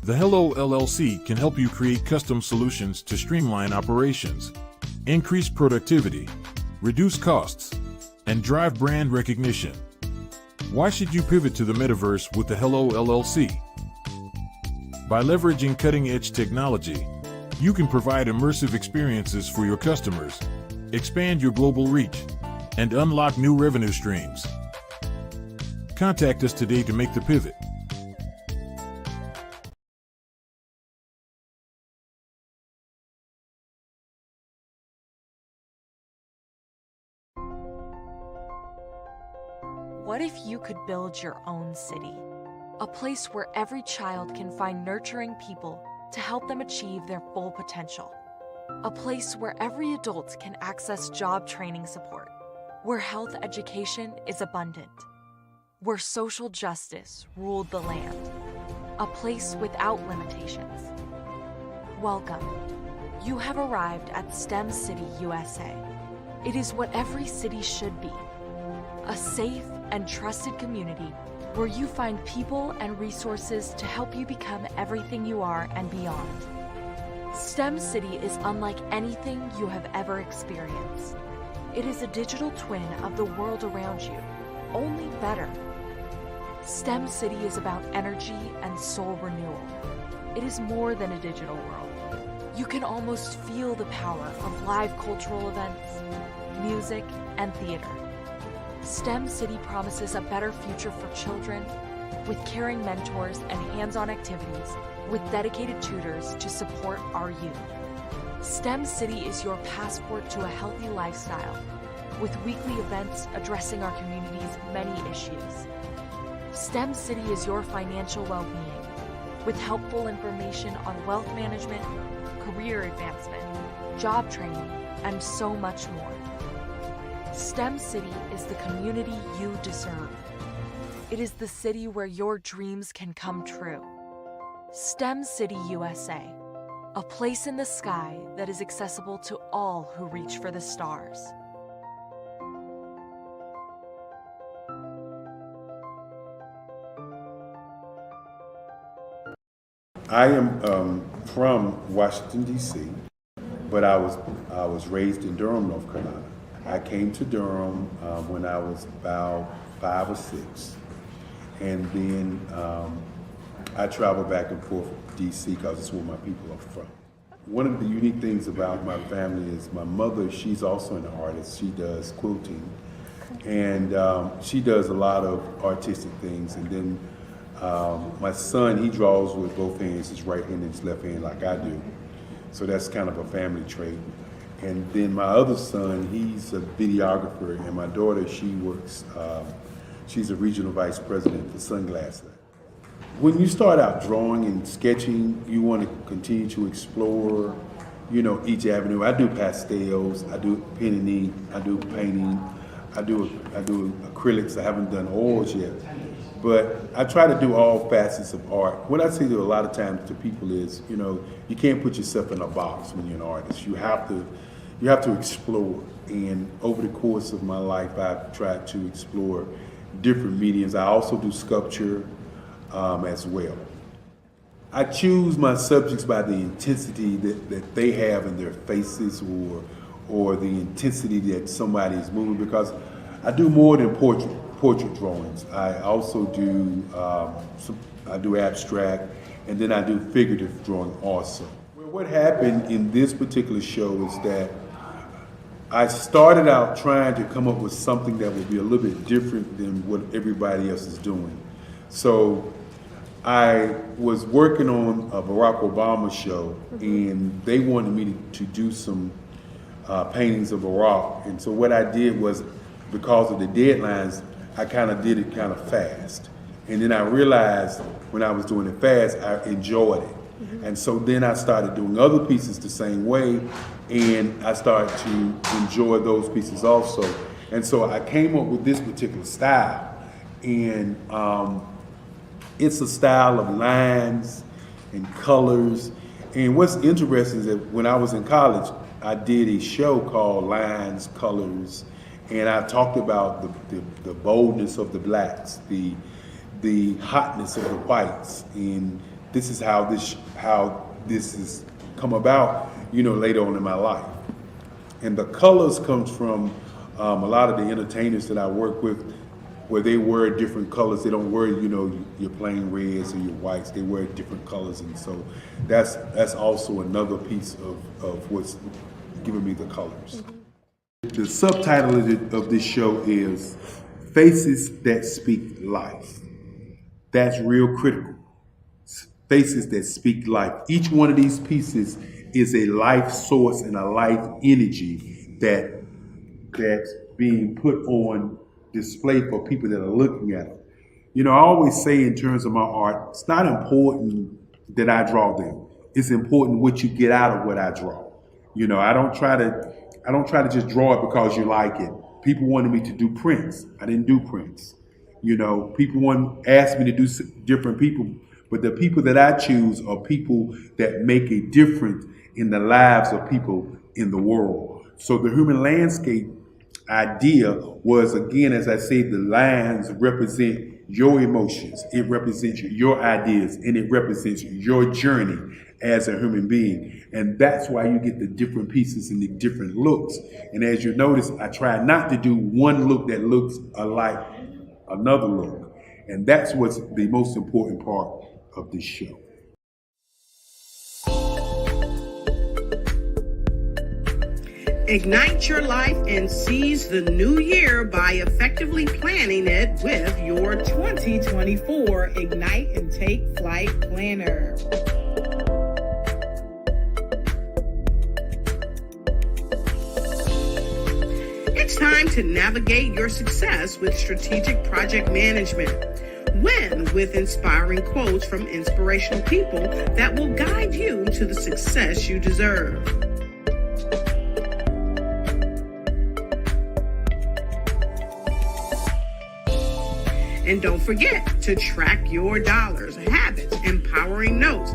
the Hello LLC can help you create custom solutions to streamline operations, increase productivity, reduce costs, and drive brand recognition. Why should you pivot to the metaverse with the Hello LLC? By leveraging cutting-edge technology, you can provide immersive experiences for your customers, expand your global reach, and unlock new revenue streams. Contact us today to make the pivot. What if you could build your own city? A place where every child can find nurturing people to help them achieve their full potential. A place where every adult can access job training support. Where health education is abundant. Where social justice ruled the land. A place without limitations. Welcome. You have arrived at STEM City, USA. It is what every city should be. A safe and trusted community where you find people and resources to help you become everything you are and beyond. STEM City is unlike anything you have ever experienced. It is a digital twin of the world around you, only better. STEM City is about energy and soul renewal. It is more than a digital world. You can almost feel the power of live cultural events, music, and theater. STEM City promises a better future for children with caring mentors and hands-on activities with dedicated tutors to support our youth. STEM City is your passport to a healthy lifestyle with weekly events addressing our community's many issues. STEM City is your financial well-being with helpful information on wealth management, career advancement, job training, and so much more. STEM City is the community you deserve. It is the city where your dreams can come true. STEM City USA, a place in the sky that is accessible to all who reach for the stars. I am from Washington, D.C., but I was raised in Durham, North Carolina. I came to Durham when I was about 5 or 6, and then I traveled back and forth to D.C. because it's where my people are from. One of the unique things about my family is my mother, she's also an artist. She does quilting, and she does a lot of artistic things. And then my son, he draws with both hands, his right hand and his left hand like I do. So that's kind of a family trait. And then my other son, he's a videographer, and my daughter, she works, she's a regional vice president for Sunglasses. When you start out drawing and sketching, you want to continue to explore, you know, each avenue. I do pastels, I do pen and ink, I do painting, I do acrylics. I haven't done oils yet, but I try to do all facets of art. What I say to a lot of times to people is, you know, you can't put yourself in a box when you're an artist. You have to explore. And over the course of my life, I've tried to explore different mediums. I also do sculpture as well. I choose my subjects by the intensity that they have in their faces, or the intensity that somebody is moving, because I do more than portrait drawings. I also do I do abstract, and then I do figurative drawing also. What happened in this particular show is that I started out trying to come up with something that would be a little bit different than what everybody else is doing. So I was working on a Barack Obama show, and they wanted me to do some paintings of Barack. And so what I did was, because of the deadlines, I kind of did it kind of fast. And then I realized when I was doing it fast, I enjoyed it. And so then I started doing other pieces the same way, and I started to enjoy those pieces also. And so I came up with this particular style, and it's a style of lines and colors. And what's interesting is that when I was in college, I did a show called Lines, Colors, and I talked about the boldness of the blacks, the hotness of the whites, and this is how this has come about, later on in my life. And the colors comes from a lot of the entertainers that I work with, where they wear different colors. They don't wear, your plain reds or your whites. They wear different colors, and so that's also another piece of what's giving me the colors. The subtitle of this show is Faces That Speak Life. That's real critical. Faces that speak life. Each one of these pieces is a life source and a life energy that's being put on display for people that are looking at them. I always say in terms of my art, it's not important that I draw them. It's important what you get out of what I draw. I don't try to just draw it because you like it. People wanted me to do prints. I didn't do prints. People asked me to do different people, but the people that I choose are people that make a difference in the lives of people in the world. So the human landscape idea was, again, as I say, the lines represent your emotions, it represents your ideas, and it represents your journey as a human being. And that's why you get the different pieces and the different looks. And as you notice, I try not to do one look that looks alike another look. And that's what's the most important part of this show. Ignite your life and seize the new year by effectively planning it with your 2024 Ignite and Take Flight Planner. It's time to navigate your success with strategic project management. Win with inspiring quotes from inspirational people that will guide you to the success you deserve. And don't forget to track your dollars, habits, empowering notes,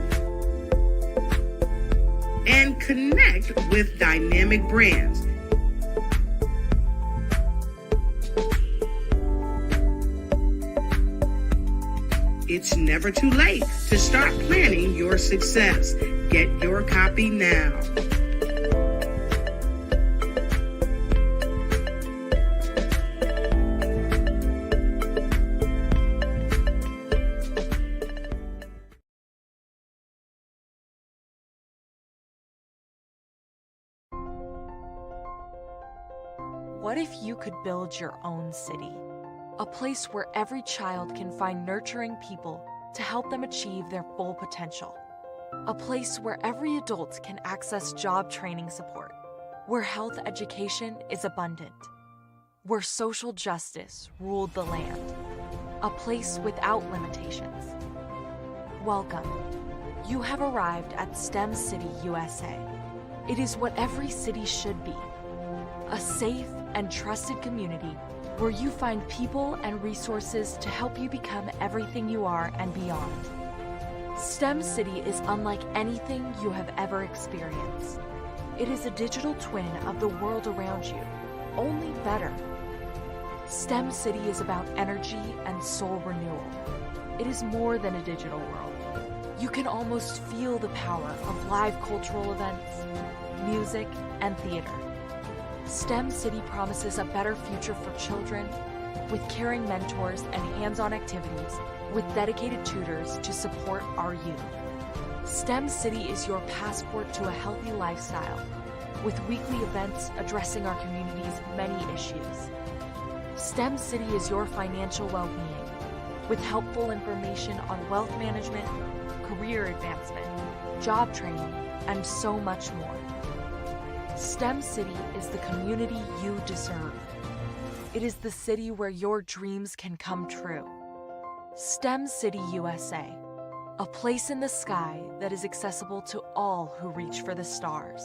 and connect with dynamic brands. It's never too late to start planning your success. Get your copy now. What if you could build your own city? A place where every child can find nurturing people to help them achieve their full potential. A place where every adult can access job training support. Where health education is abundant. Where social justice ruled the land. A place without limitations. Welcome. You have arrived at STEM City, USA. It is what every city should be. A safe and trusted community where you find people and resources to help you become everything you are and beyond. STEM City is unlike anything you have ever experienced. It is a digital twin of the world around you, only better. STEM City is about energy and soul renewal. It is more than a digital world. You can almost feel the power of live cultural events, music, and theater. STEM City promises a better future for children with caring mentors and hands-on activities with dedicated tutors to support our youth. STEM City is your passport to a healthy lifestyle with weekly events addressing our community's many issues. STEM City is your financial well-being with helpful information on wealth management, career advancement, job training, and so much more. STEM City is the community you deserve. It is the city where your dreams can come true. STEM City USA, a place in the sky that is accessible to all who reach for the stars.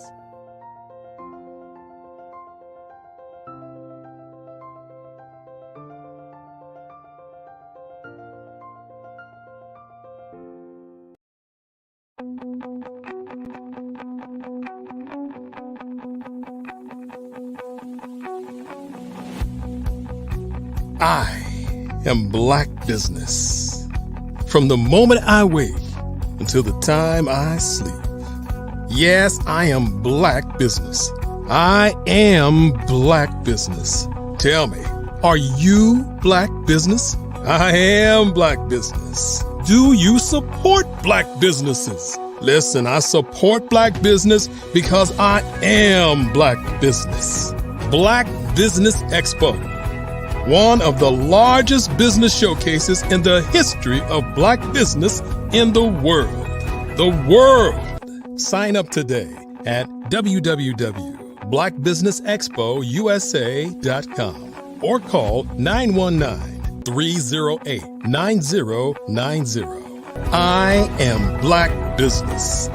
I am Black business. From the moment I wake until the time I sleep. Yes, I am Black business. I am Black business. Tell me, are you Black business? I am Black business. Do you support Black businesses? Listen, I support Black business because I am Black business. Black Business Expo, one of the largest business showcases in the history of Black business in the world. The world! Sign up today at www.blackbusinessexpousa.com or call 919-308-9090. I am Black business.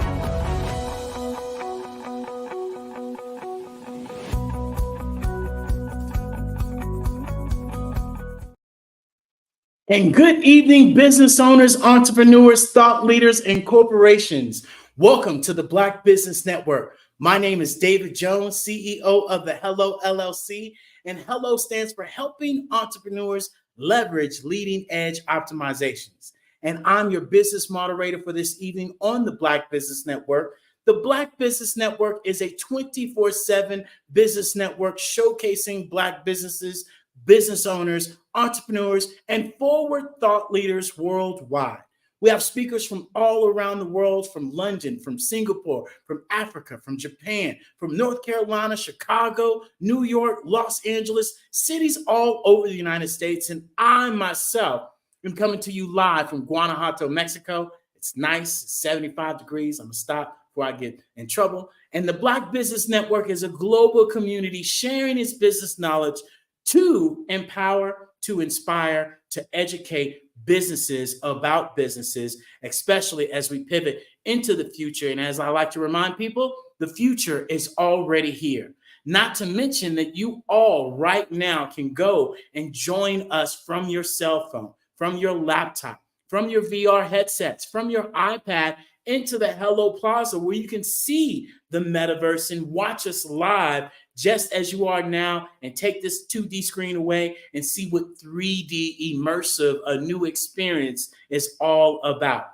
And good evening, business owners, entrepreneurs, thought leaders, and corporations. Welcome to the Black Business Network. My name is David Jones, CEO of the Hello LLC, and Hello stands for Helping Entrepreneurs Leverage Leading Edge Optimizations. And I'm your business moderator for this evening on the Black Business Network. The Black Business Network is a 24/7 business network showcasing Black businesses, business owners, entrepreneurs, and forward thought leaders worldwide. We have speakers from all around the world, from London, from Singapore, from Africa, from Japan, from North Carolina, Chicago, New York, Los Angeles, cities all over the United States. And I myself am coming to you live from Guanajuato, Mexico. It's nice, it's 75 degrees. I'm gonna stop before I get in trouble. And the Black Business Network is a global community sharing its business knowledge to empower, to inspire, to educate businesses about businesses, especially as we pivot into the future. And as I like to remind people, the future is already here. Not to mention that you all right now can go and join us from your cell phone, from your laptop, from your VR headsets, from your iPad into the Hello Plaza, where you can see the metaverse and watch us live just as you are now, and take this 2D screen away and see what 3D immersive, a new experience, is all about.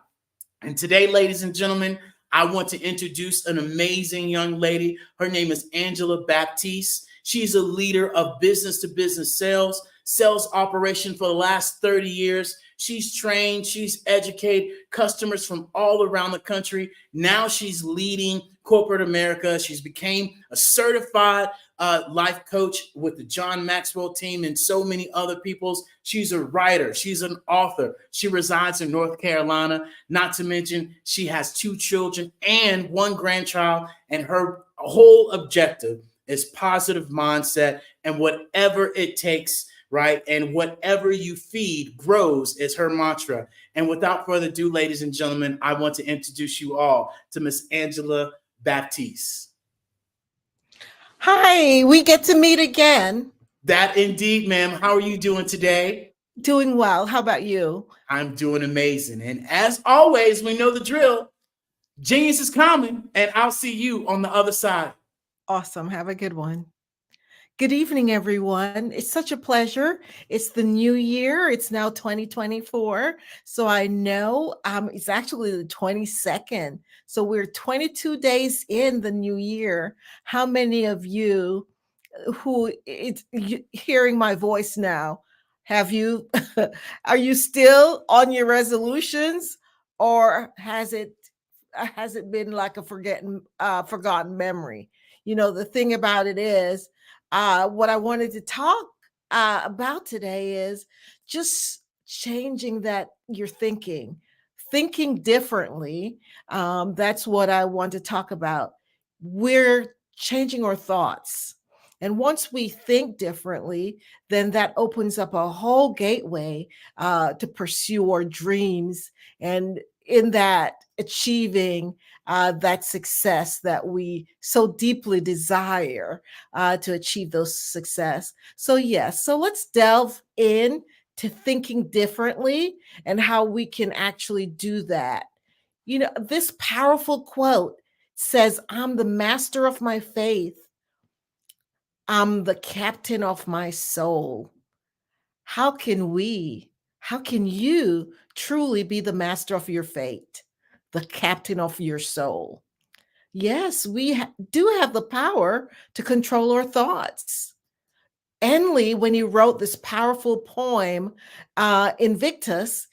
And today, ladies and gentlemen, I want to introduce an amazing young lady. Her name is Angela Baptiste. She's a leader of business-to-business sales operation for the last 30 years. She's trained, she's educated customers from all around the country. Now she's leading corporate America. She's became a certified life coach with the John Maxwell team and so many other people's. She's a writer. She's an author. She resides in North Carolina. Not to mention, she has 2 children and 1 grandchild. And her whole objective is positive mindset and whatever it takes, right? And whatever you feed grows is her mantra. And without further ado, ladies and gentlemen, I want to introduce you all to Miss Angela Baptiste. Hi, we get to meet again. That indeed, ma'am. How are you doing today? Doing well. How about you? I'm doing amazing. And as always, we know the drill. Genius is coming, and I'll see you on the other side. Awesome. Have a good one. Good evening, everyone. It's such a pleasure. It's the new year. It's now 2024. So I know it's actually the 22nd. So we're 22 days in the new year. How many of you who hearing my voice now, have you, are you still on your resolutions, or has it been like a forgotten memory? You know, the thing about it is, what I wanted to talk about today is just changing that you're thinking differently. That's what I want to talk about. We're changing our thoughts. And once we think differently, then that opens up a whole gateway to pursue our dreams, and in that achieving that success that we so deeply desire to achieve those success. So yes, so let's delve in to thinking differently and how we can actually do that. You know, this powerful quote says, "I'm the master of my faith. I'm the captain of my soul." How can you truly be the master of your fate, the captain of your soul? Yes, we do have the power to control our thoughts. Enley, when he wrote this powerful poem, Invictus,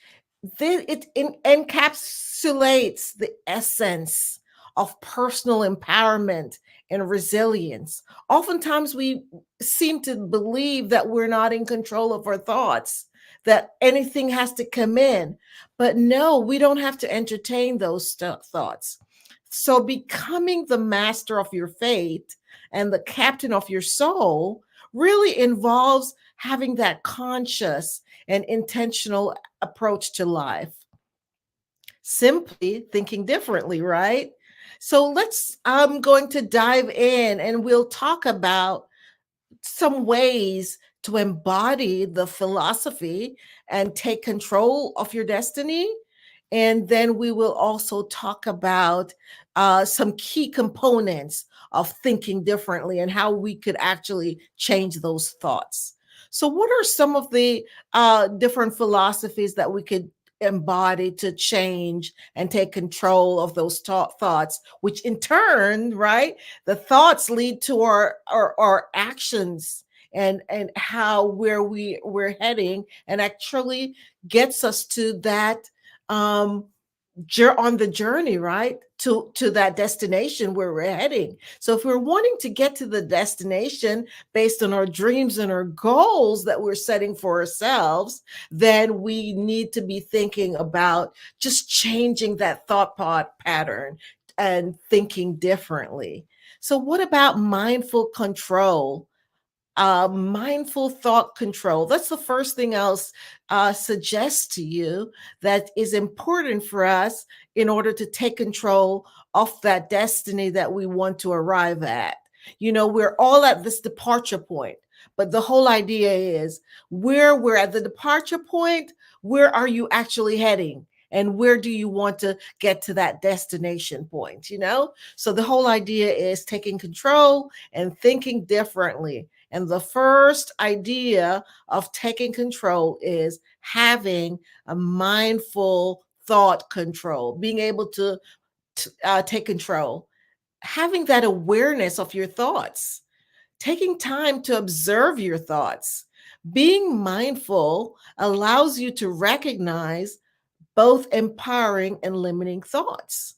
it encapsulates the essence of personal empowerment and resilience. Oftentimes, we seem to believe that we're not in control of our thoughts, that anything has to come in. But no, we don't have to entertain those thoughts. So, becoming the master of your fate and the captain of your soul really involves having that conscious and intentional approach to life. Simply thinking differently, right? So I'm going to dive in and we'll talk about some ways to embody the philosophy and take control of your destiny. And then we will also talk about some key components of thinking differently and how we could actually change those thoughts. So, what are some of the different philosophies that we could embody to change and take control of those thoughts, which in turn, right, the thoughts lead to our actions and how we're heading, and actually gets us to that on the journey, right, to that destination where we're heading. So if we're wanting to get to the destination based on our dreams and our goals that we're setting for ourselves, then we need to be thinking about just changing that thought pattern and thinking differently. So what about mindful control? Mindful thought control. That's the first thing I'll suggest to you that is important for us in order to take control of that destiny that we want to arrive at. You know, we're all at this departure point, but the whole idea is where we're at the departure point, where are you actually heading? And where do you want to get to that destination point? You know, so the whole idea is taking control and thinking differently. And the first idea of taking control is having a mindful thought control, being able to take control, having that awareness of your thoughts, taking time to observe your thoughts. Being mindful allows you to recognize both empowering and limiting thoughts.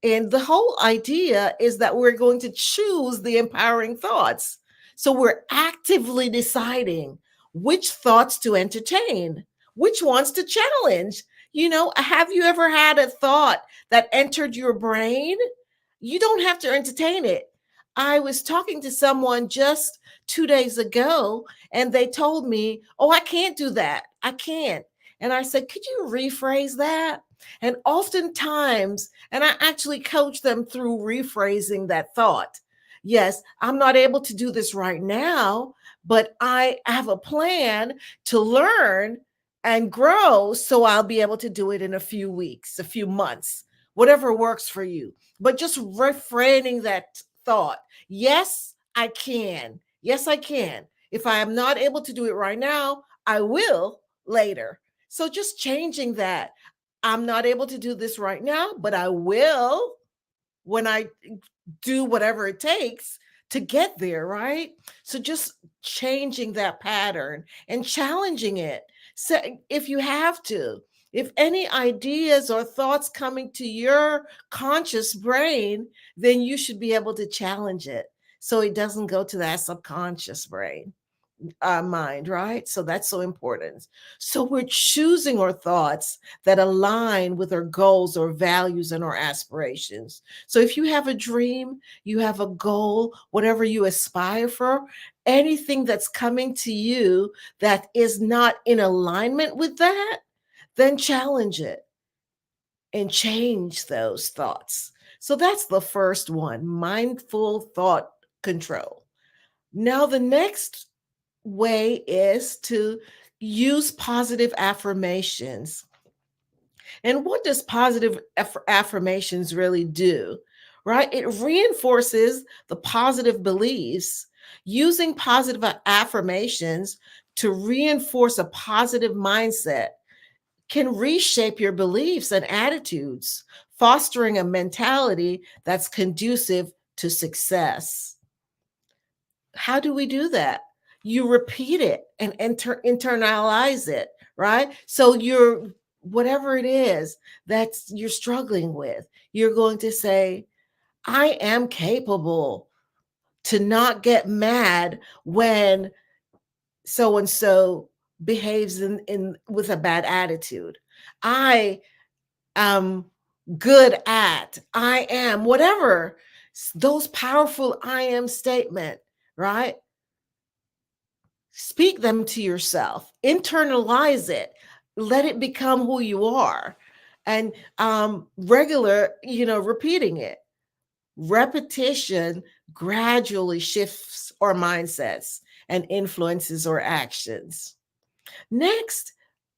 And the whole idea is that we're going to choose the empowering thoughts. So we're actively deciding which thoughts to entertain, which ones to challenge. You know, have you ever had a thought that entered your brain? You don't have to entertain it. I was talking to someone just 2 days ago, and they told me, "Oh, I can't do that. I can't." And I said, "Could you rephrase that?" And oftentimes, and I actually coach them through rephrasing that thought. Yes, I'm not able to do this right now, but I have a plan to learn and grow, so I'll be able to do it in a few weeks, a few months, whatever works for you. But just refraining that thought. Yes, I can. Yes, I can. If I am not able to do it right now, I will later. So just changing that. I'm not able to do this right now, but I will when I do whatever it takes to get there, right? So just changing that pattern and challenging it. So if you have to, if any ideas or thoughts coming to your conscious brain, then you should be able to challenge it so it doesn't go to that subconscious brain. mind, right? So that's so important. So we're choosing our thoughts that align with our goals or values and our aspirations. So if you have a dream, you have a goal, whatever you aspire for, anything that's coming to you that is not in alignment with that, then challenge it and change those thoughts. So that's the first one, mindful thought control. Now, the next way is to use positive affirmations. And what does positive affirmations really do? Right? It reinforces the positive beliefs. Using positive affirmations to reinforce a positive mindset can reshape your beliefs and attitudes, fostering a mentality that's conducive to success. How do we do that? You repeat it and internalize it, right? So you're whatever it is that you're struggling with, you're going to say, I am capable to not get mad when so and so behaves in with a bad attitude. I am good at, I am, whatever, those powerful I am statement, right? Speak them to yourself, internalize it, let it become who you are, and regular, repeating it. Repetition gradually shifts our mindsets and influences our actions. Next,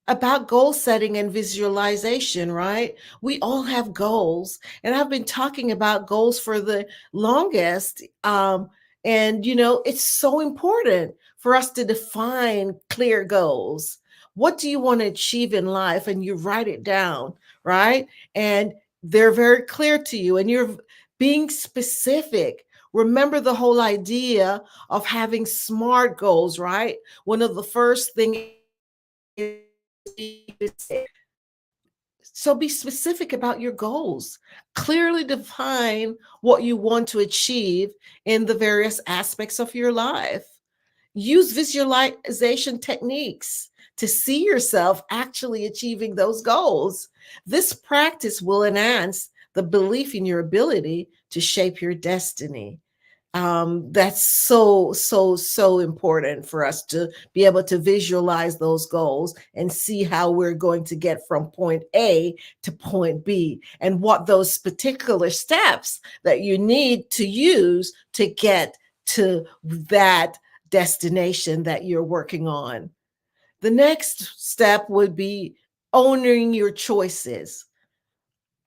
about goal setting and visualization, right? We all have goals, and I've been talking about goals for the longest. And it's so important for us to define clear goals. What do you want to achieve in life? And you write it down, right? And they're very clear to you, and you're being specific. Remember the whole idea of having SMART goals, right? One of the first things. So be specific about your goals. Clearly define what you want to achieve in the various aspects of your life. Use visualization techniques to see yourself actually achieving those goals. This practice will enhance the belief in your ability to shape your destiny. That's so important for us to be able to visualize those goals and see how we're going to get from point A to point B, and what those particular steps that you need to use to get to that destination that you're working on. The next step would be owning your choices.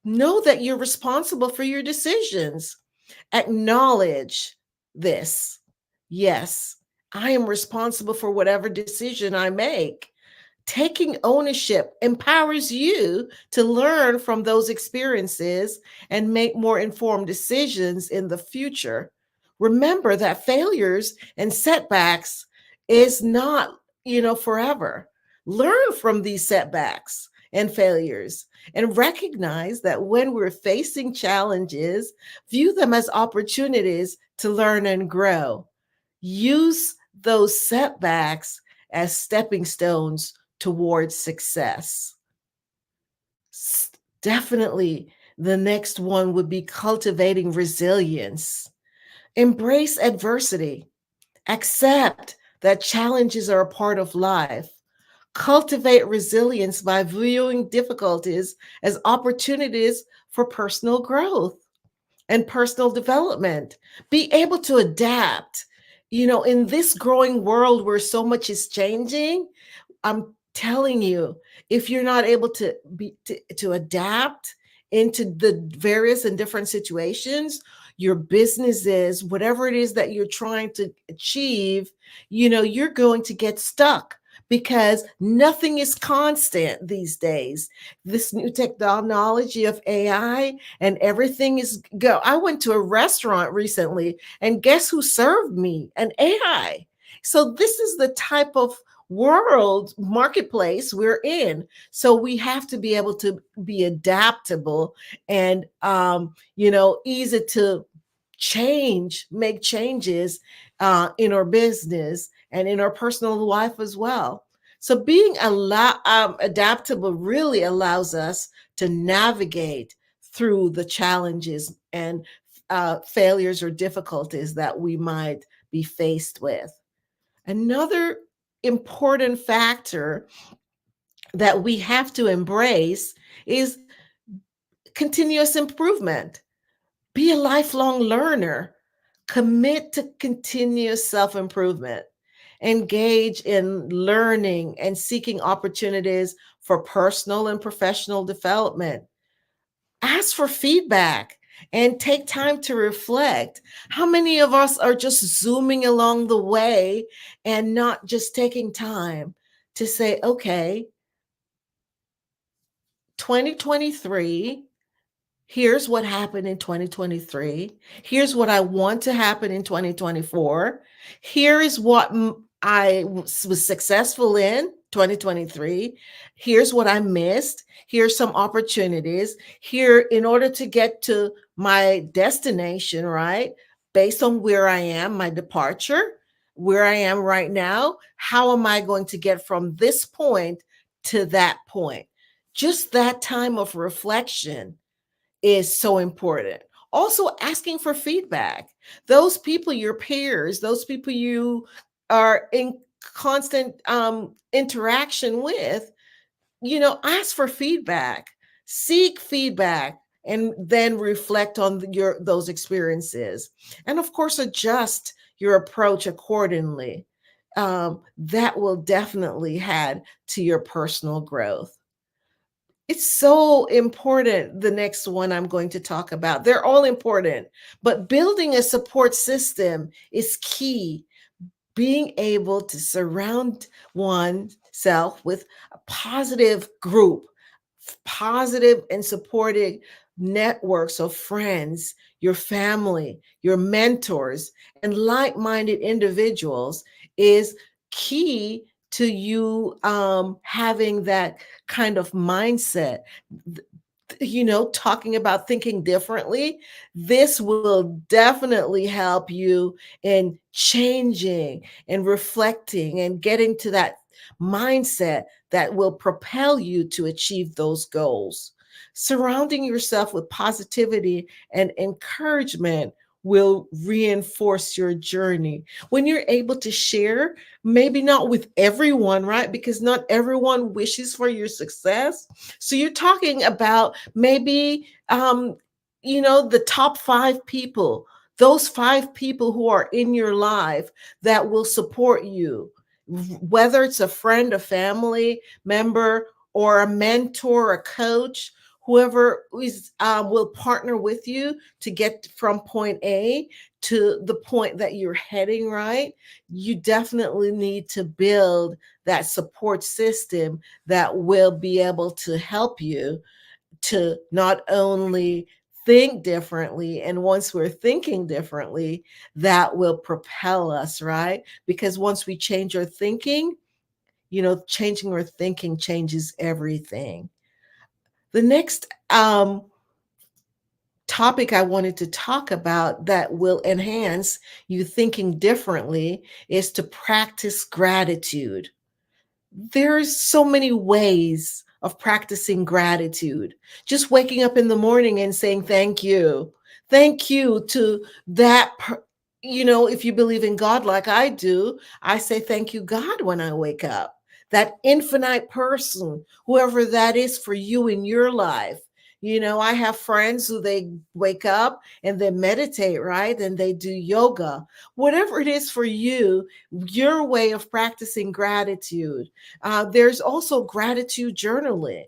Know that you're responsible for your decisions. Acknowledge this. Yes, I am responsible for whatever decision I make. Taking ownership empowers you to learn from those experiences and make more informed decisions in the future. Remember that failures and setbacks is not, forever. Learn from these setbacks and failures, and recognize that when we're facing challenges, view them as opportunities to learn and grow. Use those setbacks as stepping stones towards success. Definitely, the next one would be cultivating resilience. Embrace adversity. Accept that challenges are a part of life. Cultivate resilience by viewing difficulties as opportunities for personal growth and personal development. Be able to adapt. In this growing world where so much is changing, I'm telling you, if you're not able to adapt into the various and different situations, your businesses, whatever it is that you're trying to achieve, you're going to get stuck, because nothing is constant these days. This new technology of AI and everything is go. I went to a restaurant recently, and guess who served me? An AI. So this is the type of world marketplace we're in. So we have to be able to be adaptable and easy to make changes in our business and in our personal life as well. So being adaptable really allows us to navigate through the challenges and failures or difficulties that we might be faced with. Another important factor that we have to embrace is continuous improvement. Be a lifelong learner. Commit to continuous self-improvement. Engage in learning and seeking opportunities for personal and professional development. Ask for feedback and take time to reflect. How many of us are just zooming along the way and not just taking time to say, okay, 2023, here's what happened in 2023. Here's what I want to happen in 2024. Here is what I was successful in 2023. Here's what I missed. Here's some opportunities. Here, in order to get to my destination, right? Based on where I am, my departure, where I am right now, how am I going to get from this point to that point? Just that time of reflection is so important. Also, asking for feedback. Those people, your peers, those people you are in constant interaction with, ask for feedback, seek feedback, and then reflect on those experiences. And of course, adjust your approach accordingly. That will definitely add to your personal growth. It's so important, the next one I'm going to talk about. They're all important, but building a support system is key. Being able to surround oneself with a positive group, positive and supportive networks of friends, your family, your mentors, and like-minded individuals is key to you having that kind of mindset. Talking about thinking differently, this will definitely help you in changing and reflecting and getting to that mindset that will propel you to achieve those goals. Surrounding yourself with positivity and encouragement will reinforce your journey. When you're able to share, maybe not with everyone, right? Because not everyone wishes for your success. So you're talking about maybe, the top 5 people, those 5 people who are in your life that will support you, whether it's a friend, a family member, or a mentor, a coach. Whoever will partner with you to get from point A to the point that you're heading, right? You definitely need to build that support system that will be able to help you to not only think differently, and once we're thinking differently, that will propel us, right? Because once we change our thinking, changing our thinking changes everything. The next topic I wanted to talk about that will enhance you thinking differently is to practice gratitude. There's so many ways of practicing gratitude. Just waking up in the morning and saying thank you. Thank you to that if you believe in God like I do, I say thank you, God, when I wake up. That infinite person, whoever that is for you in your life. I have friends who they wake up and they meditate, right? And they do yoga. Whatever it is for you, your way of practicing gratitude. There's also gratitude journaling.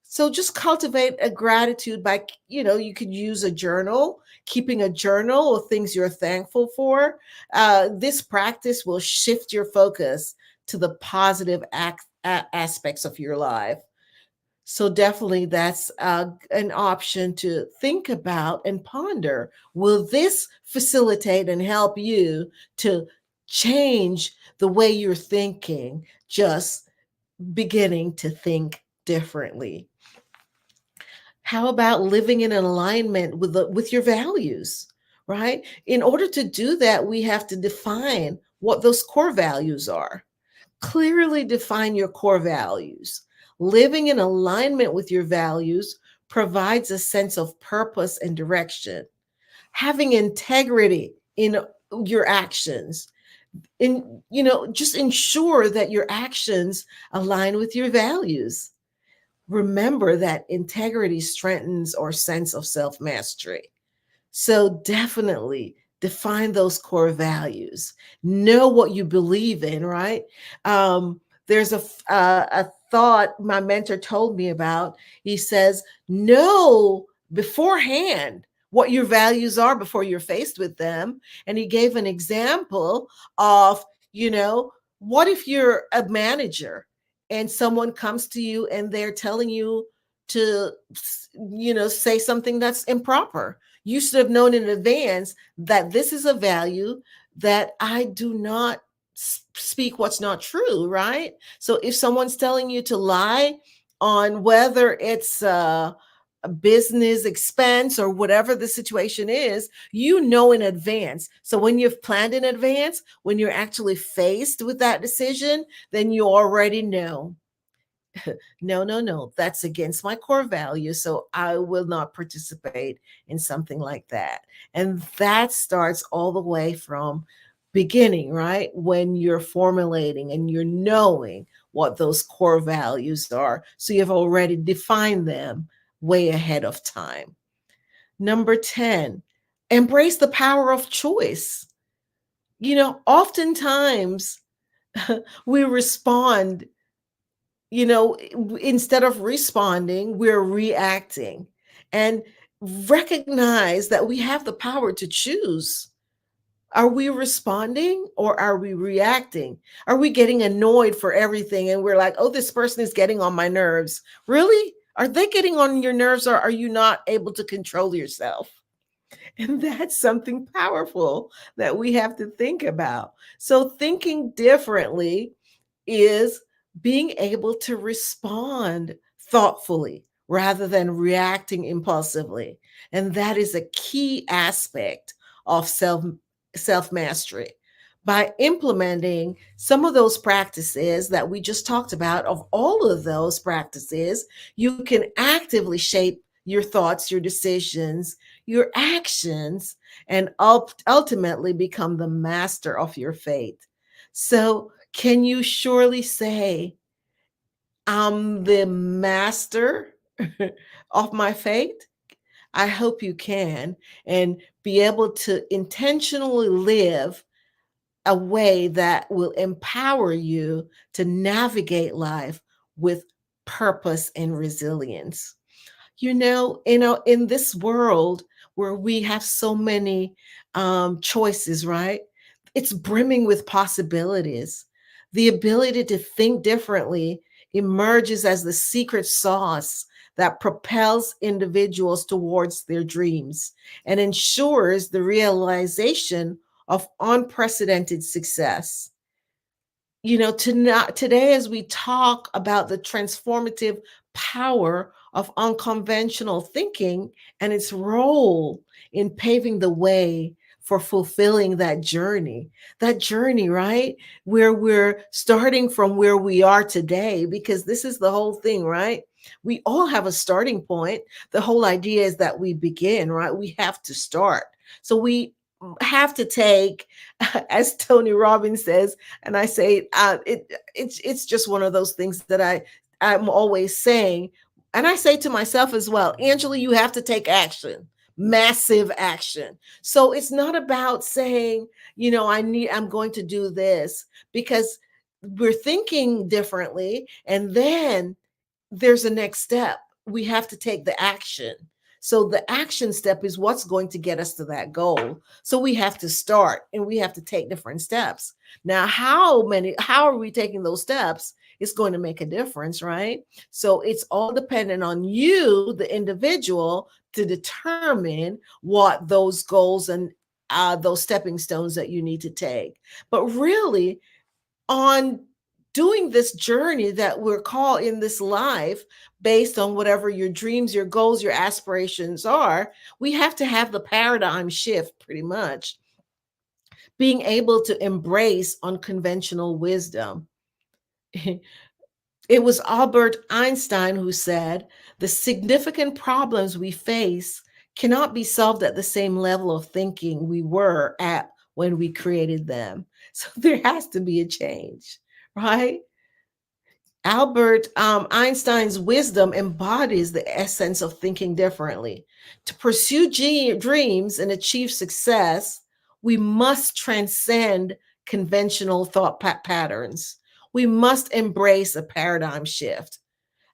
So just cultivate a gratitude by, you could use a journal, keeping a journal of things you're thankful for. This practice will shift your focus to the positive aspects of your life. So definitely that's an option to think about and ponder. Will this facilitate and help you to change the way you're thinking, just beginning to think differently? How about living in alignment with your values, right? In order to do that, we have to define what those core values are. Clearly define your core values. Living in alignment with your values provides a sense of purpose and direction. Having integrity in your actions, just ensure that your actions align with your values. Remember that integrity strengthens our sense of self-mastery. So definitely define those core values. Know what you believe in, right? There's a thought my mentor told me about. He says, know beforehand what your values are before you're faced with them. And he gave an example of, what if you're a manager and someone comes to you and they're telling you to, say something that's improper? You should have known in advance that this is a value that I do not speak what's not true, right? So if someone's telling you to lie on whether it's a business expense or whatever the situation is, in advance. So when you've planned in advance, when you're actually faced with that decision, then you already know. No, that's against my core value. So I will not participate in something like that. And that starts all the way from beginning, right? When you're formulating and you're knowing what those core values are. So you've already defined them way ahead of time. Number 10, embrace the power of choice. Oftentimes we respond, instead of responding, we're reacting, and recognize that we have the power to choose. Are we responding or are we reacting? Are we getting annoyed for everything and we're like, oh, this person is getting on my nerves? Really? Are they getting on your nerves, or are you not able to control yourself? And that's something powerful that we have to think about. So thinking differently is being able to respond thoughtfully rather than reacting impulsively. And that is a key aspect of self-mastery. By implementing some of those practices that we just talked about, of all of those practices, you can actively shape your thoughts, your decisions, your actions, and ultimately become the master of your fate. So can you surely say, I'm the master of my fate? I hope you can, and be able to intentionally live a way that will empower you to navigate life with purpose and resilience. In this world where we have so many choices, right? It's brimming with possibilities. The ability to think differently emerges as the secret sauce that propels individuals towards their dreams and ensures the realization of unprecedented success. Today, as we talk about the transformative power of unconventional thinking and its role in paving the way for fulfilling that journey, right? Where we're starting from where we are today, because this is the whole thing, right? We all have a starting point. The whole idea is that we begin, right? We have to start. So we have to take, as Tony Robbins says, and I say, it's just one of those things that I'm always saying, and I say to myself as well, Angela, you have to take action, massive action. So it's not about saying, I'm going to do this, because we're thinking differently, and then there's a next step. We have to take the action. So the action step is what's going to get us to that goal. So we have to start, and we have to take different steps. Now, how are we taking those steps? It's going to make a difference, right? So it's all dependent on you, the individual, to determine what those goals and those stepping stones that you need to take. But really, on doing this journey that we're called in this life, based on whatever your dreams, your goals, your aspirations are, we have to have the paradigm shift pretty much. being able to embrace unconventional wisdom. It was Albert Einstein who said, the significant problems we face cannot be solved at the same level of thinking we were at when we created them. So there has to be a change, right? Albert Einstein's wisdom embodies the essence of thinking differently. To pursue dreams and achieve success, we must transcend conventional thought patterns. We must embrace a paradigm shift,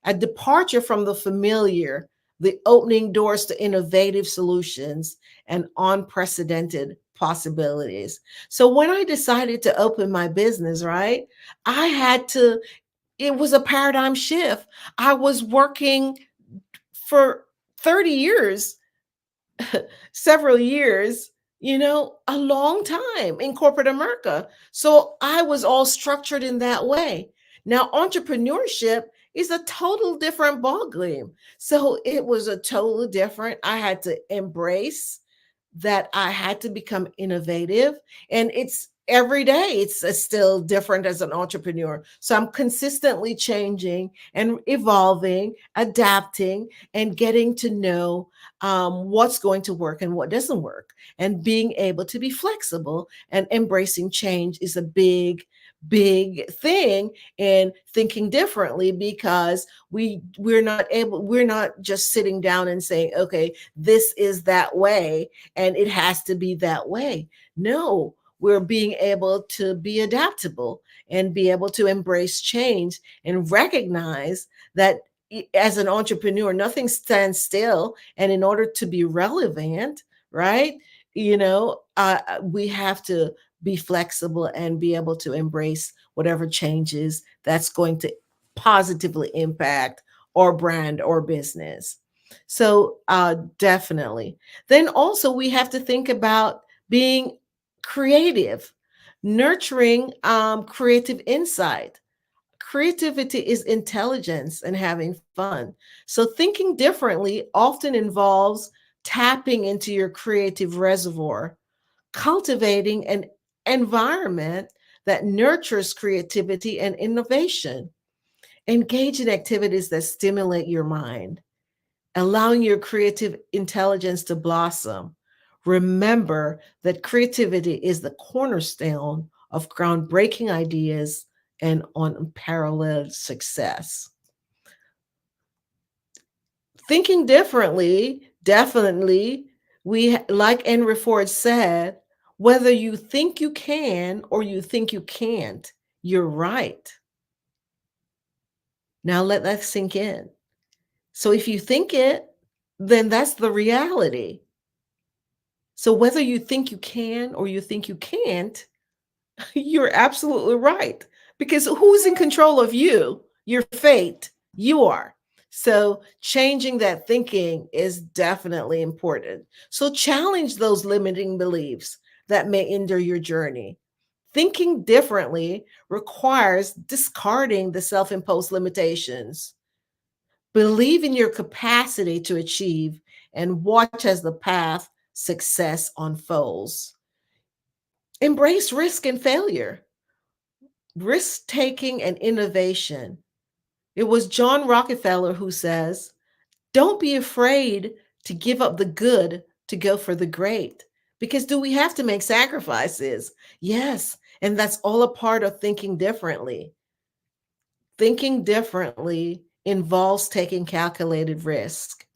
a departure from the familiar, the opening doors to innovative solutions and unprecedented possibilities. So when I decided to open my business, right, it was a paradigm shift. I was working for 30 years, several years, a long time in corporate America. So I was all structured in that way. Now, entrepreneurship is a total different ballgame. So it was a totally different, I had to embrace that I had to become innovative. And it's every day, it's still different as an entrepreneur. So I'm consistently changing and evolving, adapting, and getting to know what's going to work and what doesn't work. And being able to be flexible and embracing change is a big thing, and thinking differently, because we're not just sitting down and saying, okay, this is that way and it has to be that way. No, we're being able to be adaptable and be able to embrace change and recognize that as an entrepreneur, nothing stands still. And in order to be relevant, right, we have to be flexible and be able to embrace whatever changes that's going to positively impact our brand or business. So definitely. Then also we have to think about being creative, nurturing creative insight. Creativity is intelligence and having fun. So thinking differently often involves tapping into your creative reservoir, cultivating an environment that nurtures creativity and innovation. Engage in activities that stimulate your mind, allowing your creative intelligence to blossom. Remember that creativity is the cornerstone of groundbreaking ideas and unparalleled success. Thinking differently, definitely, like Henry Ford said, whether you think you can or you think you can't, you're right. Now let that sink in. So if you think it, then that's the reality. So whether you think you can or you think you can't, you're absolutely right. Because who's in control of you? Your fate. You are. So changing that thinking is definitely important. So challenge those limiting beliefs that may hinder your journey. Thinking differently requires discarding the self-imposed limitations. Believe in your capacity to achieve and watch as the path success unfolds. Embrace risk and failure, risk taking and innovation. It was John Rockefeller who says, don't be afraid to give up the good to go for the great. Because do we have to make sacrifices? Yes. And that's all a part of thinking differently. Thinking differently involves taking calculated risk.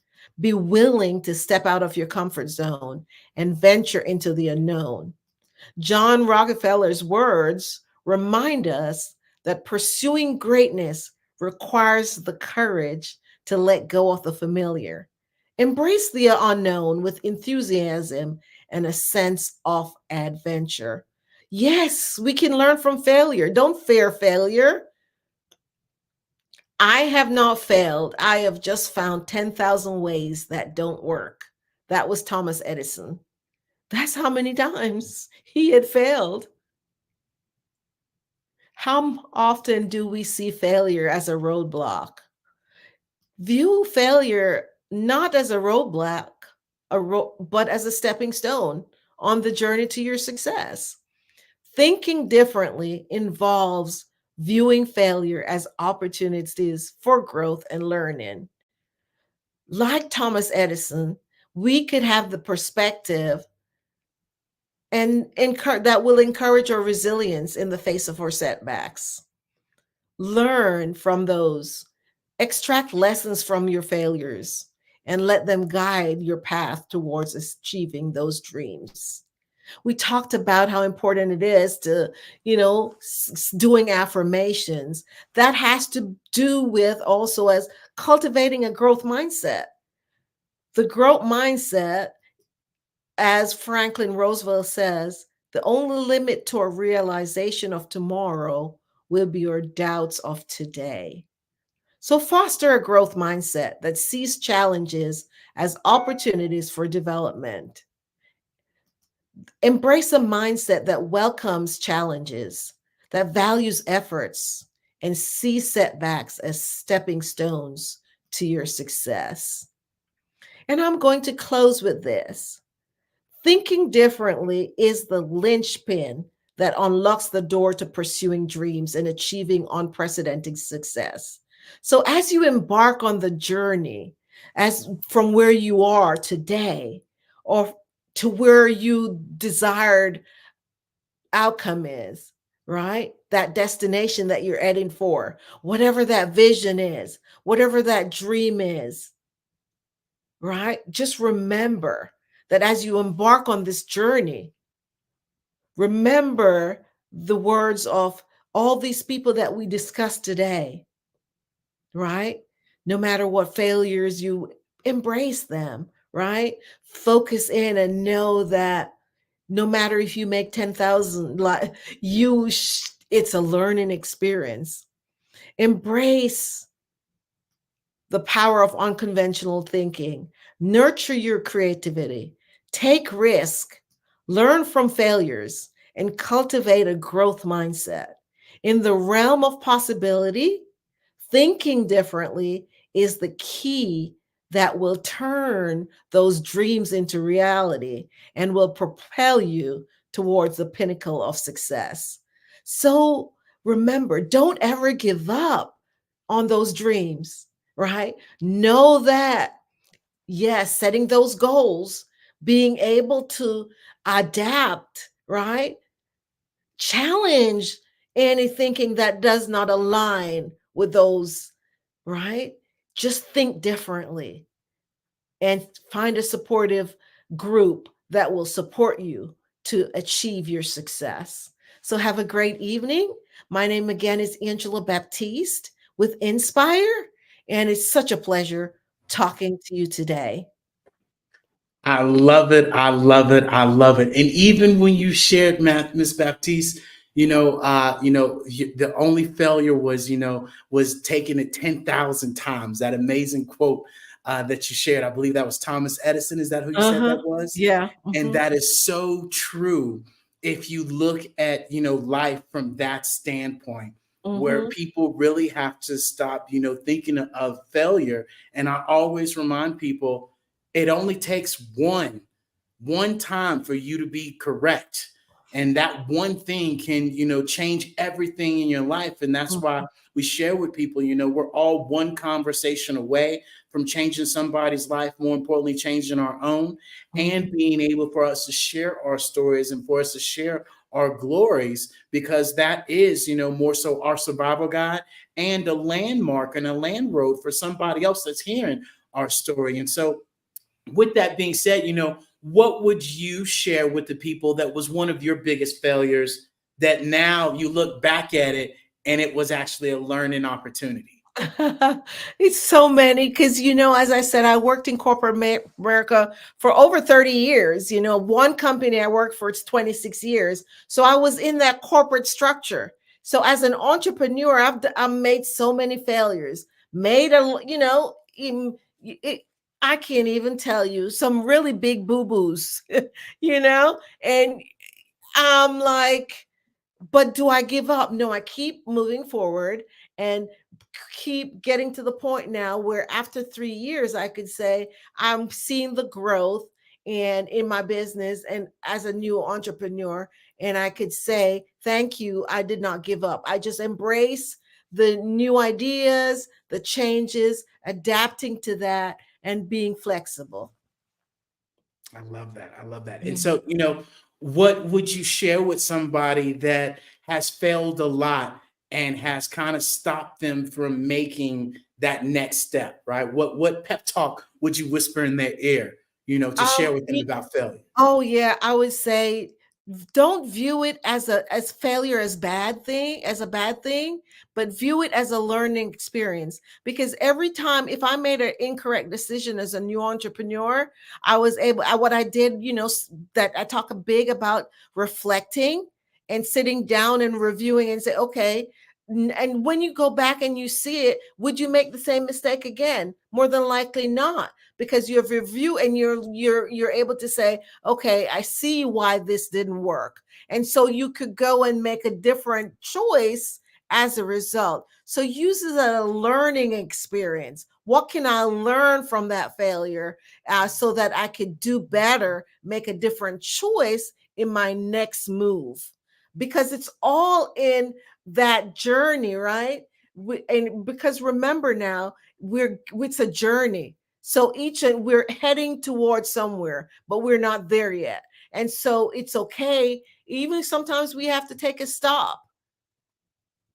Be willing to step out of your comfort zone and venture into the unknown. John Rockefeller's words remind us that pursuing greatness requires the courage to let go of the familiar. Embrace the unknown with enthusiasm and a sense of adventure. Yes, we can learn from failure. Don't fear failure. I have not failed. I have just found 10,000 ways that don't work. That was Thomas Edison. That's how many times he had failed. How often do we see failure as a roadblock? View failure not as a roadblock, but as a stepping stone on the journey to your success. Thinking differently involves viewing failure as opportunities for growth and learning. Like Thomas Edison, we could have the perspective and that will encourage our resilience in the face of our setbacks. Learn from those, extract lessons from your failures, and let them guide your path towards achieving those dreams. We talked about how important it is to, doing affirmations. That has to do with also as cultivating a growth mindset. The growth mindset, as Franklin Roosevelt says, the only limit to a realization of tomorrow will be your doubts of today. So foster a growth mindset that sees challenges as opportunities for development. Embrace a mindset that welcomes challenges, that values efforts, and sees setbacks as stepping stones to your success. And I'm going to close with this. Thinking differently is the linchpin that unlocks the door to pursuing dreams and achieving unprecedented success. So as you embark on the journey, as from where you are today or to where you desired outcome is, right? That destination that you're heading for, whatever that vision is, whatever that dream is, right? Just remember that as you embark on this journey, remember the words of all these people that we discussed today, right? No matter what failures, you embrace them, right? Focus in and know that no matter if you make 10,000, it's a learning experience. Embrace the power of unconventional thinking. Nurture your creativity. Take risk. Learn from failures and cultivate a growth mindset. In the realm of possibility, thinking differently is the key that will turn those dreams into reality and will propel you towards the pinnacle of success. So remember, don't ever give up on those dreams, right? Know that, yes, setting those goals, being able to adapt, right? Challenge any thinking that does not align with those, right? Just think differently and find a supportive group that will support you to achieve your success. So have a great evening. My name again is Angela Baptiste with Inspire, and it's such a pleasure talking to you today. I love it. I love it. I love it. And even when you shared, Miss Baptiste, the only failure was taking it 10,000 times. That amazing quote that you shared. I believe that was Thomas Edison. Is that who you said that was? Yeah. And that is so true. If you look at, life from that standpoint, where people really have to stop, thinking of failure. And I always remind people, it only takes one time for you to be correct. And that one thing can, change everything in your life. And that's why we share with people, we're all one conversation away from changing somebody's life, more importantly, changing our own, and being able for us to share our stories and for us to share our glories, because that is, more so our survival guide and a landmark and a land road for somebody else that's hearing our story. And so with that being said, what would you share with the people that was one of your biggest failures that now you look back at it and it was actually a learning opportunity? It's so many because, as I said, I worked in corporate America for over 30 years. One company I worked for, it's 26 years. So I was in that corporate structure. So as an entrepreneur, I've made so many failures, I can't even tell you some really big boo-boos, and I'm like, but do I give up? No, I keep moving forward and keep getting to the point now where after 3 years, I could say I'm seeing the growth and in my business and as a new entrepreneur, and I could say, thank you, I did not give up. I just embrace the new ideas, the changes, adapting to that, and being flexible. I love that. I love that. And so, what would you share with somebody that has failed a lot and has kind of stopped them from making that next step, right? What pep talk would you whisper in their ear, to share with them about failure? Oh yeah, I would say don't view it as failure as a bad thing, but view it as a learning experience. Because every time, if I made an incorrect decision as a new entrepreneur, I was able, what I did, that I talk big about reflecting and sitting down and reviewing and say, okay, and when you go back and you see it, would you make the same mistake again? More than likely not, because you have review and you're able to say, okay, I see why this didn't work. And so you could go and make a different choice as a result. So use it as a learning experience. What can I learn from that failure so that I could do better, make a different choice in my next move? Because it's all in that journey, right? And because remember now, it's a journey. So we're heading towards somewhere, but we're not there yet. And so it's okay. Even sometimes we have to take a stop.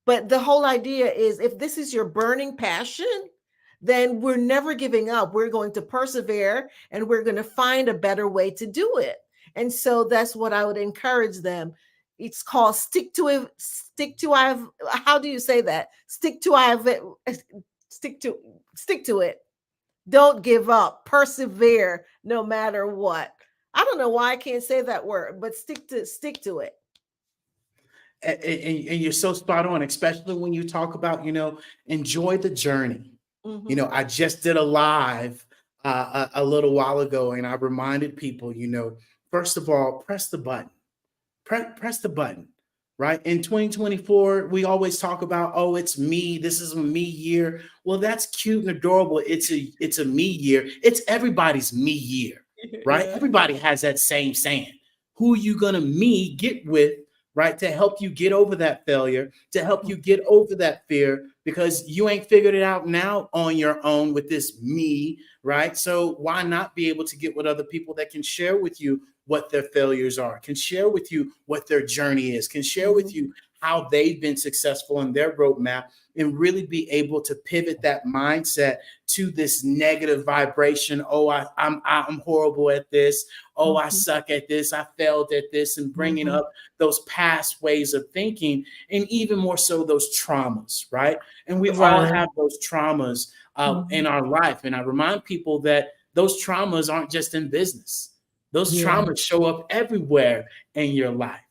But the whole idea is, if this is your burning passion, then we're never giving up. We're going to persevere and we're going to find a better way to do it. And so that's what I would encourage them. It's called stick to it. How do you say that? Stick to it. Don't give up. Persevere no matter what. I don't know why I can't say that word, but stick to it. And you're so spot on, especially when you talk about, enjoy the journey. I just did a live a little while ago, and I reminded people, first of all, press the button. Press the button, right? In 2024, we always talk about, oh, it's me. This is a me year. Well, that's cute and adorable. It's a me year. It's everybody's me year, right? Yeah. Everybody has that same saying. Who you gonna get with, right? To help you get over that failure, to help you get over that fear, because you ain't figured it out now on your own with this me, right? So why not be able to get with other people that can share with you what their failures are, can share with you what their journey is, can share with you how they've been successful in their roadmap, and really be able to pivot that mindset to this negative vibration. Oh, I'm horrible at this. Oh, I suck at this. I failed at this, and bringing up those past ways of thinking, and even more so those traumas, right? And we all have those traumas in our life. And I remind people that those traumas aren't just in business. Those traumas show up everywhere in your life.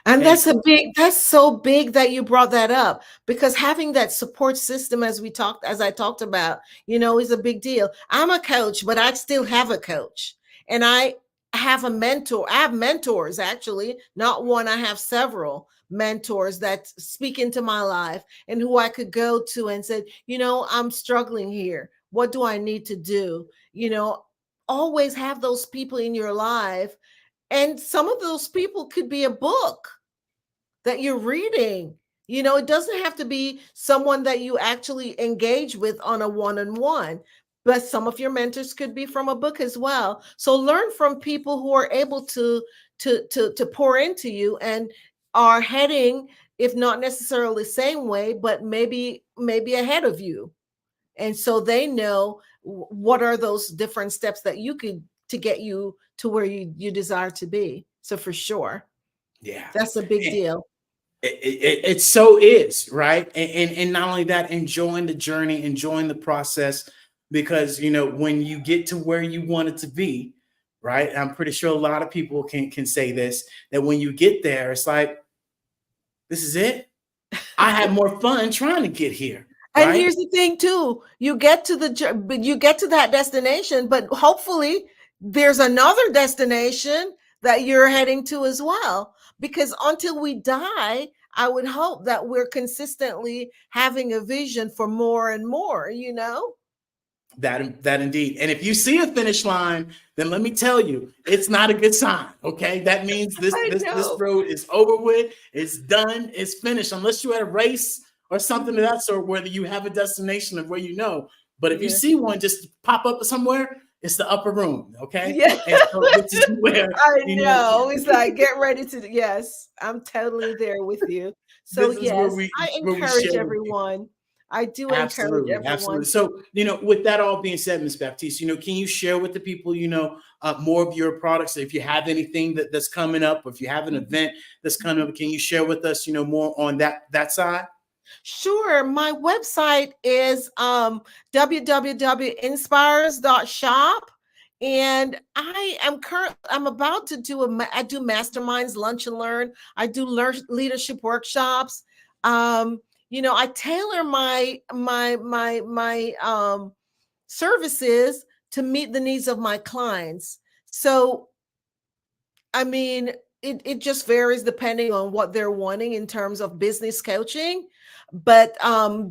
And that's so big that you brought that up, because having that support system, as I talked about, is a big deal. I'm a coach, but I still have a coach, and I have a mentor. I have mentors, actually, not one. I have several mentors that speak into my life and who I could go to and say, I'm struggling here. What do I need to do? Always have those people in your life. And some of those people could be a book that you're reading. It doesn't have to be someone that you actually engage with on a one-on-one, but some of your mentors could be from a book as well. So learn from people who are able to pour into you and are heading, if not necessarily the same way, but maybe ahead of you. And so they know what are those different steps that you could to get you to where you desire to be. So for sure. Yeah. That's a big deal. It so is, right? And not only that, enjoying the journey, enjoying the process, because, when you get to where you want it to be, right? I'm pretty sure a lot of people can say this, that when you get there, it's like, this is it. I had more fun trying to get here. And here's the thing too, you get to that destination, but hopefully there's another destination that you're heading to as well. Because until we die, I would hope that we're consistently having a vision for more and more, That indeed. And if you see a finish line, then let me tell you, it's not a good sign. Okay. That means this road is over with, it's done, it's finished, unless you're at a race or something of that sort, whether you have a destination of where you know. But if you see one just pop up somewhere, it's the upper room. Okay. Yeah. And so this is where I know. It's like, get ready to, yes, I'm totally there with you. So yes, I encourage everyone. I do encourage everyone. Absolutely. So, with that all being said, Ms. Baptiste, can you share with the people, more of your products? If you have anything that's coming up, or if you have an event that's coming up, can you share with us, more on that side? Sure. My website is www.inspires.shop. And I'm about to do I do masterminds, lunch and learn. I do leadership workshops. I tailor my services to meet the needs of my clients. So, I mean, it just varies depending on what they're wanting in terms of business coaching. But, I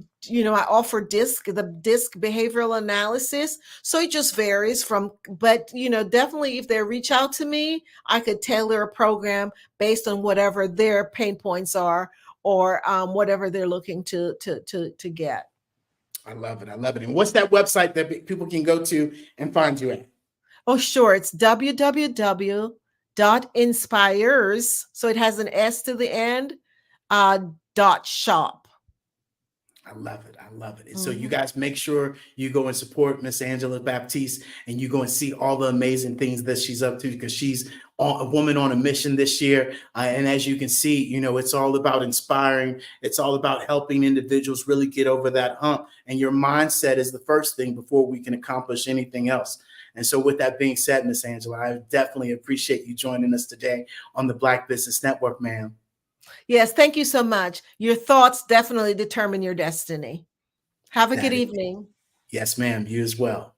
offer the DISC behavioral analysis. So it just varies but definitely if they reach out to me, I could tailor a program based on whatever their pain points are, or whatever they're looking to get. I love it. And what's that website that people can go to and find you at? Oh, sure. It's www.inspires. So it has an S to the end, .shop. I love it. And so you guys make sure you go and support Miss Angela Baptiste, and you go and see all the amazing things that she's up to, because she's a woman on a mission this year. And as you can see, it's all about inspiring. It's all about helping individuals really get over that hump. And your mindset is the first thing before we can accomplish anything else. And so with that being said, Miss Angela, I definitely appreciate you joining us today on the Black Business Network, ma'am. Yes, thank you so much. Your thoughts definitely determine your destiny. Have a good evening. Yes, ma'am. You as well.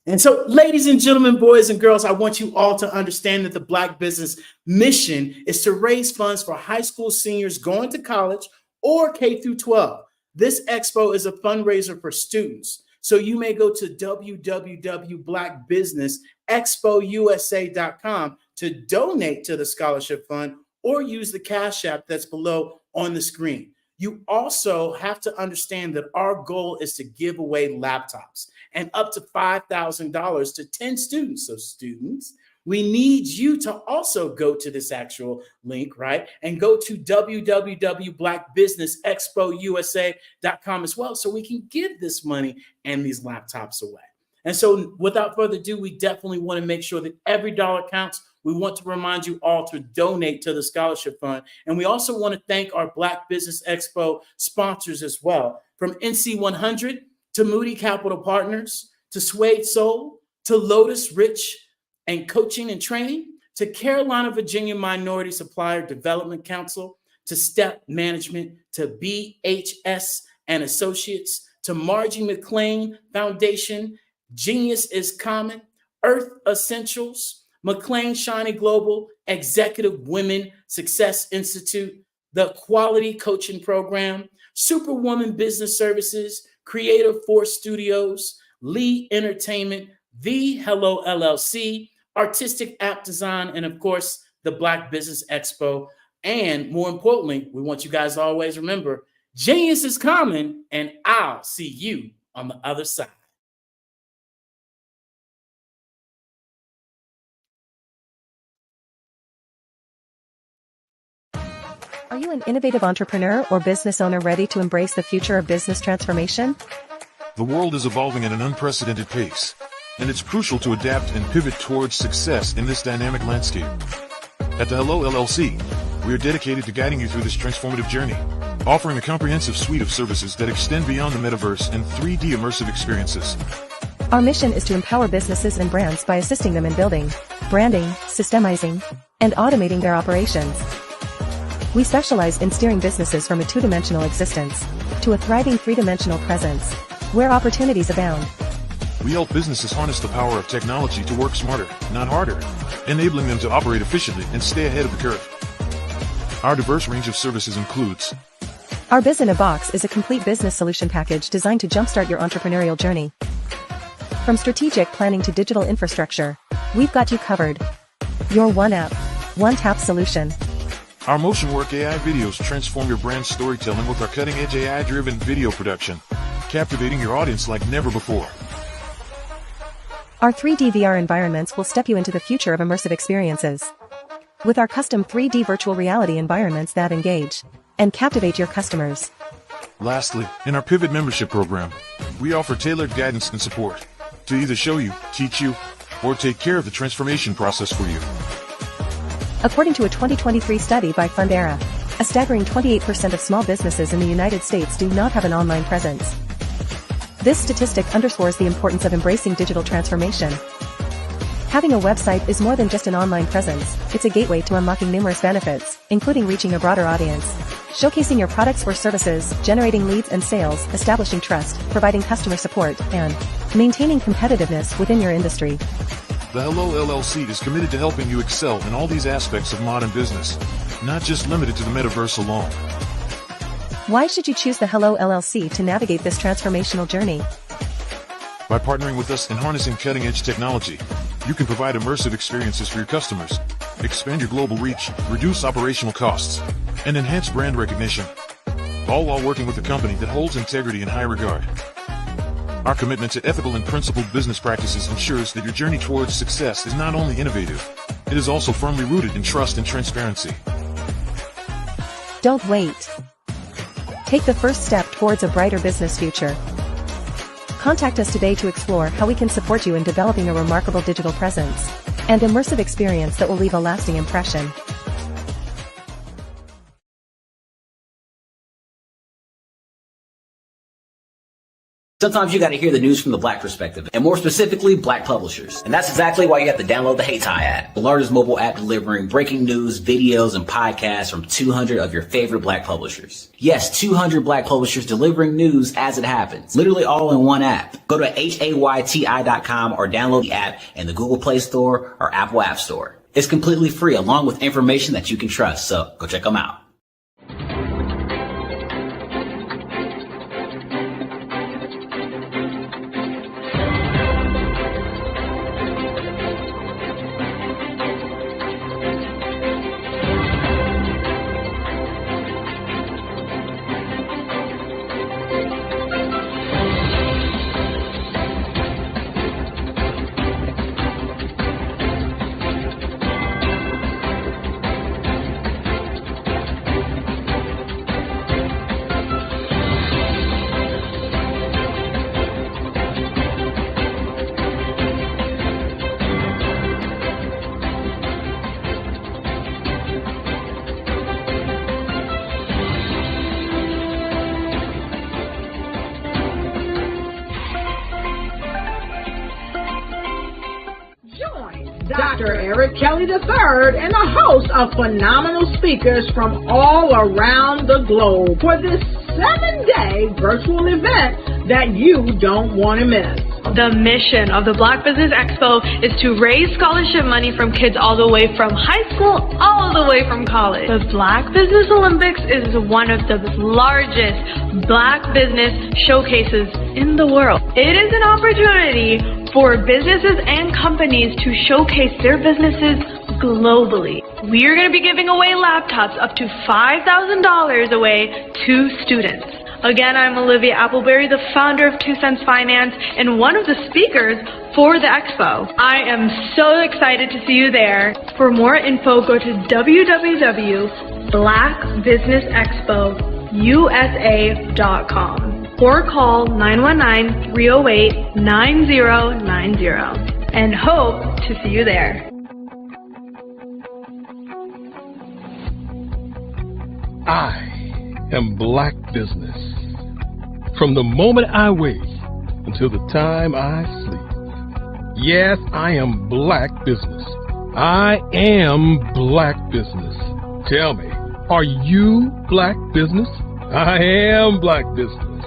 And so, ladies and gentlemen, boys and girls, I want you all to understand that the Black Business mission is to raise funds for high school seniors going to college or K through 12. This expo is a fundraiser for students. So you may go to www.blackbusinessexpousa.com to donate to the scholarship fund, or use the Cash App that's below on the screen. You also have to understand that our goal is to give away laptops, and up to $5,000 to 10 students. So students, we need you to also go to this actual link, right? And go to www.blackbusinessexpousa.com as well, so we can give this money and these laptops away. And so without further ado, we definitely want to make sure that every dollar counts. We want to remind you all to donate to the scholarship fund. And we also want to thank our Black Business Expo sponsors as well, from NC100 to Moody Capital Partners, to Suede Soul, to Lotus Rich and Coaching and Training, to Carolina, Virginia Minority Supplier Development Council, to Step Management, to BHS and Associates, to Margie McLean Foundation, Genius is Common, Earth Essentials, McLean Shiny Global, Executive Women Success Institute, the Quality Coaching Program, Superwoman Business Services, Creative Force Studios, Lee Entertainment, The Hello LLC, Artistic App Design, and of course, the Black Business Expo. And more importantly, we want you guys to always remember, genius is common, and I'll see you on the other side. Are you an innovative entrepreneur or business owner ready to embrace the future of business transformation? The world is evolving at an unprecedented pace, and it's crucial to adapt and pivot towards success in this dynamic landscape. At the Hello LLC, we are dedicated to guiding you through this transformative journey, offering a comprehensive suite of services that extend beyond the metaverse and 3D immersive experiences. Our mission is to empower businesses and brands by assisting them in building, branding, systemizing, and automating their operations. We specialize in steering businesses from a two-dimensional existence to a thriving three-dimensional presence, where opportunities abound. We help businesses harness the power of technology to work smarter, not harder, enabling them to operate efficiently and stay ahead of the curve. Our diverse range of services includes: Our Biz in a Box is a complete business solution package designed to jumpstart your entrepreneurial journey. From strategic planning to digital infrastructure, we've got you covered. Your one app, one tap solution. Our MotionWork AI videos transform your brand storytelling with our cutting-edge AI-driven video production, captivating your audience like never before. Our 3D VR environments will step you into the future of immersive experiences. With our custom 3D virtual reality environments that engage and captivate your customers. Lastly, in our Pivot membership program, we offer tailored guidance and support to either show you, teach you, or take care of the transformation process for you. According to a 2023 study by Fundera, a staggering 28% of small businesses in the United States do not have an online presence. This statistic underscores the importance of embracing digital transformation. Having a website is more than just an online presence, it's a gateway to unlocking numerous benefits, including reaching a broader audience, showcasing your products or services, generating leads and sales, establishing trust, providing customer support, and maintaining competitiveness within your industry. The Hello LLC is committed to helping you excel in all these aspects of modern business, not just limited to the metaverse alone. Why should you choose the Hello LLC to navigate this transformational journey? By partnering with us and harnessing cutting-edge technology, you can provide immersive experiences for your customers, expand your global reach, reduce operational costs, and enhance brand recognition, all while working with a company that holds integrity in high regard. Our commitment to ethical and principled business practices ensures that your journey towards success is not only innovative, it is also firmly rooted in trust and transparency. Don't wait. Take the first step towards a brighter business future. Contact us today to explore how we can support you in developing a remarkable digital presence and immersive experience that will leave a lasting impression. Sometimes you got to hear the news from the Black perspective, and more specifically, Black publishers. And that's exactly why you have to download the Hey Tie app, the largest mobile app delivering breaking news, videos, and podcasts from 200 of your favorite Black publishers. Yes, 200 Black publishers delivering news as it happens, literally all in one app. Go to HAYTI.com or download the app in the Google Play Store or Apple App Store. It's completely free, along with information that you can trust, so go check them out. Dr. Eric Kelly III and a host of phenomenal speakers from all around the globe for this 7-day virtual event that you don't want to miss. The mission of the Black Business Expo is to raise scholarship money from kids all the way from high school all the way from college. The Black Business Olympics is one of the largest Black business showcases in the world. It is an opportunity for businesses and companies to showcase their businesses globally. We are going to be giving away laptops up to $5,000 away to students. Again, I'm Olivia Appleberry, the founder of 2 Cents Finance and one of the speakers for the expo. I am so excited to see you there. For more info, go to www.blackbusinessexpousa.com or call 919-308-9090 and hope to see you there. I am Black business. From the moment I wake until the time I sleep. Yes, I am Black business. I am Black business. Tell me, are you Black business? I am Black business.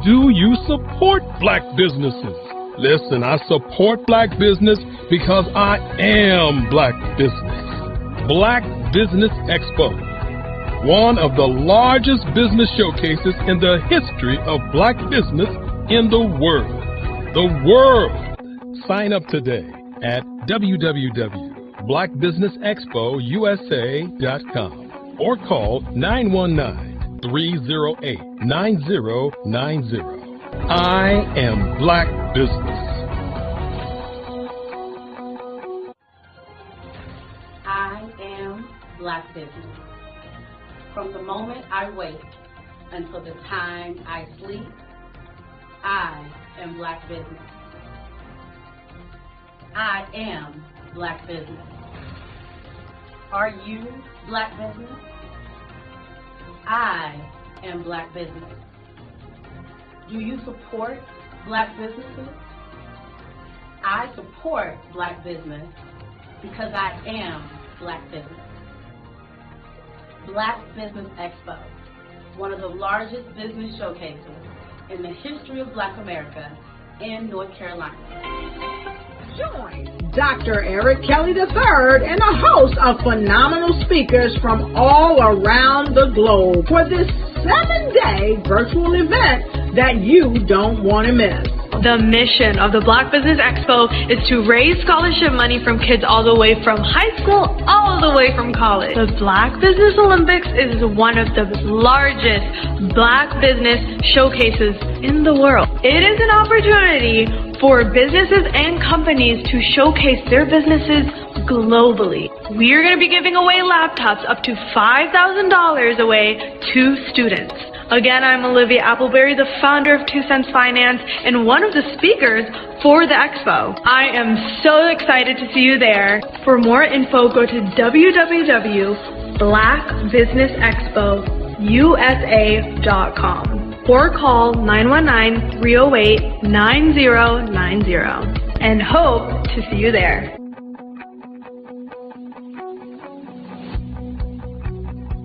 Do you support Black businesses? Listen, I support Black business because I am Black business. Black Business Expo, one of the largest business showcases in the history of Black business in the world. The world. Sign up today at www.blackbusinessexpousa.com or call 919-308-9090. I am Black Business. I am Black Business. From the moment I wake until the time I sleep, I am Black Business. I am Black Business. Are you Black Business? I am Black Business. Do you support Black businesses? I support Black business because I am Black Business. Black Business Expo, one of the largest business showcases in the history of Black America in North Carolina. Join Dr. Eric Kelly III and a host of phenomenal speakers from all around the globe for this 7-day virtual event that you don't want to miss. The mission of the Black Business Expo is to raise scholarship money from kids all the way from high school all the way from college. The Black Business Olympics is one of the largest Black business showcases in the world. It is an opportunity for businesses and companies to showcase their businesses globally. We are going to be giving away laptops up to $5,000 away to students. Again, I'm Olivia Appleberry, the founder of 2 Cents Finance and one of the speakers for the expo. I am so excited to see you there. For more info, go to www.blackbusinessexpousa.com or call 919-308-9090 and hope to see you there.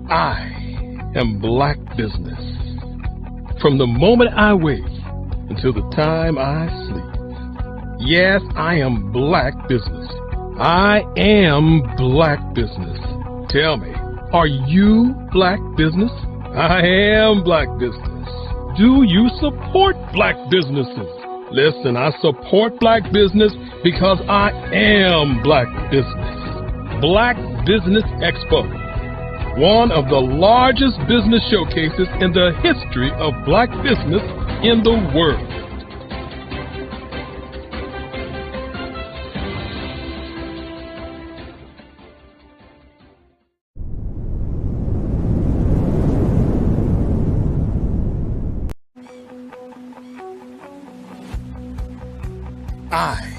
I am Black Business. From the moment I wake until the time I sleep. Yes, I am Black Business. I am Black Business. Tell me, are you Black Business? I am Black Business. Do you support Black businesses? Listen, I support Black business because I am Black Business. Black Business Expo, one of the largest business showcases in the history of Black business in the world. I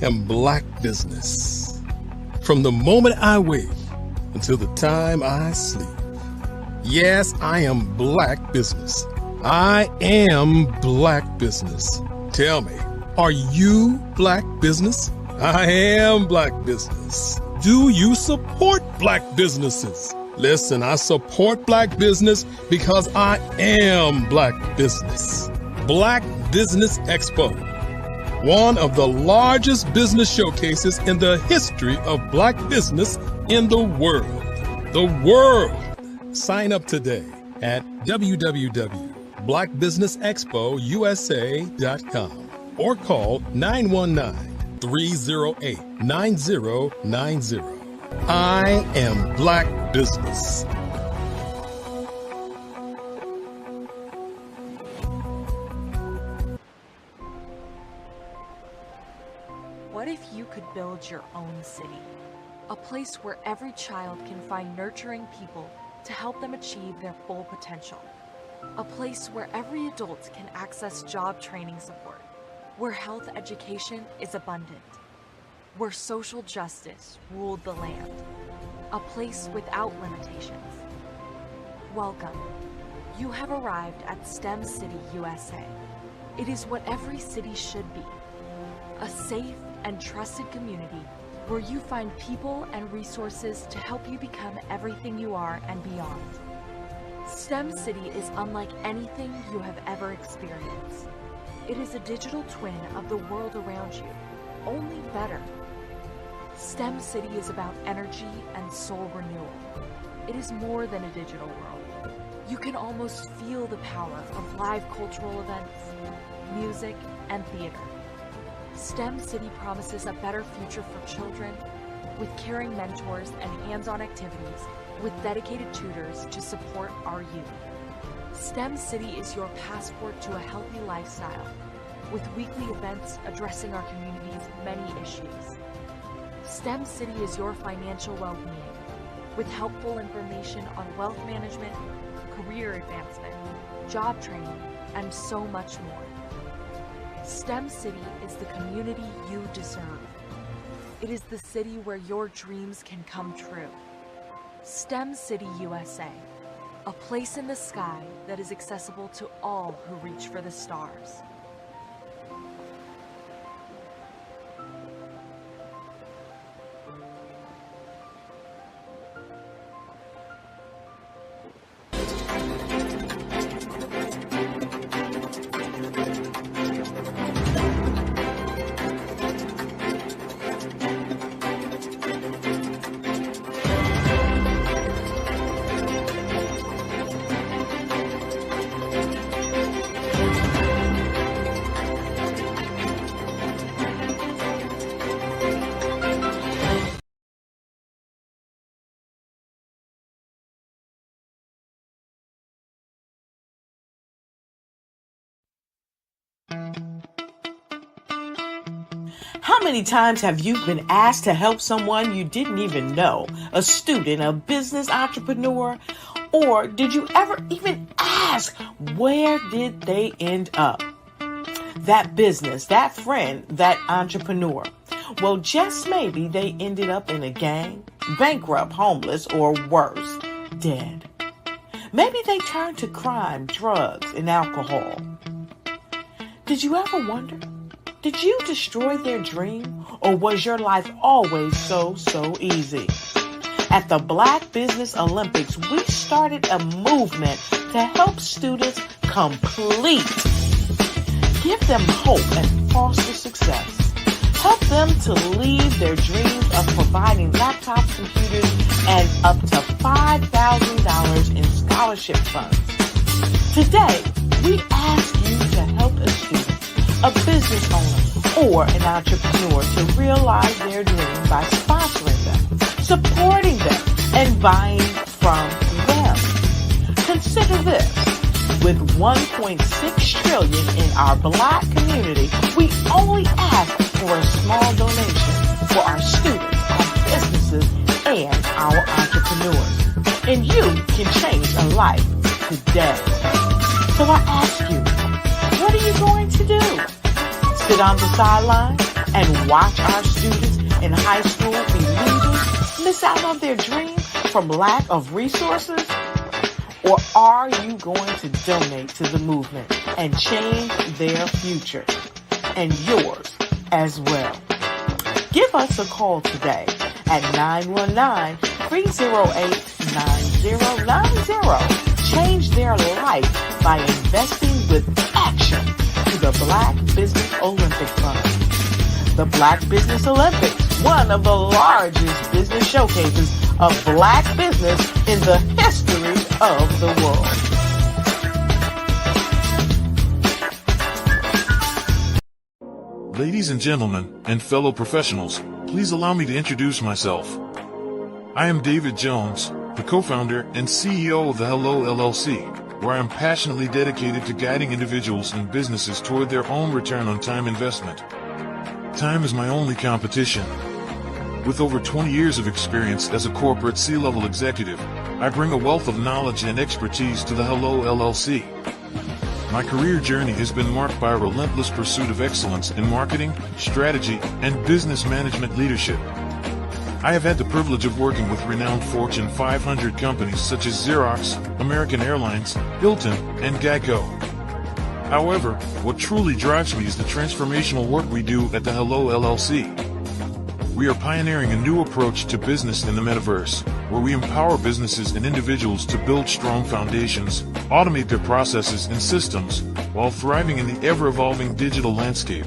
am Black Business. From the moment I wake until the time I sleep. Yes, I am Black Business. I am Black Business. Tell me, are you Black Business? I am Black Business. Do you support Black businesses? Listen, I support Black business because I am Black Business. Black Business Expo, one of the largest business showcases in the history of Black business in the world. The world. Sign up today at www.blackbusinessexpousa.com or call 919-308-9090. I am Black Business. What if you could build your own city? A place where every child can find nurturing people to help them achieve their full potential. A place where every adult can access job training support, where health education is abundant, where social justice ruled the land. A place without limitations. Welcome. You have arrived at STEM City, USA. It is what every city should be. A safe and trusted community where you find people and resources to help you become everything you are and beyond. STEM City is unlike anything you have ever experienced. It is a digital twin of the world around you, only better. STEM City is about energy and soul renewal. It is more than a digital world. You can almost feel the power of live cultural events, music, and theater. STEM City promises a better future for children with caring mentors and hands-on activities with dedicated tutors to support our youth. STEM City is your passport to a healthy lifestyle with weekly events addressing our community's many issues. STEM City is your financial well-being with helpful information on wealth management, career advancement, job training, and so much more. STEM City is the community you deserve. It is the city where your dreams can come true. STEM City USA, a place in the sky that is accessible to all who reach for the stars. How many times have you been asked to help someone you didn't even know, a student, a business entrepreneur, or did you ever even ask, where did they end up? That business, that friend, that entrepreneur. Well, just maybe they ended up in a gang, bankrupt, homeless, or worse, dead. Maybe they turned to crime, drugs, and alcohol. Did you ever wonder? Did you destroy their dream, or was your life always so easy? At the Black Business Olympics, we started a movement to help students complete. Give them hope and foster success. Help them to leave their dreams of providing laptops, computers, and up to $5,000 in scholarship funds. Today, we ask you to help a student, a business owner, or an entrepreneur to realize their dream by sponsoring them, supporting them, and buying from them. Consider this. With $1.6 trillion in our Black community, we only ask for a small donation for our students, our businesses, and our entrepreneurs. And you can change a life today. So I ask you, what are you going to do? Sit on the sideline and watch our students in high school be leaders, miss out on their dream from lack of resources? Or are you going to donate to the movement and change their future and yours as well? Give us a call today at 919-308-9090. Change their life by investing with action to the Black Business Olympic Fund. The Black Business Olympics, one of the largest business showcases of Black business in the history of the world. Ladies and gentlemen, and fellow professionals, please allow me to introduce myself. I am David Jones, the co-founder and CEO of the Hello LLC, where I am passionately dedicated to guiding individuals and businesses toward their own return on time investment. Time is my only competition. With over 20 years of experience as a corporate C-level executive, I bring a wealth of knowledge and expertise to the Hello LLC. My career journey has been marked by a relentless pursuit of excellence in marketing, strategy, and business management leadership. I have had the privilege of working with renowned Fortune 500 companies such as Xerox, American Airlines, Hilton, and Geico. However, what truly drives me is the transformational work we do at the Hello LLC. We are pioneering a new approach to business in the metaverse, where we empower businesses and individuals to build strong foundations, automate their processes and systems, while thriving in the ever-evolving digital landscape.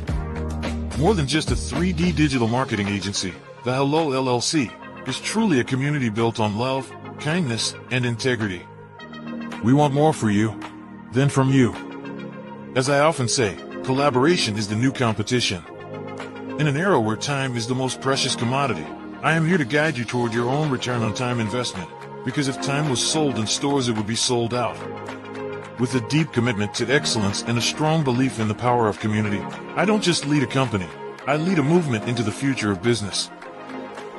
More than just a 3D digital marketing agency, the Hello LLC is truly a community built on love, kindness, and integrity. We want more for you than from you. As I often say, collaboration is the new competition. In an era where time is the most precious commodity, I am here to guide you toward your own return on time investment, because if time was sold in stores, it would be sold out. With a deep commitment to excellence and a strong belief in the power of community, I don't just lead a company, I lead a movement into the future of business.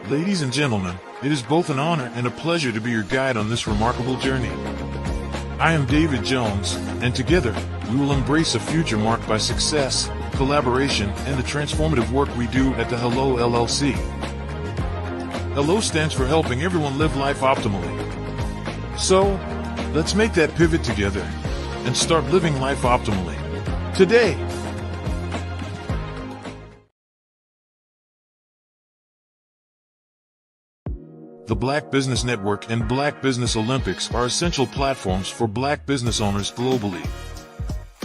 Ladies and gentlemen, it is both an honor and a pleasure to be your guide on this remarkable journey. I am David Jones, and together, we will embrace a future marked by success, collaboration, and the transformative work we do at the Hello LLC. Hello stands for helping everyone live life optimally. So, let's make that pivot together and start living life optimally today. The Black Business Network and Black Business Olympics are essential platforms for Black business owners globally.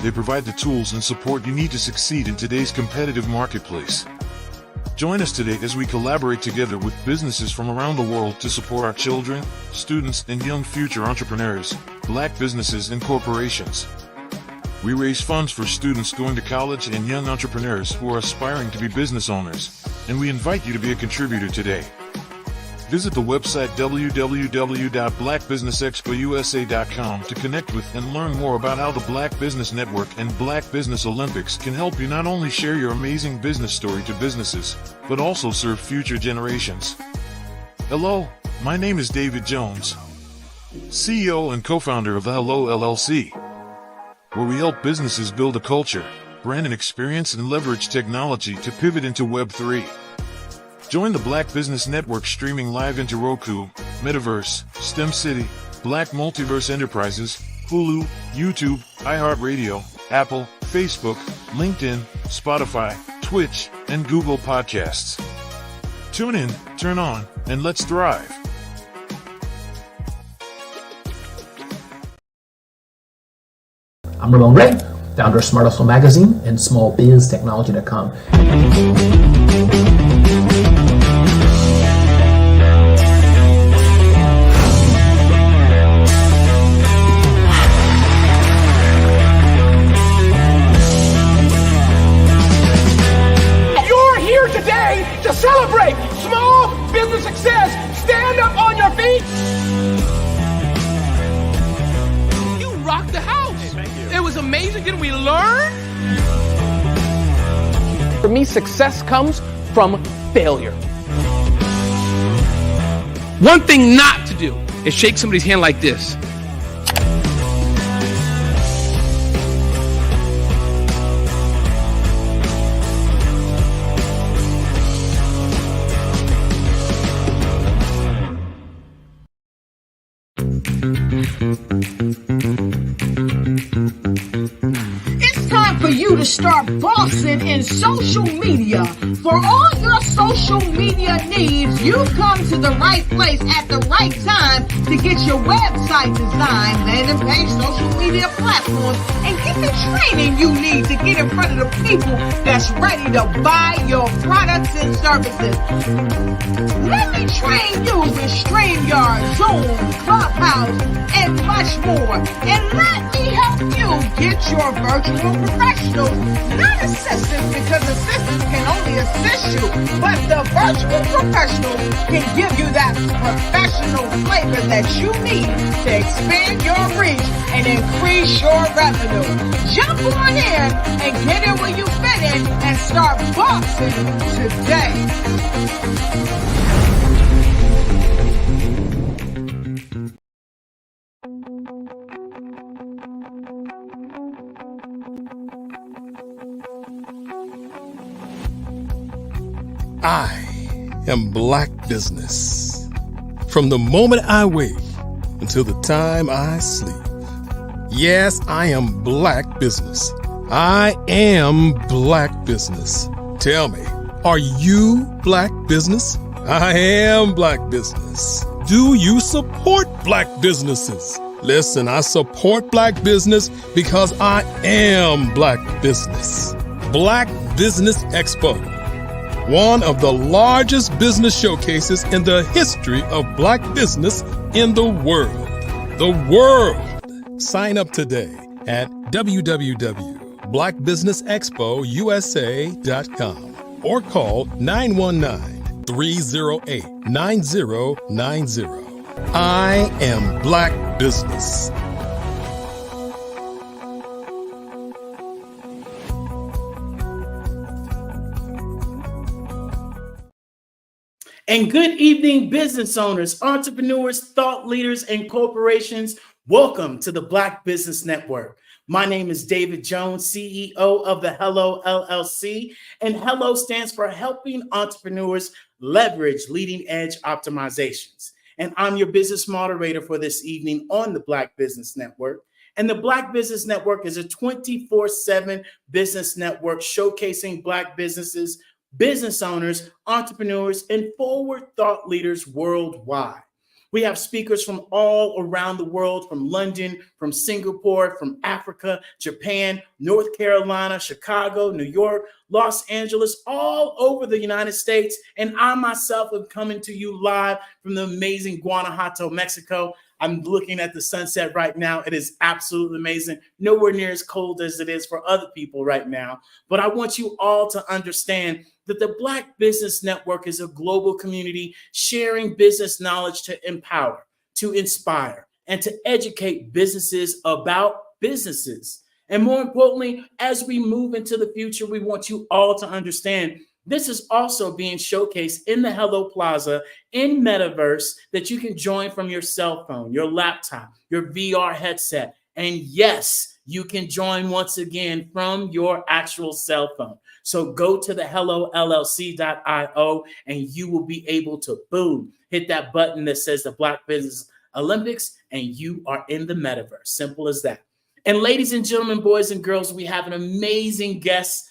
They provide the tools and support you need to succeed in today's competitive marketplace. Join us today as we collaborate together with businesses from around the world to support our children, students, and young future entrepreneurs, Black businesses and corporations. We raise funds for students going to college and young entrepreneurs who are aspiring to be business owners, and we invite you to be a contributor today. Visit the website www.blackbusinessexpousa.com to connect with and learn more about how the Black Business Network and Black Business Olympics can help you not only share your amazing business story to businesses, but also serve future generations. Hello, my name is David Jones, CEO and co-founder of the Hello LLC, where we help businesses build a culture, brand an experience, and leverage technology to pivot into Web3. Join the Black Business Network streaming live into Roku, Metaverse, STEM City, Black Multiverse Enterprises, Hulu, YouTube, iHeartRadio, Apple, Facebook, LinkedIn, Spotify, Twitch, and Google Podcasts. Tune in, turn on, and let's thrive. I'm Ramon Ray, founder of Smart Hustle Magazine and smallbiztechnology.com. To celebrate small business success, stand up on your feet. You rocked the house. Hey, thank you. It was amazing. Didn't we learn? For me, success comes from failure. One thing not to do is shake somebody's hand like this. It's time for you to start bossing in social media. For all your social media needs, you've come to the right place at the right time to get your website designed, landing page, social media platforms, and get the training you need to get in front of the people that's ready to buy your products and services. Let me train you with StreamYard, Zoom, Clubhouse, and much more. And let me help you get your virtual professionals, not assistants, because assistants can only assist you, but the virtual professionals can give you that professional flavor that you need to expand your reach and increase your revenue. Jump on in and get in where you fit in and start boxing today. I am Black business. From the moment I wake until the time I sleep. Yes, I am Black business. I am Black business. Tell me, are you Black business? I am Black business. Do you support Black businesses? Listen, I support Black business because I am Black business. Black Business Expo, one of the largest business showcases in the history of Black business in the world. The world! Sign up today at www.blackbusinessexpousa.com. or call 919-308-9090. I am Black Business. And good evening, business owners, entrepreneurs, thought leaders, and corporations. Welcome to the Black Business Network. My name is David Jones, CEO of the Hello LLC, and Hello stands for Helping Entrepreneurs Leverage Leading Edge Optimizations. And I'm your business moderator for this evening on the Black Business Network. And the Black Business Network is a 24/7 business network showcasing Black businesses, business owners, entrepreneurs, and forward thought leaders worldwide. We have speakers from all around the world, from London, from Singapore, from Africa, Japan, North Carolina, Chicago, New York, Los Angeles, all over the United States. And I myself am coming to you live from the amazing Guanajuato, Mexico. I'm looking at the sunset right now. It is absolutely amazing. Nowhere near as cold as it is for other people right now. But I want you all to understand that the Black Business Network is a global community sharing business knowledge to empower, to inspire, and to educate businesses about businesses. And more importantly, as we move into the future, we want you all to understand this is also being showcased in the Hello Plaza in Metaverse that you can join from your cell phone, your laptop, your VR headset. And yes, you can join once again from your actual cell phone. So go to the hellollc.io and you will be able to, boom, hit that button that says the Black Business Olympics and you are in the Metaverse. Simple as that. And ladies and gentlemen, boys and girls, we have an amazing guest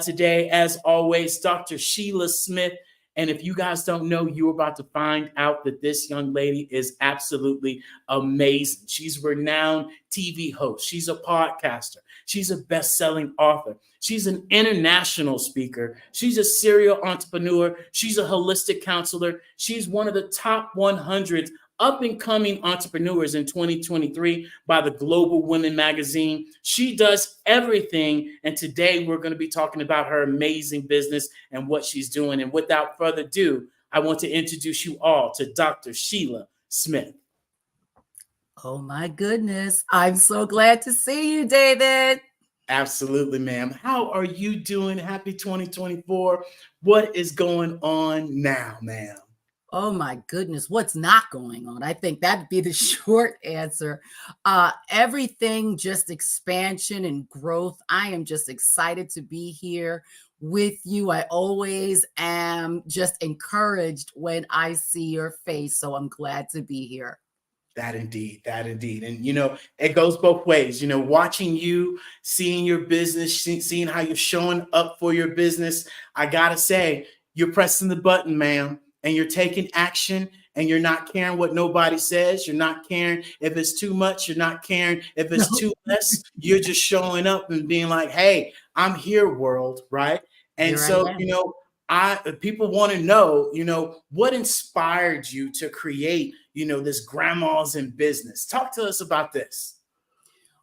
today, as always, Dr. Sheila Smith. And if you guys don't know, you're about to find out that this young lady is absolutely amazing. She's a renowned TV host. She's a podcaster. She's a best-selling author. She's an international speaker. She's a serial entrepreneur. She's a holistic counselor. She's one of the top 100 up-and-coming entrepreneurs in 2023 by the Global Women magazine. She does everything, and today we're going to be talking about her amazing business and what she's doing. And without further ado, I want to introduce you all to Dr. Sheila Smith. Oh my goodness. I'm so glad to see you, David. Absolutely, ma'am. How are you doing? Happy 2024. What is going on now, ma'am? Oh my goodness, what's not going on? I think that'd be the short answer. Everything, just expansion and growth. I am just excited to be here with you. I always am just encouraged when I see your face. So I'm glad to be here. That indeed. And, it goes both ways, watching you, seeing your business, seeing how you're showing up for your business. I got to say, you're pressing the button, ma'am. And you're taking action and you're not caring what nobody says. You're not caring if it's too much. You're not caring if it's too less. You're just showing up and being like, hey, I'm here, world, right? And Here so, people want to know, what inspired you to create, this Grandmas in Business? Talk to us about this.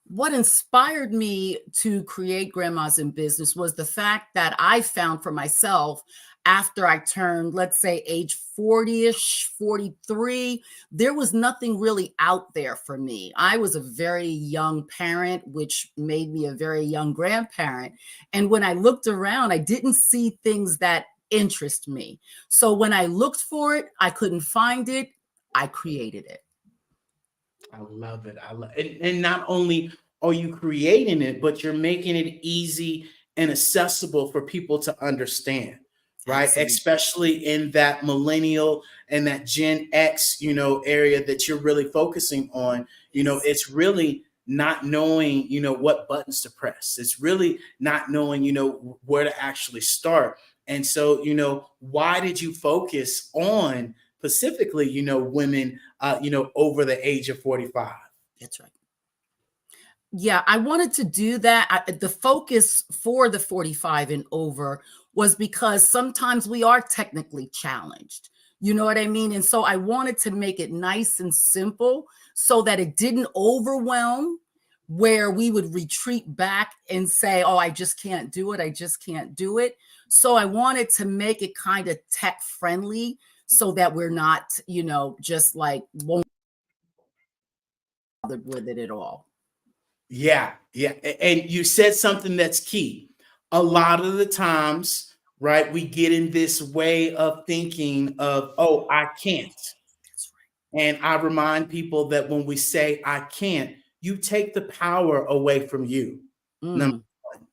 What inspired me to create Grandmas in Business was the fact that I found for myself after I turned, let's say, age 40-ish, 43, there was nothing really out there for me. I was a very young parent, which made me a very young grandparent. And when I looked around, I didn't see things that interest me. So when I looked for it, I couldn't find it. I created it. I love it. And not only are you creating it, but you're making it easy and accessible for people to understand. Right. Absolutely. Especially in that millennial and that Gen X, area that you're really focusing on. It's really not knowing, what buttons to press. It's really not knowing, where to actually start. And so, why did you focus on specifically, women, over the age of 45? That's right. Yeah, I wanted to do that. The focus for the 45 and over was because sometimes we are technically challenged. You know what I mean? And so I wanted to make it nice and simple so that it didn't overwhelm, where we would retreat back and say, oh, I just can't do it. I just can't do it. So I wanted to make it kind of tech friendly so that we're not, just like won't bother with it at all. Yeah. And you said something that's key. A lot of the times, right, we get in this way of thinking of, oh, I can't. And I remind people that when we say I can't, you take the power away from you. Number one.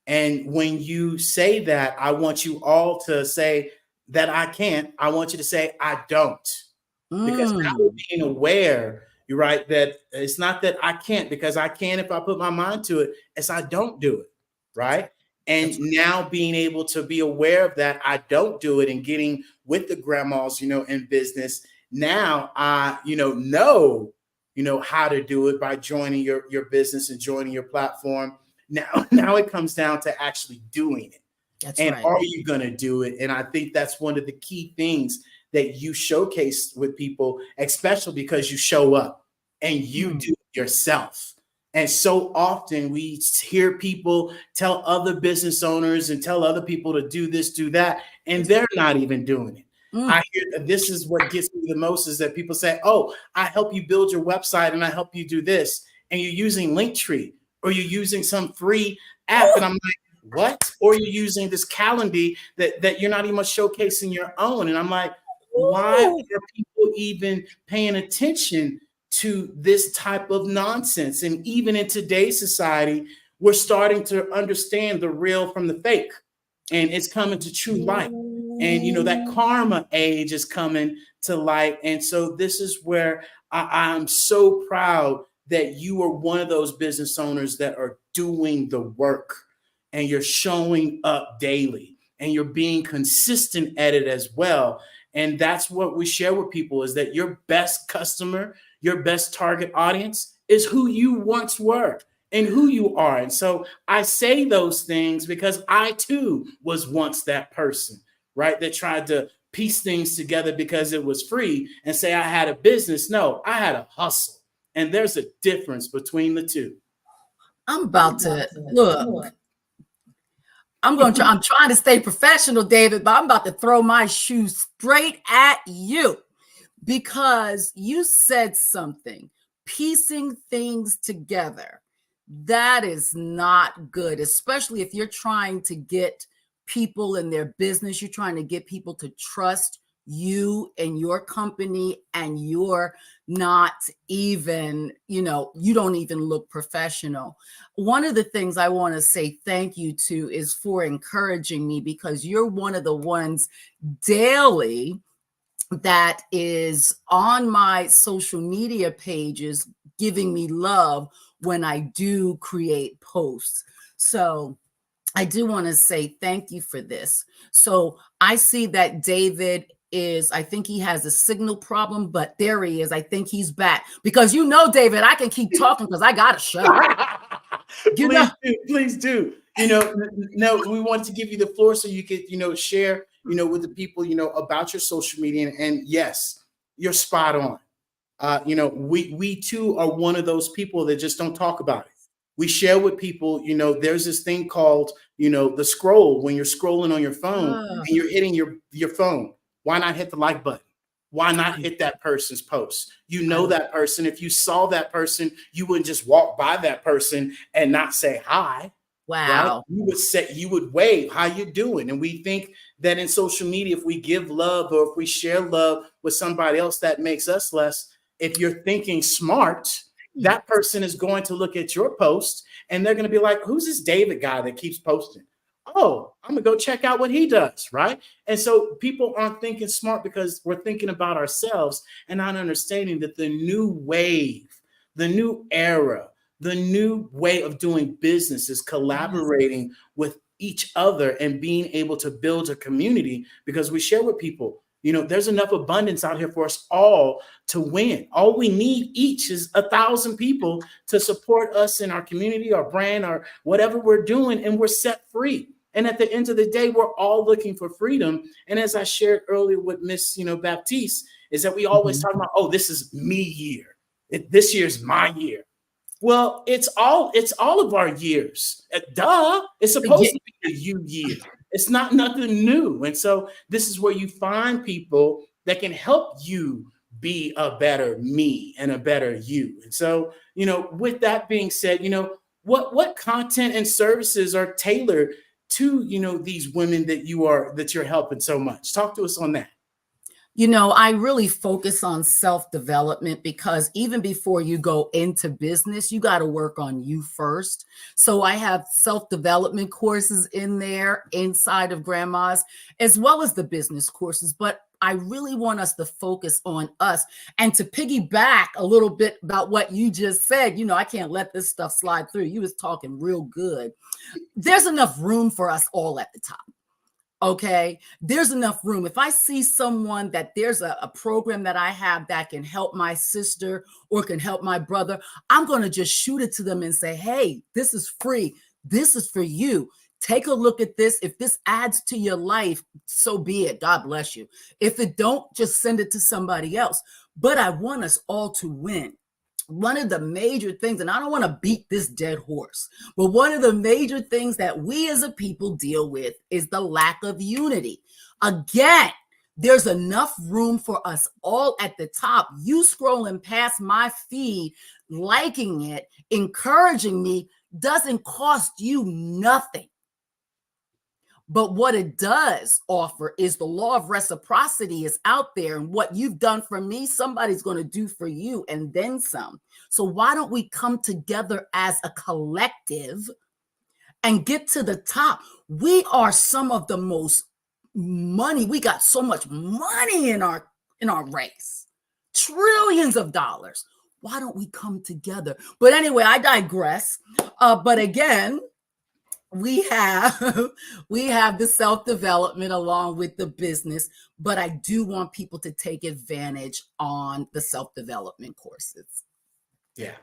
And when you say that, I want you all to say that I can't. I want you to say I don't. Because now we're being aware, you're right, that it's not that I can't, because I can if I put my mind to it. It's I don't do it, right? And now being able to be aware of that, I don't do it, and getting with the grandmas, in business. Now I, know how to do it by joining your business and joining your platform. Now it comes down to actually doing it. That's and right. Are you going to do it? And I think that's one of the key things that you showcase with people, especially because you show up and you do it yourself. And so often we hear people tell other business owners and tell other people to do this, do that, and they're not even doing it. I hear that this is what gets me the most, is that people say, oh, I help you build your website and I help you do this. And you're using Linktree, or you're using some free app. And I'm like, what? Or you're using this Calendly that you're not even showcasing your own. And I'm like, why are people even paying attention to this type of nonsense? And even in today's society, we're starting to understand the real from the fake, and it's coming to true light. And that karma age is coming to light. And so this is where I'm so proud that you are one of those business owners that are doing the work, and you're showing up daily, and you're being consistent at it as well. And that's what we share with people, is that your best customer, your best target audience is who you once were and who you are. And so I say those things because I too was once that person, right, that tried to piece things together because it was free and say I had a business. No, I had a hustle. And there's a difference between the two. I'm about to look. I'm trying to stay professional, David, but I'm about to throw my shoes straight at you, because you said something, piecing things together. That is not good, especially if you're trying to get people in their business. You're trying to get people to trust you and your company, and you're not even, you don't even look professional. One of the things I want to say thank you to is for encouraging me, because you're one of the ones daily that is on my social media pages giving me love when I do create posts. So I do want to say thank you for this. So I see that David I think he has a signal problem, but there he is. I think he's back, because David, I can keep talking because I got a show. Please do. No, we want to give you the floor so you could, share, with the people, about your social media. And yes, you're spot on. We too are one of those people that just don't talk about it. We share with people, there's this thing called, the scroll. When you're scrolling on your phone and you're hitting your phone, why not hit the like button? Why not hit that person's post? That person. If you saw that person, you wouldn't just walk by that person and not say hi. Wow. Right? You would wave, how you doing? And we think that in social media, if we give love or if we share love with somebody else, that makes us less. If you're thinking smart, that person is going to look at your post and they're going to be like, who's this David guy that keeps posting? Oh, I'm going to go check out what he does, right? And so people aren't thinking smart because we're thinking about ourselves and not understanding that the new wave, the new era, the new way of doing business is collaborating with each other and being able to build a community, because we share with people, there's enough abundance out here for us all to win. All we need each is 1,000 people to support us in our community, our brand, or whatever we're doing, and we're set free. And at the end of the day, we're all looking for freedom. And as I shared earlier with Miss, Baptiste, is that we always talk about, oh, this is me year. This year's my year. Well, it's all of our years. Duh. It's supposed to be a you year. It's not nothing new. And so this is where you find people that can help you be a better me and a better you. And so, with that being said, what content and services are tailored to, these women that you're helping so much? Talk to us on that. I really focus on self-development because even before you go into business, you got to work on you first. So I have self-development courses in there inside of Grandma's, as well as the business courses. But I really want us to focus on us and to piggyback a little bit about what you just said. I can't let this stuff slide through. You was talking real good. There's enough room for us all at the top. Okay, there's enough room. If I see someone that there's a program that I have that can help my sister or can help my brother, I'm going to just shoot it to them and say, hey, this is free. This is for you. Take a look at this. If this adds to your life, so be it. God bless you. If it don't, just send it to somebody else. But I want us all to win. One of the major things, and I don't want to beat this dead horse, but one of the major things that we as a people deal with is the lack of unity. Again, there's enough room for us all at the top. You scrolling past my feed, liking it, encouraging me, doesn't cost you nothing. But what it does offer is the law of reciprocity is out there. And what you've done for me, somebody's going to do for you and then some. So why don't we come together as a collective and get to the top? We are some of the most money. We got so much money in our race, trillions of dollars. Why don't we come together? But anyway, I digress. But again, we have the self-development along with the business, but I do want people to take advantage on the self-development courses. Yeah.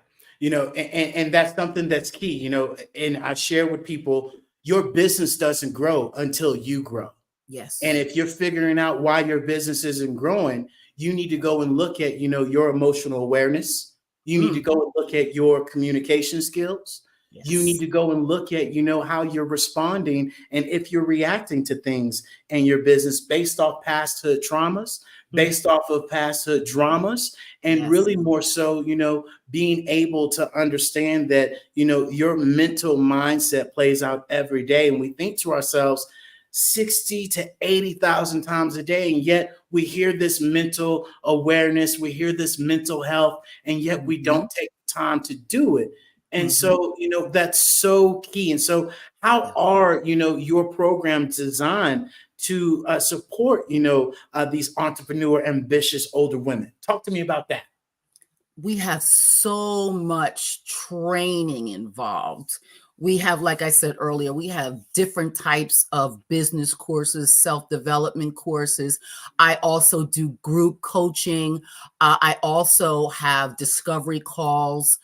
And that's something that's key, and I share with people, your business doesn't grow until you grow. Yes. And if you're figuring out why your business isn't growing, you need to go and look at, your emotional awareness. You need to go and look at your communication skills. Yes. You need to go and look at, how you're responding and if you're reacting to things in your business based off past traumas, based off of past dramas, and really more so, being able to understand that, your mental mindset plays out every day. And we think to ourselves 60 to 80,000 times a day. And yet we hear this mental awareness, we hear this mental health, and yet we don't take time to do it. And so, that's so key. And so how are, your programs designed to support, these entrepreneur, ambitious older women? Talk to me about that. We have so much training involved. We have, like I said earlier, we have different types of business courses, self-development courses. I also do group coaching. I also have discovery calls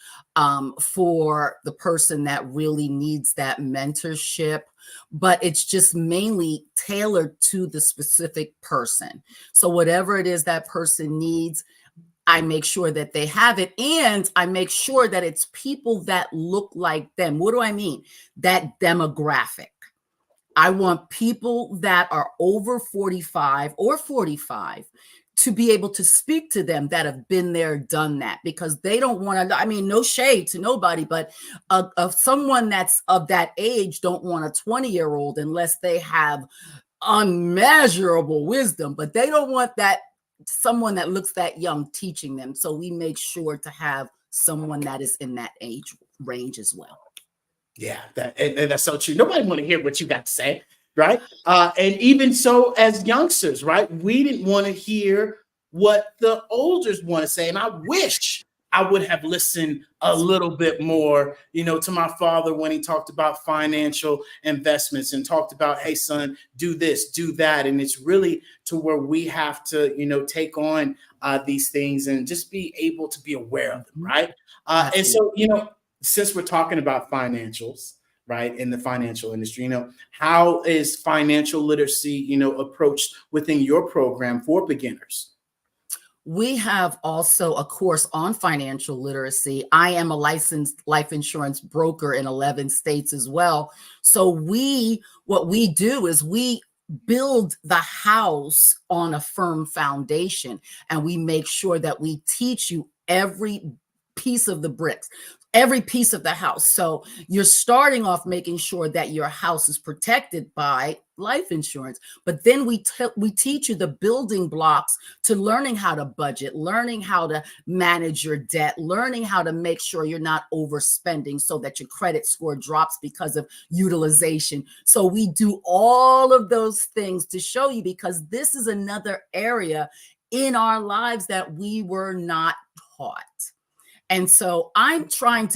for the person that really needs that mentorship, but it's just mainly tailored to the specific person. So whatever it is that person needs, I make sure that they have it, and I make sure that it's people that look like them. What do I mean? That demographic. I want people that are over 45 or 45 to be able to speak to them that have been there, done that, because they don't want to, no shade to nobody, but someone that's of that age don't want a 20-year-old unless they have unmeasurable wisdom, but they don't want that someone that looks that young teaching them. So we make sure to have someone that is in that age range as well. Yeah, and that's so true. Nobody want to hear what you got to say, right? And even so, as youngsters, right, we didn't want to hear what the olders want to say. And I wish I would have listened a little bit more, to my father when he talked about financial investments and talked about, hey, son, do this, do that. And it's really to where we have to, take on these things and just be able to be aware of them, right? And so, since we're talking about financials, right, in the financial industry, how is financial literacy, approached within your program for beginners? we have also a course on financial literacy. I am a licensed life insurance broker in 11 states as well. So what we do is we build the house on a firm foundation, and we make sure that we teach you every piece of the bricks, every piece of the house. So you're starting off making sure that your house is protected by life insurance, but then we teach you the building blocks to learning how to budget, learning how to manage your debt, learning how to make sure you're not overspending so that your credit score drops because of utilization. So we do all of those things to show you, because this is another area in our lives that we were not taught. And so I'm not trying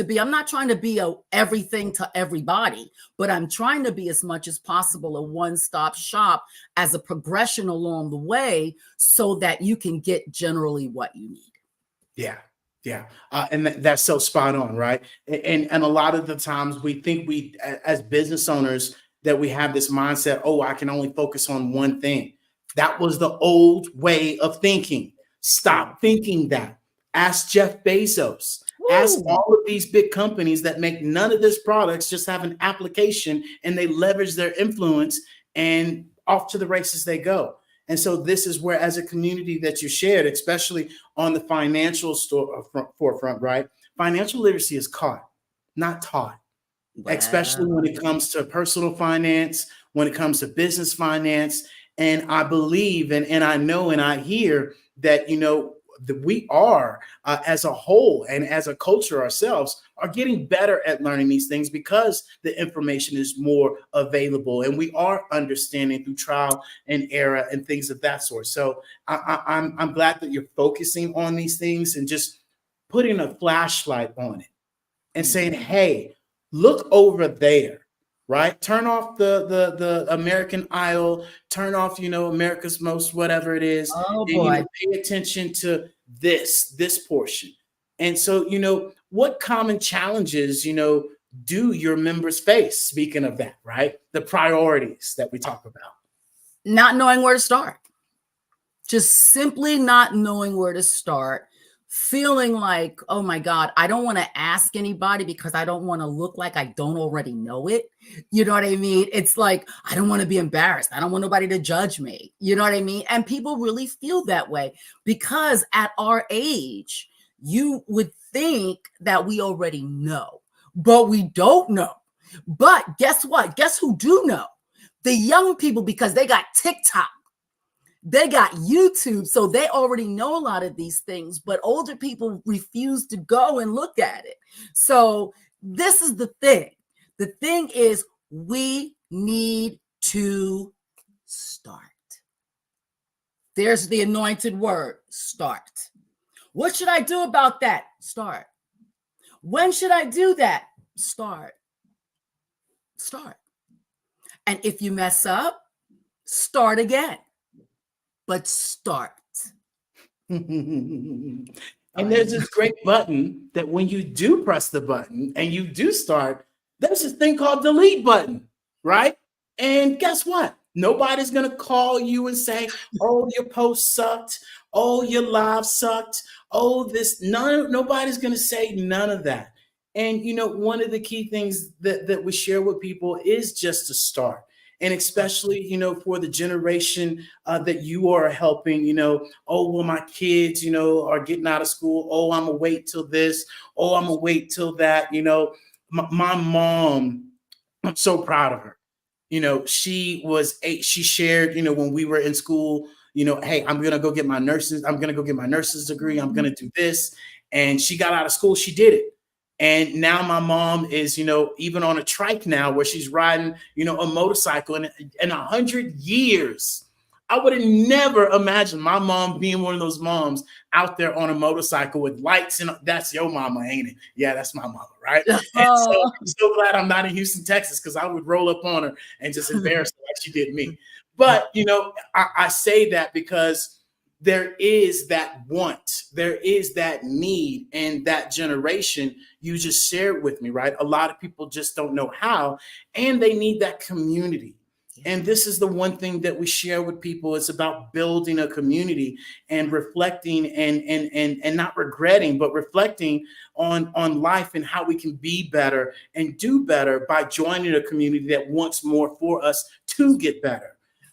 to be a everything to everybody, but I'm trying to be as much as possible a one-stop shop as a progression along the way so that you can get generally what you need. Yeah. Yeah. And that's so spot on, right? And a lot of the times we think as business owners, that we have this mindset, oh, I can only focus on one thing. That was the old way of thinking. Stop thinking that. Ask Jeff Bezos. Woo. Ask all of these big companies that make none of these products, just have an application, and they leverage their influence, and off to the races they go. And so this is where, as a community that you shared, especially on the financial forefront, right? Financial literacy is caught, not taught. Wow. Especially when it comes to personal finance, when it comes to business finance. And I believe, and I know, and I hear that, that we are, as a whole and as a culture ourselves, are getting better at learning these things because the information is more available, and we are understanding through trial and error and things of that sort. So I'm glad that you're focusing on these things and just putting a flashlight on it and saying, hey, look over there. Right? Turn off the American Idol, turn off, America's Most, whatever it is. Oh, boy. And, pay attention to this portion. And so, what common challenges, do your members face? Speaking of that, right? The priorities that we talk about. Not knowing where to start. Just simply not knowing where to start. Feeling like, oh my God, I don't want to ask anybody because I don't want to look like I don't already know it. You know what I mean? It's like, I don't want to be embarrassed. I don't want nobody to judge me. You know what I mean? And people really feel that way because at our age, you would think that we already know, but we don't know. But guess what? Guess who do know? The young people, because they got TikTok. They got YouTube, so they already know a lot of these things, but older people refuse to go and look at it. So this is the thing. The thing is, we need to start. There's the anointed word, start. What should I do about that? Start. When should I do that? Start. Start. And if you mess up, start again. But start. And there's this great button that when you do press the button and you do start, there's this thing called delete button, right? And guess what? Nobody's going to call you and say, oh, your post sucked. Oh, your live sucked. Oh, nobody's going to say none of that. And, one of the key things that we share with people is just to start. And especially, for the generation that you are helping, oh, well, my kids, are getting out of school. Oh, I'm going to wait till this. Oh, I'm going to wait till that. My mom, I'm so proud of her. She shared, when we were in school, hey, I'm going to go get my nurse's degree. I'm going to do this. And she got out of school. She did it. And now my mom is, even on a trike now where she's riding, a motorcycle. And in 100 years, I would have never imagined my mom being one of those moms out there on a motorcycle with lights. And that's your mama, ain't it? Yeah, that's my mama, right? And so I'm so glad I'm not in Houston, Texas, because I would roll up on her and just embarrass her like she did me. But, I say that because there is that want, there is that need, and that generation you just shared with me, right? A lot of people just don't know how, and they need that community. And this is the one thing that we share with people. It's about building a community and reflecting and not regretting, but reflecting on life and how we can be better and do better by joining a community that wants more for us to get better.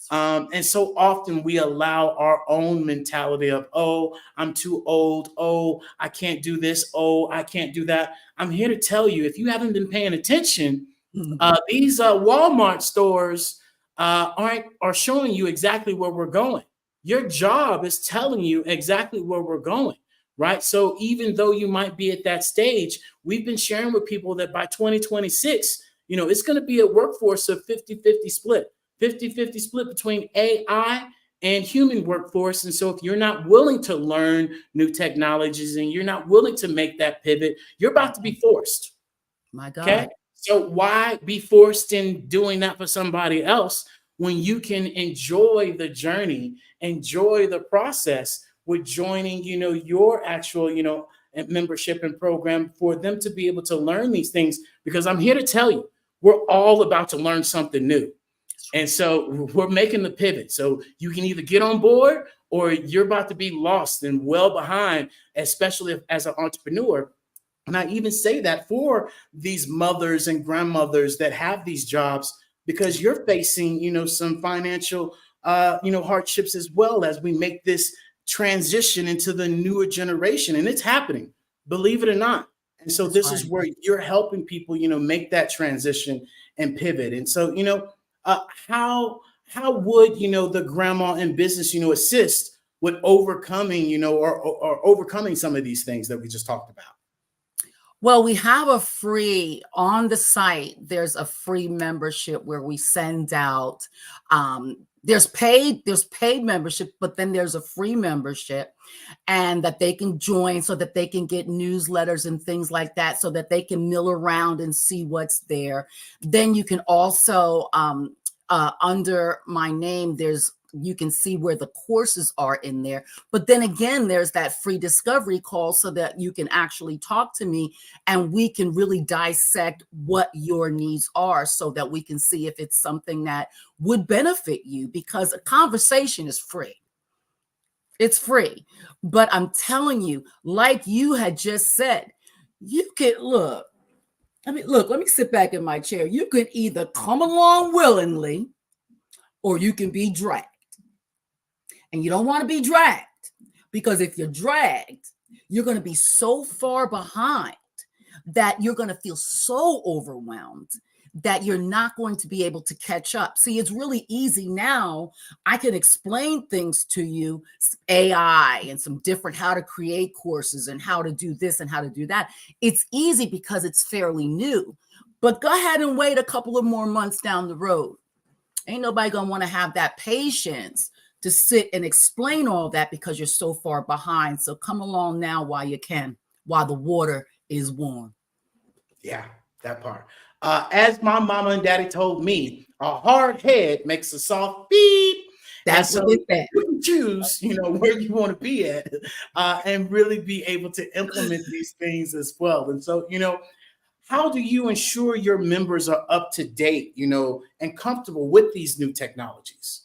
And so often we allow our own mentality of, oh, I'm too old. Oh, I can't do this. Oh, I can't do that. I'm here to tell you, if you haven't been paying attention, these Walmart stores are showing you exactly where we're going. Your job is telling you exactly where we're going, right? So even though you might be at that stage, we've been sharing with people that by 2026, it's going to be a workforce of 50-50 split. 50-50 split between AI and human workforce. And so if you're not willing to learn new technologies and you're not willing to make that pivot, you're about to be forced. My God. Okay. So why be forced in doing that for somebody else when you can enjoy the journey, enjoy the process with joining, your actual, membership and program for them to be able to learn these things? Because I'm here to tell you, we're all about to learn something new. And so we're making the pivot. So you can either get on board or you're about to be lost and well behind, especially as an entrepreneur. And I even say that for these mothers and grandmothers that have these jobs, because you're facing, some financial, hardships as well as we make this transition into the newer generation. And it's happening, believe it or not. And so this is where you're helping people, make that transition and pivot. And so, how would the grandma in business assist with overcoming or overcoming some of these things that we just talked about? Well, we have a free on the site. There's a free membership where we send out. There's paid membership, but then there's a free membership, and that they can join so that they can get newsletters and things like that, so that they can mill around and see what's there. Then you can also under my name, you can see where the courses are in there. But then again, there's that free discovery call so that you can actually talk to me and we can really dissect what your needs are so that we can see if it's something that would benefit you, because a conversation is free. It's free. But I'm telling you, like you had just said, you could let me sit back in my chair. You could either come along willingly or you can be dragged. And you don't want to be dragged, because if you're dragged, you're going to be so far behind that you're going to feel so overwhelmed that you're not going to be able to catch up. See, it's really easy now. I can explain things to you, AI and some different how to create courses and how to do this and how to do that. It's easy because it's fairly new. But go ahead and wait a couple of more months down the road. Ain't nobody going to want to have that patience to sit and explain all that because you're so far behind. So come along now while you can, while the water is warm. Yeah, that part. As my mama and daddy told me, a hard head makes a soft beep. That's what they said. You can choose, where you want to be at, and really be able to implement these things as well. And so, how do you ensure your members are up to date, and comfortable with these new technologies?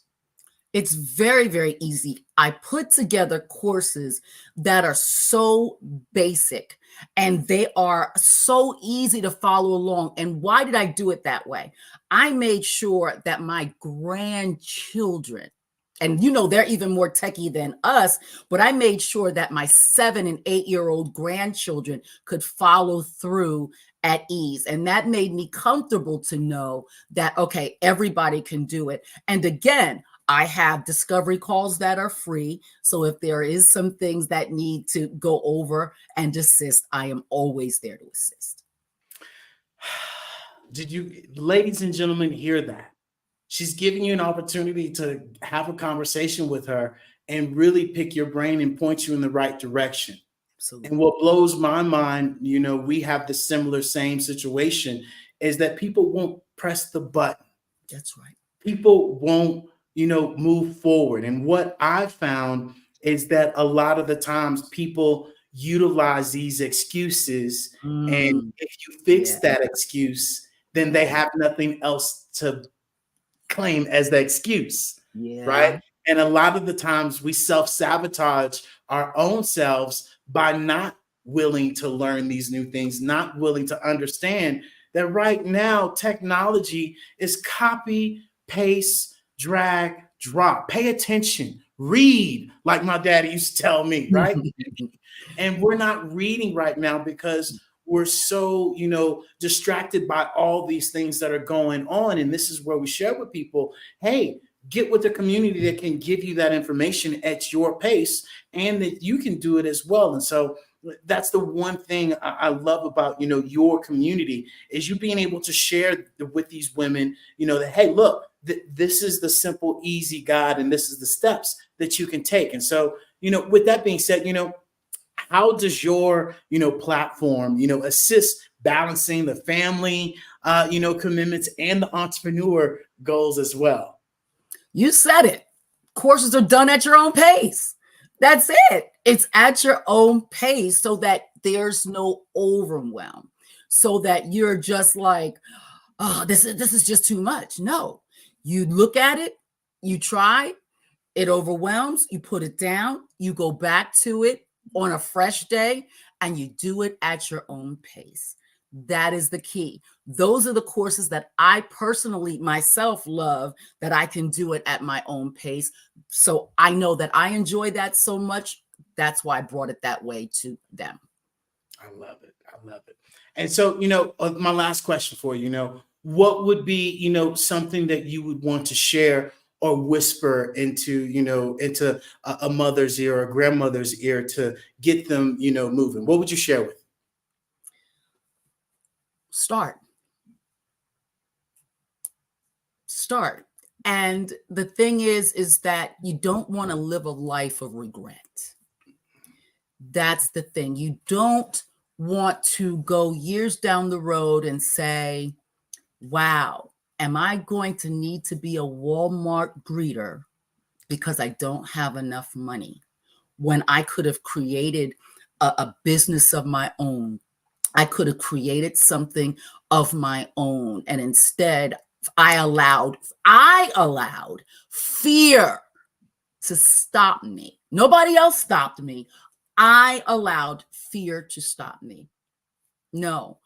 It's very, very easy. I put together courses that are so basic and they are so easy to follow along. And why did I do it that way? I made sure that my grandchildren, and they're even more techie than us, but I made sure that my 7 and 8-year-old grandchildren could follow through at ease. And that made me comfortable to know that, okay, everybody can do it. And again, I have discovery calls that are free. So if there is some things that need to go over and assist, I am always there to assist. Did you, ladies and gentlemen, hear that? She's giving you an opportunity to have a conversation with her and really pick your brain and point you in the right direction. Absolutely. And what blows my mind, we have the same situation, is that people won't press the button. That's right. People won't move forward. And what I found is that a lot of the times people utilize these excuses. And if you fix that excuse, then they have nothing else to claim as the excuse, Yeah. right? And a lot of the times we self-sabotage our own selves by not willing to learn these new things, not willing to understand that right now technology is copy, paste, drag, drop. Pay attention, read, like my daddy used to tell me, right? And we're not reading right now because we're so, distracted by all these things that are going on. And this is where we share with people, hey, get with a community that can give you that information at your pace and that you can do it as well. And so that's the one thing I love about, your community is you being able to share with these women, that, hey, look, this is the simple, easy guide, and this is the steps that you can take. And so, with that being said, how does your, platform, assist balancing the family, commitments and the entrepreneur goals as well? You said it. Courses are done at your own pace. That's it. It's at your own pace so that there's no overwhelm, so that you're just like, oh, this is just too much. No, you look at it, you try, it overwhelms, you put it down, you go back to it on a fresh day, and you do it at your own pace. That is the key. Those are the courses that I personally myself love, that I can do it at my own pace. So I know that I enjoy that so much. That's why I brought it that way to them. I love it. I love it. And so, my last question for you, what would be, something that you would want to share or whisper into, into a mother's ear or a grandmother's ear to get them, moving? What would you share with? Start. And the thing is that you don't want to live a life of regret. That's the thing. You don't want to go years down the road and say, wow, am I going to need to be a Walmart greeter because I don't have enough money, when I could have created a business of my own? I could have created something of my own. And instead, I allowed fear to stop me. Nobody else stopped me. I allowed fear to stop me. No,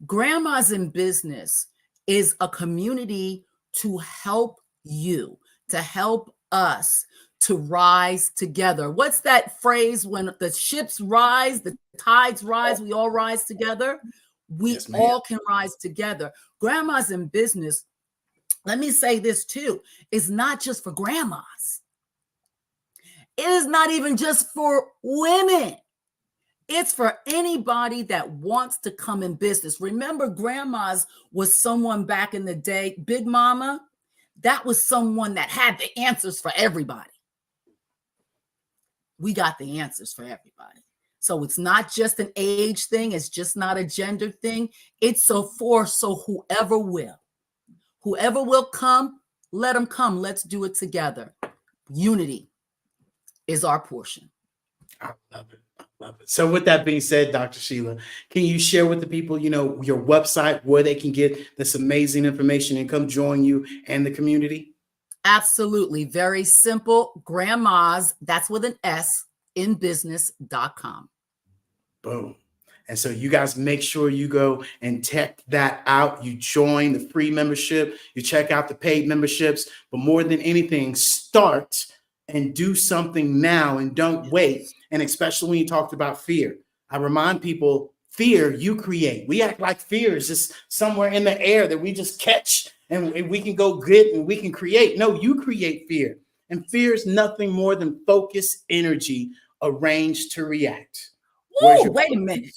Grandmas in Business is a community to help you, to help us to rise together. What's that phrase? When the ships rise, the tides rise, we all rise together. We all can rise together. Grandmas in Business, let me say this too, is not just for grandmas. It is not even just for women. It's for anybody that wants to come in business. Remember, grandmas was someone back in the day, Big Mama, that was someone that had the answers for everybody. We got the answers for everybody. So it's not just an age thing. It's just not a gender thing. It's so whoever will come, let them come. Let's do it together. Unity is our portion. I love it. I love it. So with that being said, Dr. Sheila, can you share with the people, your website, where they can get this amazing information and come join you and the community? Absolutely. Very simple. Grandmas, that's with an S, inbusiness.com. Boom. And so you guys make sure you go and check that out. You join the free membership, you check out the paid memberships, but more than anything, start and do something now and don't wait. And especially when you talked about fear, I remind people, fear you create. We act like fear is just somewhere in the air that we just catch and we can go get and we can create. No, you create fear. And fear is nothing more than focused energy arranged to react. Woo, wait a minute.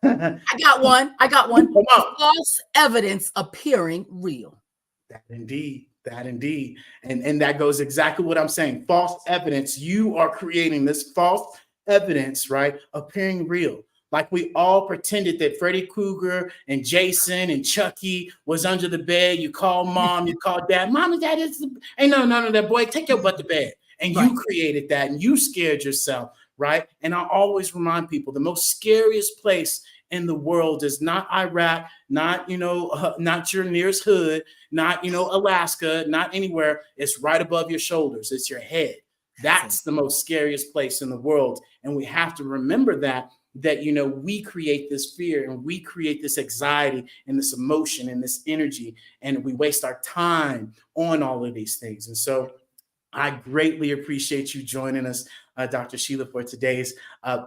I got one. Come on. False evidence appearing real. That indeed. And that goes exactly what I'm saying. False evidence. You are creating this false evidence, right? Appearing real. Like we all pretended that Freddy Krueger and Jason and Chucky was under the bed. You call mom, you call dad. Mom and dad ain't none of that, boy. Take your butt to bed. And you created that and you scared yourself, right? And I always remind people the most scariest place in the world is not Iraq, not, not your nearest hood, not, Alaska, not anywhere. It's right above your shoulders. It's your head. That's the most scariest place in the world. And we have to remember that we create this fear and we create this anxiety and this emotion and this energy, and we waste our time on all of these things. And so I greatly appreciate you joining us, Dr. Sheila, for today's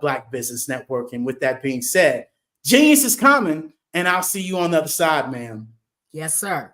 Black Business Network. And with that being said, genius is coming, and I'll see you on the other side, ma'am. Yes, sir.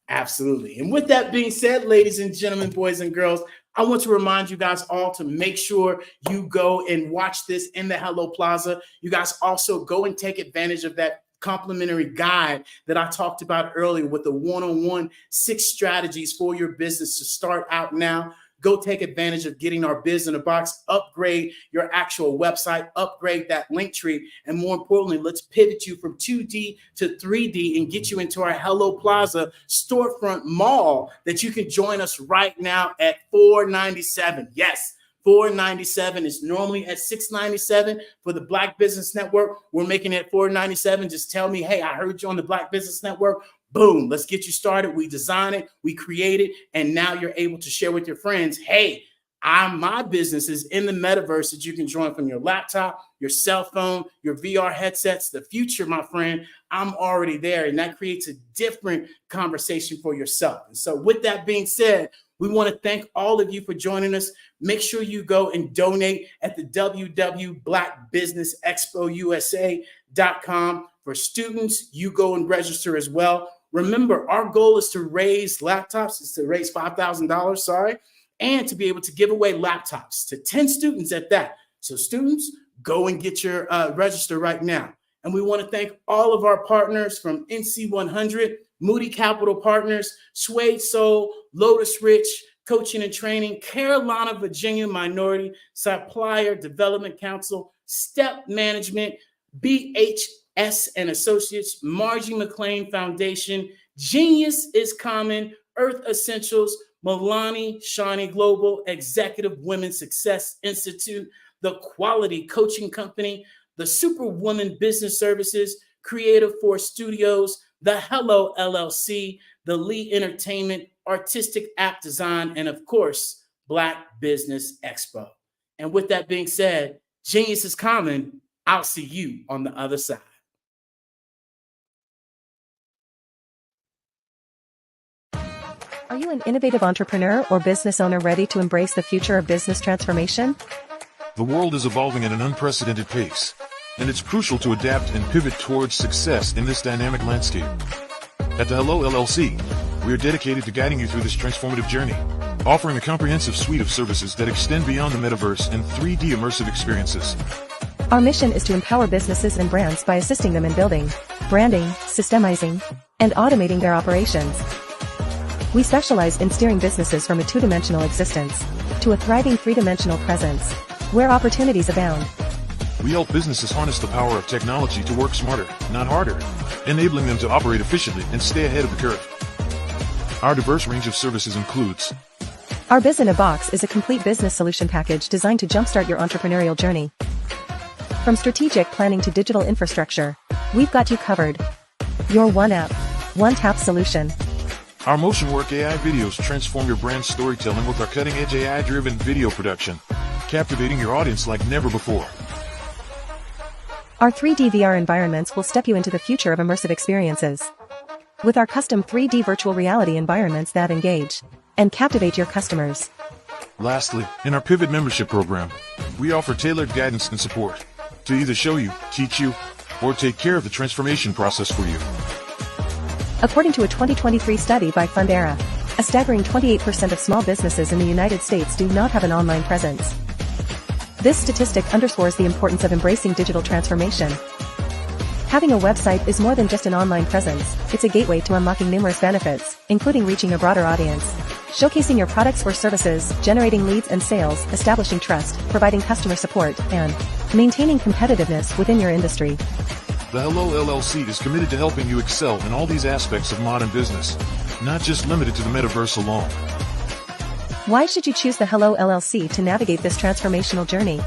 Absolutely. And with that being said, ladies and gentlemen, boys and girls, I want to remind you guys all to make sure you go and watch this in the Hello Plaza. You guys also go and take advantage of that complimentary guide that I talked about earlier with the one-on-one 6 strategies for your business to start out now. Go take advantage of getting our Biz in a Box, upgrade your actual website, upgrade that link tree, and more importantly, let's pivot you from 2D to 3D and get you into our Hello Plaza storefront mall that you can join us right now at $497. Yes, $497 is normally at $697 for the Black Business Network. We're making it $497. Just tell me, hey, I heard you on the Black Business Network. Boom, let's get you started. We design it, we create it, and now you're able to share with your friends, hey, my business is in the metaverse that you can join from your laptop, your cell phone, your VR headsets. The future, my friend, I'm already there, and that creates a different conversation for yourself. And so with that being said, we want to thank all of you for joining us. Make sure you go and donate at the www.blackbusinessexpousa.com. For students, you go and register as well. Remember, our goal is to raise laptops, is to raise $5,000, and to be able to give away laptops to 10 students at that. So students, go and get your register right now. And we want to thank all of our partners from NC100, Moody Capital Partners, Suede Soul, Lotus Rich, Coaching and Training, Carolina, Virginia Minority Supplier Development Council, Step Management, BHS and Associates, Margie McLean Foundation, Genius is Common, Earth Essentials, Milani Shani Global, Executive Women's Success Institute, The Quality Coaching Company, the Superwoman Business Services, Creative Force Studios, the Hello LLC, the Lee Entertainment, Artistic App Design, and of course, Black Business Expo. And with that being said, genius is common. I'll see you on the other side. Are you an innovative entrepreneur or business owner ready to embrace the future of business transformation? The world is evolving at an unprecedented pace, and it's crucial to adapt and pivot towards success in this dynamic landscape. At the Hello LLC, we are dedicated to guiding you through this transformative journey, offering a comprehensive suite of services that extend beyond the metaverse and 3D immersive experiences. Our mission is to empower businesses and brands by assisting them in building, branding, systemizing, and automating their operations. We specialize in steering businesses from a two-dimensional existence to a thriving three-dimensional presence, where opportunities abound. We help businesses harness the power of technology to work smarter, not harder, enabling them to operate efficiently and stay ahead of the curve. Our diverse range of services includes: our Biz in a Box is a complete business solution package designed to jumpstart your entrepreneurial journey. From strategic planning to digital infrastructure, we've got you covered. Your one app, one tap solution. Our Motion Work AI videos transform your brand storytelling with our cutting-edge AI-driven video production, captivating your audience like never before. Our 3D VR environments will step you into the future of immersive experiences. With our custom 3D virtual reality environments that engage and captivate your customers. Lastly, in our Pivot membership program, we offer tailored guidance and support to either show you, teach you, or take care of the transformation process for you. According to a 2023 study by Fundera, a staggering 28% of small businesses in the United States do not have an online presence. This statistic underscores the importance of embracing digital transformation. Having a website is more than just an online presence, it's a gateway to unlocking numerous benefits, including reaching a broader audience, showcasing your products or services, generating leads and sales, establishing trust, providing customer support, and maintaining competitiveness within your industry. The Hello LLC is committed to helping you excel in all these aspects of modern business, not just limited to the metaverse alone. Why should you choose the Hello LLC to navigate this transformational journey?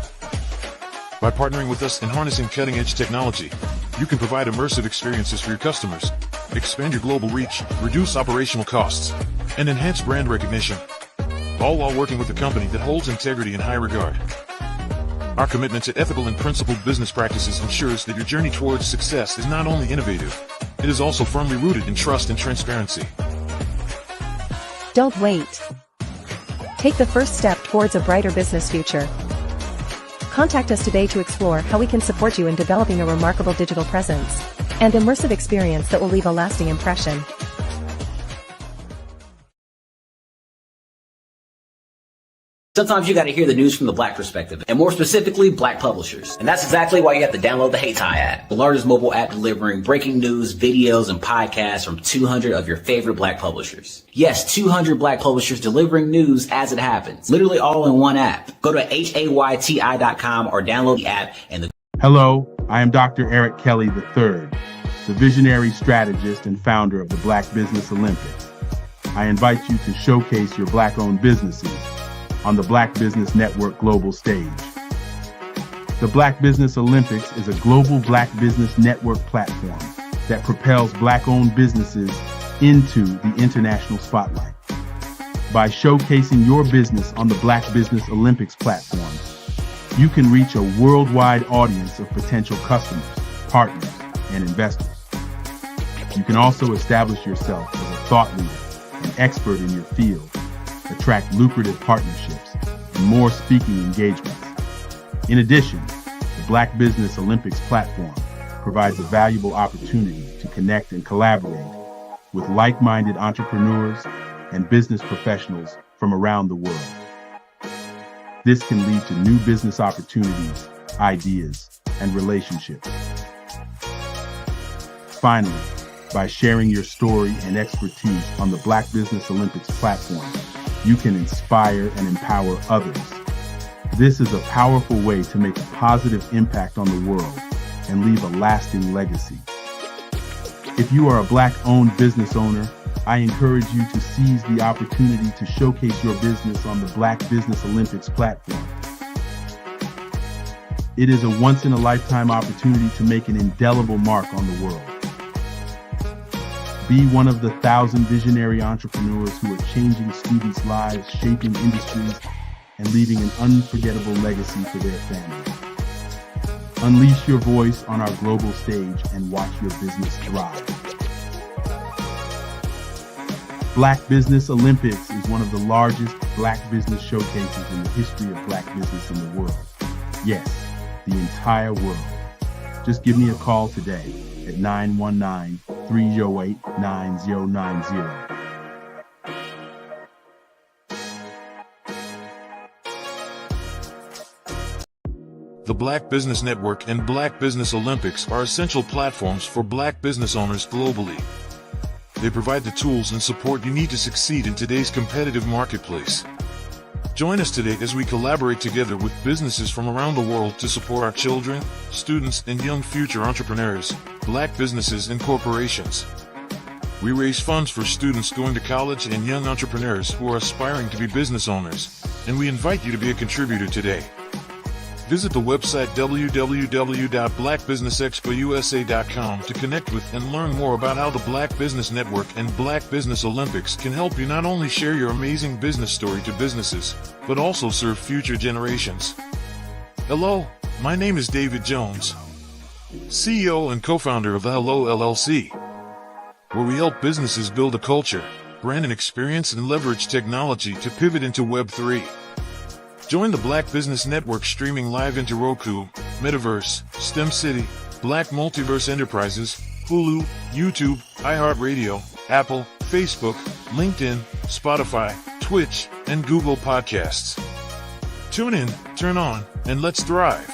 By partnering with us and harnessing cutting-edge technology, You can provide immersive experiences for your customers, expand your global reach, reduce operational costs, and enhance brand recognition, all while working with a company that holds integrity in high regard. Our commitment to ethical and principled business practices ensures that your journey towards success is not only innovative, it is also firmly rooted in trust and transparency. Don't wait. Take the first step towards a brighter business future. Contact us today to explore how we can support you in developing a remarkable digital presence and immersive experience that will leave a lasting impression. Sometimes you got to hear the news from the Black perspective, and more specifically, Black publishers. And that's exactly why you have to download the Hey Tie app, the largest mobile app delivering breaking news, videos, and podcasts from 200 of your favorite Black publishers. Yes, 200 Black publishers delivering news as it happens, literally all in one app. Go to hayti.com or download the app and the... Hello, I am Dr. Eric Kelly III, the visionary strategist and founder of the Black Business Olympics. I invite you to showcase your Black-owned businesses on the Black Business Network global stage. The Black Business Olympics is a global Black Business Network platform that propels Black-owned businesses into the international spotlight. By showcasing your business on the Black Business Olympics platform, you can reach a worldwide audience of potential customers, partners, and investors. You can also establish yourself as a thought leader and expert in your field, attract lucrative partnerships, and more speaking engagements. In addition, the Black Business Olympics platform provides a valuable opportunity to connect and collaborate with like-minded entrepreneurs and business professionals from around the world. This can lead to new business opportunities, ideas, and relationships. Finally, by sharing your story and expertise on the Black Business Olympics platform, you can inspire and empower others. This is a powerful way to make a positive impact on the world and leave a lasting legacy. If you are a Black-owned business owner, I encourage you to seize the opportunity to showcase your business on the Black Business Olympics platform. It is a once-in-a-lifetime opportunity to make an indelible mark on the world. Be one of the 1,000 visionary entrepreneurs who are changing students' lives, shaping industries, and leaving an unforgettable legacy for their families. Unleash your voice on our global stage and watch your business thrive. Black Business Olympics is one of the largest Black business showcases in the history of Black business in the world. Yes, the entire world. Just give me a call today at 919-308-9090. The Black Business Network and Black Business Olympics are essential platforms for Black business owners globally. They provide the tools and support you need to succeed in today's competitive marketplace. Join us today as we collaborate together with businesses from around the world to support our children, students, and young future entrepreneurs, Black businesses and corporations. We raise funds for students going to college and young entrepreneurs who are aspiring to be business owners, and we invite you to be a contributor today. Visit the website www.blackbusinessexpousa.com to connect with and learn more about how the Black Business Network and Black Business Olympics can help you not only share your amazing business story to businesses, but also serve future generations. Hello, my name is David Jones, CEO and co-founder of the Hello LLC, where we help businesses build a culture, brand an experience, and leverage technology to pivot into Web 3. Join the Black Business Network streaming live into Roku, Metaverse, STEM City, Black Multiverse Enterprises, Hulu, YouTube, iHeartRadio, Apple, Facebook, LinkedIn, Spotify, Twitch, and Google Podcasts. Tune in, turn on, and let's thrive.